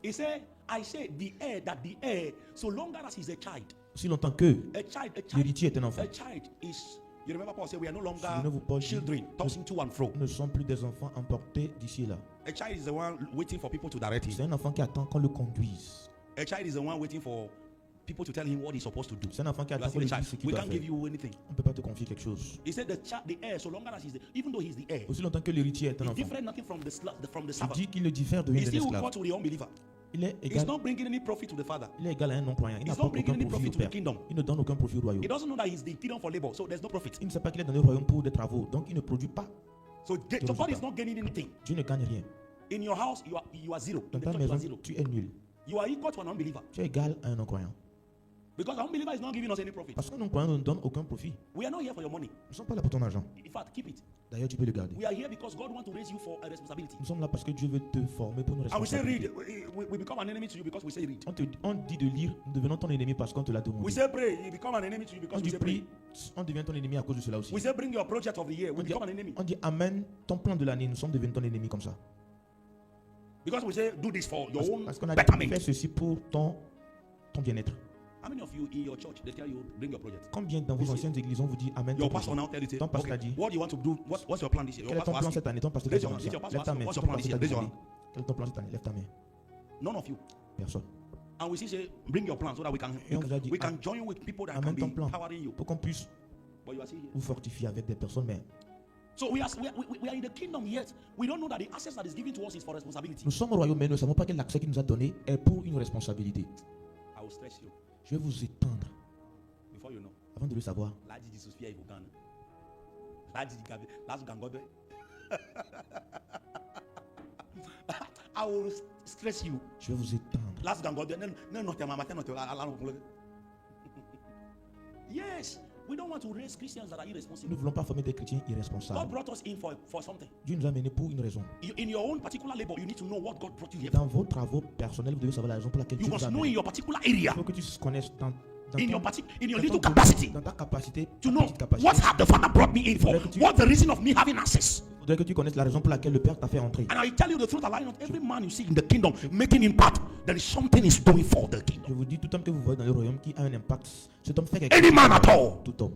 He said, I say the heir, so long as he's a child. Aussi longtemps que A child, l'héritier est un enfant. a child is. You remember Paul said we are no longer Souvenez-vous, Paul dit, children tossing to and fro. Nous ne sommes plus des enfants emportés d'ici et là. A child is the one waiting for people to direct C'est him. un enfant qui attend qu'on le conduise. A child is the one waiting for people to tell him what he's supposed to do. C'est un enfant qui You are attend qu'on still a lui dise ce child. qu'il We doit can't faire. give you anything. On ne peut pas te confier quelque chose. He said the heir, so long as he's even though he's the heir, Aussi longtemps que l'héritier est un he's enfant. different nothing from the Il servant. dit qu'il ne diffère de He rien d'un still esclave. equal to the unbeliever. Il est He's égal, not bringing any profit to the father. il est égal à un non-croyant. Il He's n'apporte not bringing aucun any profit profit au to the Père. kingdom. Il ne donne aucun profit au royaume. He doesn't know that he's the kingdom for labor, so there's no profit. Il ne sait pas qu'il est dans le royaume pour des travaux. Donc il ne produit pas. So God is not gaining anything. Dieu ne gagne rien. In your house, you are zero. Dans In the ta church, you are maison, zero. tu es nul. You are equal to an unbeliever. Tu es égal à un non-croyant. Because an unbeliever is not giving us any profit. Parce qu'un non-croyant ne nous donne aucun profit. We are not here for your money. Nous ne sommes pas là pour ton argent. In fact, keep it. D'ailleurs, tu peux le garder. We are here because God wants to raise you for a responsibility. Nous sommes là parce que Dieu veut te former pour nos And we say responsabilités. read. We become an enemy to you because we say read. On dit de lire, nous devenons ton ennemi parce qu'on te l'a We demandé. say pray. You become an enemy to you On because we dit say prie, pray. on devient ton ennemi à cause de cela aussi. We say bring your project of the year. We On dit, become an enemy. on dit amen, ton plan de l'année, nous sommes devenus ton ennemi comme ça. Because we say do this for your own Parce qu'on a dit betterment. fais ceci pour ton bien-être. How many of you in your church, they tell you, bring your project? Combien dans vos anciennes églises on vous dit Amen? Your pastor now tell you, Ton pasteur a dit, what do you want to do? What's your plan this year? quel Your est ton pastor plan asks cette année? Ton pasteur Raise t'a your dit, hand. If your pastor lève ta asks, main. what's Ton your plan pasteur this t'a year? dit, Raise your hand. quel est ton plan cette année? Lève ta main. None of you. Personne. And we say, bring your plan so that we can, Et on vous a dit, we can join with people that can amène be ton plan empowering you. pour qu'on puisse But you are still here. vous fortifier avec des personnes, mais So we are in the kingdom yet. We don't know that the access that is given to us is for responsibility. nous sommes au royaume, mais nous ne savons pas que l'accès qu'il nous a donné est pour une responsabilité. I will stress you Je vais vous étendre before you know. avant de le savoir. Laji Jesus fear you can. Laji Gabe, last Gangobe. I will stress you. Je vais vous étendre. Last Gangobe. Yes, we don't want to raise Christians that are Nous irresponsible. ne voulons pas former des chrétiens God irresponsables. brought us in for something. Dieu nous a menés pour une raison. In your own particular labor, you need to know what God brought you here Dans for. vos travaux personnels, vous devez savoir la raison pour laquelle You Dieu vous must a know in menés. your particular Il area, faut que tu connaisses dans in your ton, in your dans little ton capacity, dans ta capacité, to ta know petite capacité. what have the Father brought me in for. Faudrait que tu- What's the reason of me having access? Il faudrait que tu connaisses la raison pour laquelle le Père t'a fait entrer. And I tell you the truth, I not every man you see in the kingdom making impact, there is something he's doing for the Je kingdom. vous dis, tout homme que vous voyez dans le royaume qui a un impact, cet homme fait quelque Any chose. man at all. Tout homme.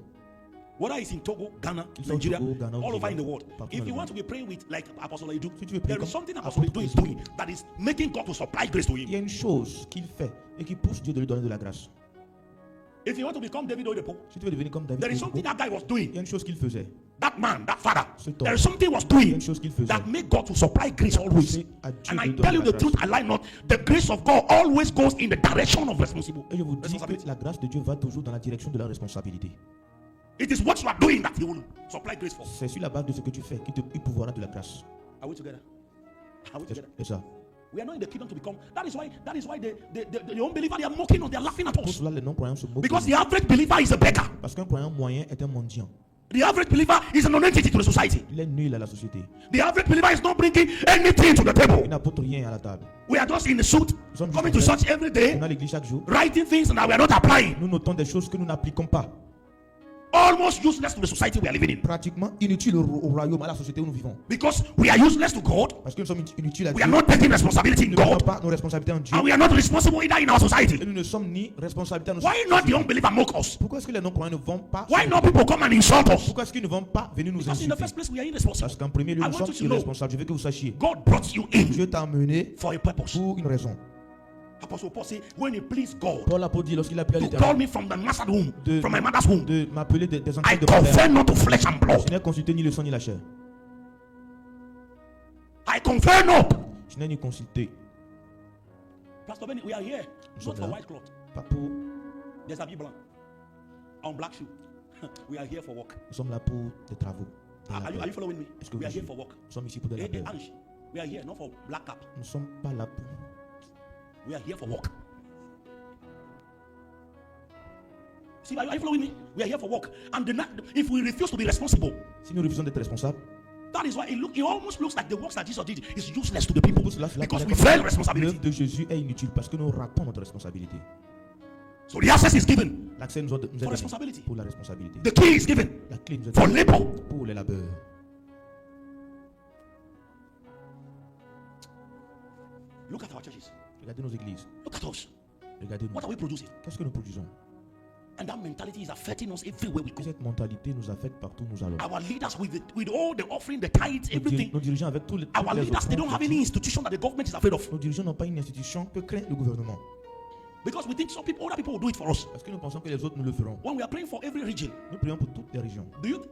Whether it's in Togo, Ghana, Qu'il soit au Nigeria, Togo, Ghana ou all over in the Nigeria, world. partout If dans you le want to be praying with like Apostle Edu, Si tu veux prier there is comme something Apostle Edu is Apôtre doing that is making God to supply grace to Il him. y a une chose qu'il fait et qui pousse Dieu de lui donner de la grâce. If you want to become David Oyedepo, Si tu veux devenir comme David, there is Oyedepo, something that guy was il y doing. a une chose qu'il faisait. That man, that father, Cet homme. there is something he was Il y a doing une chose qu'il faisait. that made God to supply grace always. C'est à Dieu And de I donner tell you la the truth, grâce. I lie not. The grace of God always goes in the direction of responsible. Et je vous dis Responsabilité. que la grâce de Dieu va toujours dans la direction de la responsabilité. It is what you are doing that he will supply grace for. C'est sur la base de ce que tu fais qu'il pourvoira de la grâce. Are we together? Are we together? C'est ça. We are not in the kingdom to become. That is why the unbeliever, they are mocking us, they are laughing at Pour us. cela, les non-croyants se moquent. Because de the nous. average believer is a beggar. Parce qu'un croyant moyen est un mendiant. The average believer is a non-entity to the society. Il est nul à la société. The average believer is not bringing anything to the Il table. n'apporte rien à la table. We are just in the suit, sommes coming to juste en church every On day, a l'église chaque jour. writing things that we are not applying. Nous notons des choses que nous n'appliquons pas. Almost useless to the society we are living in. Pratiquement inutiles au royaume, à la société où nous vivons. Because we are useless to God. Parce que nous sommes inutiles à We Dieu. are not taking responsibility in Nous ne prenons God. pas nos responsabilités en Dieu. And we are not responsible either in our Et society. nous ne sommes ni responsables à nos Why not the unbeliever mock us? Pourquoi est-ce que les non-croyants ne vont pas Why not people come and insult us? Pourquoi est-ce qu'ils ne vont pas venir nous Because in the insulter? first place we are irresponsible. Parce qu'en premier lieu, I nous want sommes you to know irresponsables. Je veux que vous sachiez. God brought you in Dieu t'a amené for a purpose. pour une raison. Apostle Paul said, when it pleased God Paul l'apôtre dit lorsqu'il a appelé to call l'Éternel me from the master's womb, de, from my mother's womb, de m'appeler des I entrailles de mon confer père, not to flesh and je blood. n'ai consulté ni le sang ni la chair. I confer not. Je n'ai ni consulté. Pastor Benny, we are here Nous not sommes for là. white cloth. Pas pour, nous There's a big blanc on black shoe. We are here for work. sommes là pour des travaux. Des Are you labeurs. following me? Est-ce que We are vous here suivez? for work. Nous sommes ici pour des Hey, labeurs. Ange, we are here not for black cap. Nous ne sommes pas là pour. We are here for work. See, are you following me? We are here for work. And if we refuse to be responsible, Si nous refusons d'être responsables, that is why it almost looks like the works that Jesus did is useless to the people pour cela, cela because paraît we comme fail si responsibility. l'œuvre de Jésus est inutile parce que nous ratons notre responsabilité. So the access is given L'accès nous est for donné responsibility. pour la responsabilité. The key is given La clé nous est for donnée labor. pour les labeurs. Look at our churches. Regardez nos églises. Look at us. Regardez-nous. What are we producing? Qu'est-ce que nous produisons? And that mentality is affecting us everywhere we Et go. cette mentalité nous affecte partout où nous allons. Our leaders with all the offering, the tithes, everything. Nos dirigeants avec tous les Our toutes les leaders, they don't have any offrandes, institution that the government is afraid of. nos dirigeants n'ont pas une institution que crée le gouvernement. Because we think some people, other people will do it for us. Parce que nous pensons que les autres nous le feront. When we are praying for every region, Nous prions pour toutes les régions.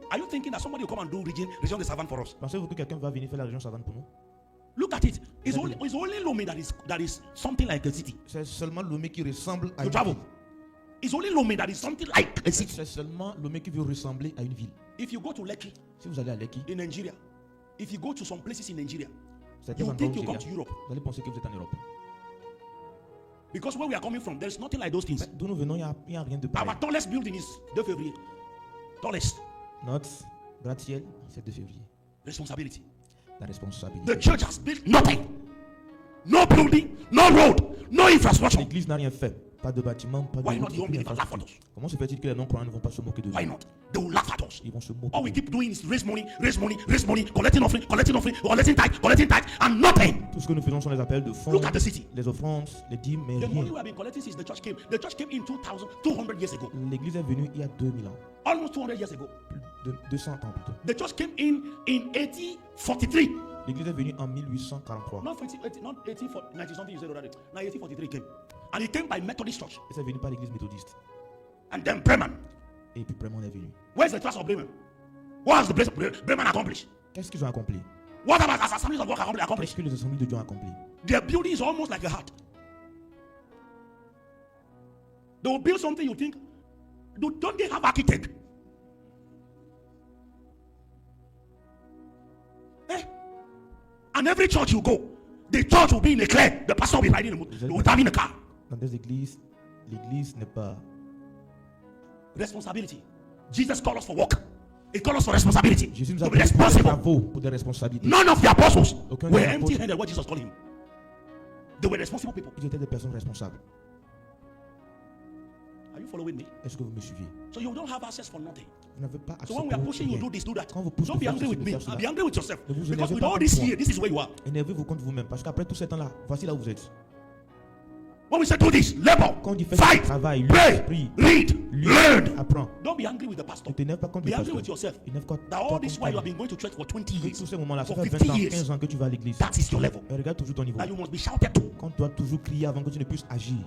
are you thinking that somebody will come and do region the servant for us? Pensez-vous que quelqu'un va venir faire la région savante pour nous? Look at it. It's only Lomé that is something like a city. C'est seulement Lomé qui ressemble à To une travel. ville. It's only Lomé that is something like a city. C'est seulement Lomé qui veut ressembler à une ville. If you go to Lekki Si vous allez à Lekki, in Nigeria, if you go to some places in Nigeria, certains you endroits think où you come c'est to là, Europe. vous allez penser que vous êtes en Europe. Because where we are coming from, there's nothing like those things. Mais d'où nous venons, il n'y a rien de pareil. Our tallest building is 2 février. Tallest. Notre gratte-ciel, c'est 2 février. Responsibility. La The responsabilité. church has built nothing. No building, no road, no infrastructure. L'église n'a rien fait. Pas de bâtiment, pas de Why route, not the unbelievers laugh at us? Comment se fait-il que les non-croyants ne vont pas se moquer de nous? Why not? They will laugh at us. Ils vont se moquer. All we keep doing is raise money, collecting offering, collecting tithe, and nothing. Tout ce que nous faisons sont les appels de fonds, Look at the city. les offrandes, les dîmes, mais The money rien. we have been collecting since the church came. The church came in 200 years ago. L'église est venue il y a 2000 ans, Almost 200 years ago. plus de 200 ans plutôt. The church came in 1843. L'église est venue en 1843. Not 1890 something you said already. Now 1843 came. And it came by Methodist Church. Et c'est venu par l'église méthodiste. And then Bremen. Et puis Bremen est venu. Where's the trust of Bremen? What has the Bremen accomplished? Qu'est-ce qu'ils ont accompli? What have the assemblies of God Qu'est-ce accomplished? que les assemblées de Dieu ont accompli? Their building is almost like a heart. They will build something you think, don't they have architect? Eh? And every church you go, the church will be in a clear. The pastor will be riding in a car. Dans des églises, l'église n'est pas. Responsibility. Jesus called us for work. He called us for responsibility. Jésus nous To a be donné des responsible. travaux pour des responsabilités. None of the apostles Aucun were des apôtres. empty-handed. What Jesus called him. They were responsible people. Ils étaient des personnes responsables. Are you following me? Est-ce que vous me suivez? So you don't have access for nothing. Vous n'avez pas accès So when we are pour pushing you, rien. do this, do that. Quand vous poussez Don't be pour angry faire with ceci, me. faire cela. Be angry with yourself. Ne vous Because énervez with pas all contre this moi. year, this is where you are. Énervez-vous contre vous-même parce qu'après tout ce temps-là, voici là où vous êtes. When we say do this, labor, Quand on dit fais fight, du travail, pray, lutte, prie, read, learn. apprends. Don't be angry with the pastor. Ne t'énerve pas contre Be le angry pasteur. with yourself. Énerve-toi That all toi this contre while you have toi-même. been going to church for 20 Tous years, ces moments-là, ça for fait 50 20 ans, years. 15 ans que tu vas à l'église. That is your level. Et regarde toujours ton niveau. That you must be shouted to. Quand tu dois toujours crier avant que tu ne puisses agir.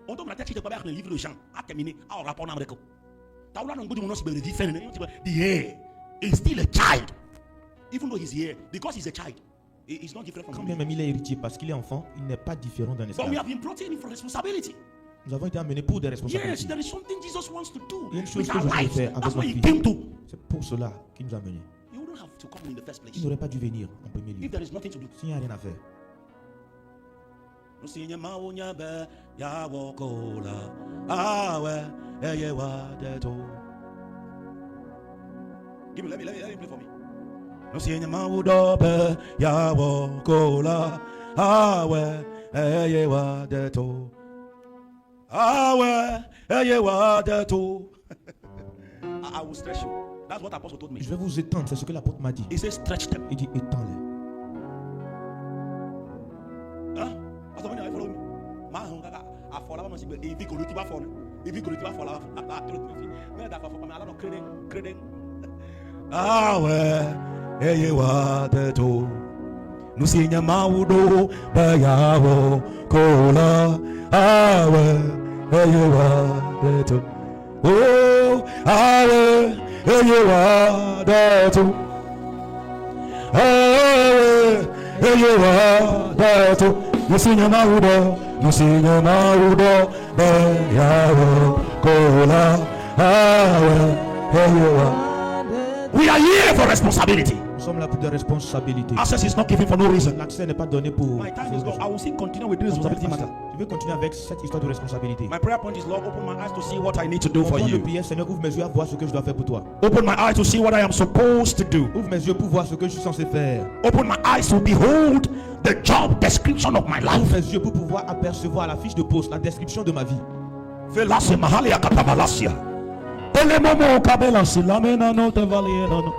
On tombe la tête, tu te parles le livre de Jean, a terminé, a rapport en Amérique. T'as oula n'importe où c'est différent. The hair is still a child, even though he's here, because he's a child. He's not different Quand from bien you. même il est héritier parce qu'il est enfant, il n'est pas différent d'un But esclave. we have been brought in for responsibility. Nous avons été amenés pour des Yes, responsabilités. there is something Jesus wants to do Il y a une chose with que our Jésus veut lives. faire avec That's why notre he vie. came to. C'est pour cela qu'il nous a menés. You don't have to come in the first place Il n'aurait pas dû venir en premier lieu. if there is nothing to do. S'il n'y a rien à faire. Let me play for me. No sinya maudobe ya wokola awe eye wa deto awe eye wa deto. I will stretch you. That's what Apostle told me. Je vais vous étendre, c'est ce que l'apôtre m'a dit. He says stretch them. Il dit étends-les. Huh? Pastor, when you follow me, ma hunga a fola ma sigbe e vi ko luti ba fola. E vi ko luti ba fola a truth me fi. Me da fa for me ala no creden. Awe eye wa deto. No sinya maudo ba ya wokola awe eye wa deto. Oh, awe, eye wa deto. Awe, eye wa deto. Nusinya maudo, beyawo, kola, awe, eye wa. We are here for responsibility. Nous sommes là pour des responsabilités. Access is not given for no reason. L'accès n'est pas donné pour. My time is gone. I will still continue with this responsibility matter. Je vais continuer avec cette histoire de responsabilité. My prayer point is, Lord, open my eyes to see what I need to do Mon for point de you. prière, Seigneur, ouvre mes yeux à voir ce que je dois faire pour toi. Open my eyes to see what I am supposed to do. Ouvre mes yeux pour voir ce que je suis censé faire. Open my eyes to behold the job description of my Ouvre life. mes yeux pour pouvoir apercevoir la fiche de poste, la description de ma vie. Velase mahalia katabalasia. Elemomo kabela silamena no tevaliena no.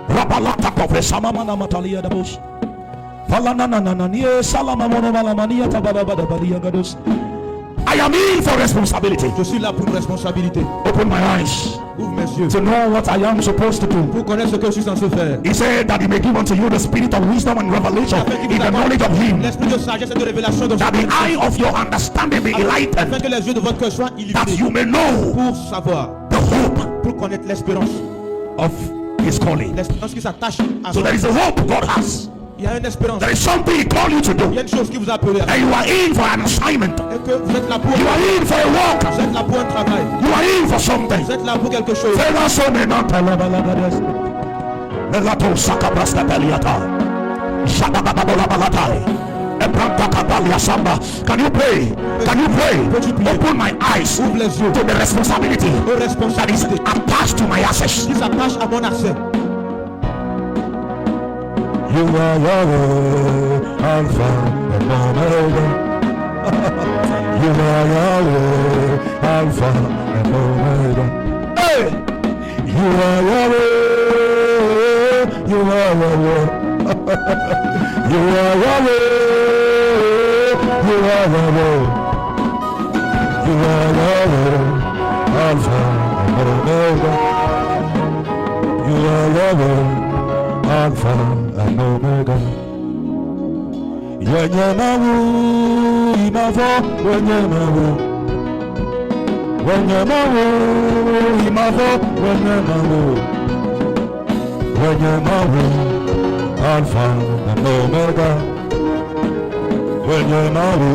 Rabalata kovre samamana matalia da bush. Falanana nie salama mono malamania tabada bada badia gados. I am in for responsibility. Je suis là pour une responsabilité. Open my eyes Ouvre mes yeux to know what I am supposed to do. pour connaître ce que je suis censé faire. He said that he may give unto you the spirit of wisdom and revelation in the knowledge of him. L'esprit de sagesse et de révélation de That the eye of your understanding be afin enlightened, que les yeux de votre cœur soient that illuminés you may know pour savoir, the hope pour connaître l'espérance. of his calling. L'espérance qui s'attache à So son. there is a hope God has. Il y a une espérance. There is something he called you to Il y do. a une chose qui vous a appelé à And you are in for an assignment. et que vous êtes là pour. You are in for a Vous work. êtes là pour un travail. You are in for something. Vous êtes là pour quelque chose. Can you pray? Can you pray? Open my eyes Ouvre les yeux to the responsibility aux that is responsabilités attached to my access. qui s'attachent à mon accès. You are Yahweh, Alpha and Omega. You are Yahweh, Alpha and Omega. Hey! You are Yahweh. You are Yahweh. You are Yahweh. You are Yahweh. You are Yahweh, Alpha and Omega. You are Yahweh, Alpha and Omega. Yenyemawu imavo, wenyemawu. Wenyemawu imavo, wenyemawu. Wenyemawu, Alpha and Omega. Wenyemawu,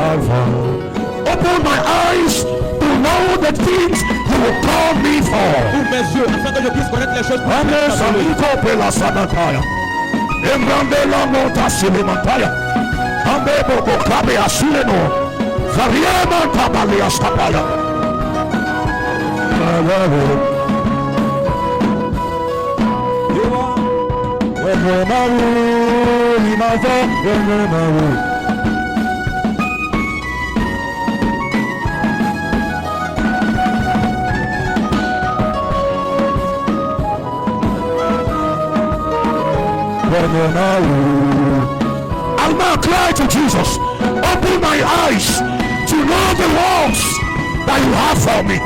Alpha. Open my eyes to know the things you will call me for. Ouvre mes yeux afin que je puisse connaître les choses. Amen. Samiko pela sabataya. Embrandela monta silimantaya. Ambebo bokabe asileno. Variema tabali astapaya. You are when you're my when you're my I'll now cry to Jesus, open my eyes to know the works that you have for me.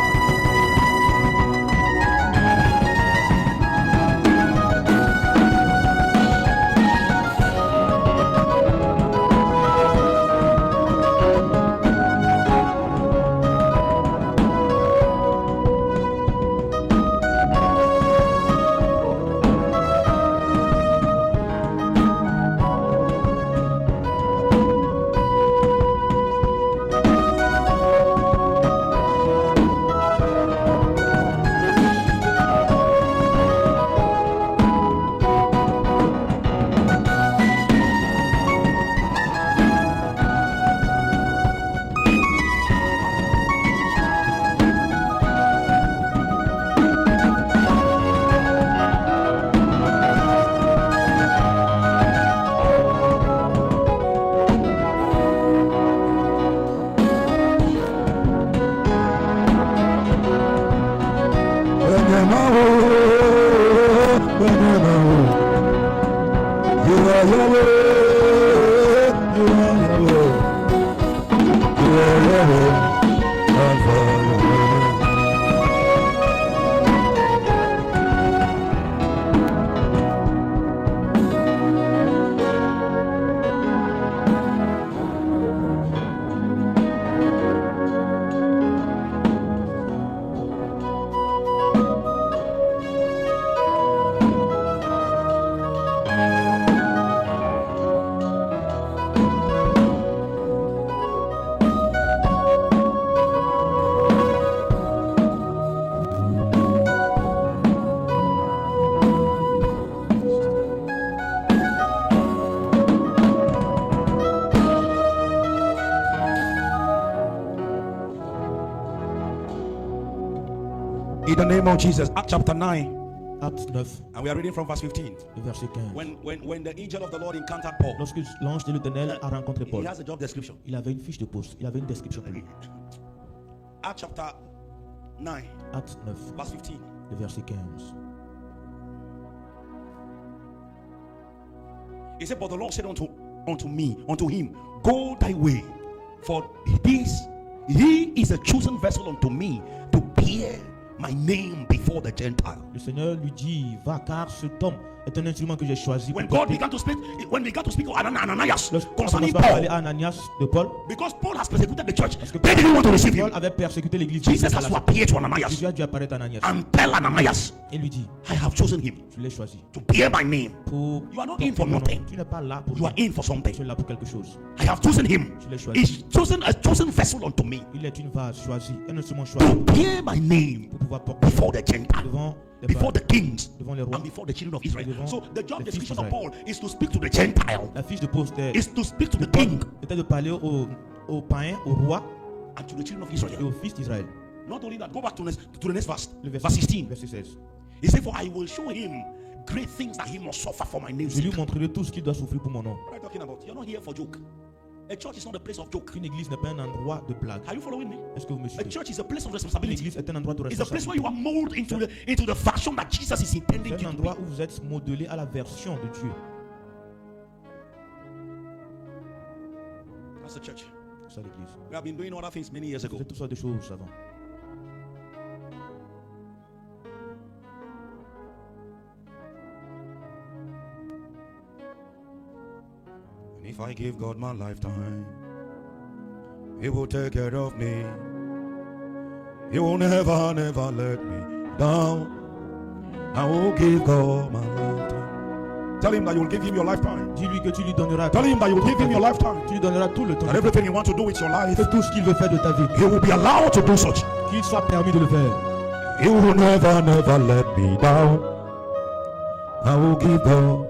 In the name of Jesus, Acts chapter 9, Acte 9, and we are reading from verse 15. le verset 15. When the angel of the Lord encountered Paul, Lorsque l'ange de l'Éternel a rencontré he Paul, has a job description. il avait une fiche de poste, il avait une description pour lui. Acts chapter 9, Acte 9, verse 15. le verset 15. He said, but the Lord said unto him, go thy way, for this he is a chosen vessel unto me to bear my name before the Gentile. Le Seigneur lui dit, va car cet homme est un instrument que j'ai choisi. When God began to speak, when we got to speak of Ananias concerning Lorsqu'on parler Paul, à Ananias de Paul, because Paul has persecuted the church, parce que they didn't want to receive Paul him. avait persécuté l'église. Jesus has to appear to Ananias Jésus a dû apparaître à Ananias and tell Ananias, et lui dit, I have chosen him je l'ai choisi to bear my name. pour. You are not in for mon nom. nothing. Tu n'es pas là pour You are rien. in for something. Tu es là pour quelque chose. I have chosen him. Je l'ai choisi. He's chosen a chosen vessel unto me Il est une vase choisie, un instrument to choisi bear my name pour pouvoir porter before the Gentile, devant les before the kings, devant les rois. and before the children of Israel. Devant So the job les fils description of d'Israël. Paul is to speak to the Gentile, La fiche de poste is to speak to the king était de parler aux païens, aux rois and to the children of et Israel. aux fils d'Israël. Not only that, go back to the next verse, Le verse 16. verset 16. He said, for I will show him great things that he must suffer for my name's Je lui sake. montrerai tout ce qu'il doit souffrir pour mon nom. What are you talking about? You're not here for joke. A church is not a place of joke. Une église n'est pas un endroit de blague. Are you following me? Est-ce que vous me A suivez? church is a place of Une responsibility. église est un endroit de It's a place where you are responsabilité. molded into the fashion that Jesus is intending C'est you un to endroit be. où vous êtes modelé à la version de Dieu. That's the church. C'est l'église. We have been doing other things many years Vous ago. faites toutes sortes de choses avant. And if I give God my lifetime, He will take care of me. He will never, never let me down. I will give God my lifetime. Tell Him that you will give Him your lifetime. Dis-lui que tu lui donneras. Tell Him that you will give Him your lifetime. Tu lui donneras tout le temps. That everything you want to do with your life, Fais tout ce qu'il veut faire de ta vie. He will be allowed to do such. Qu'il soit permis de le faire. He will never, never let me down. I will give God.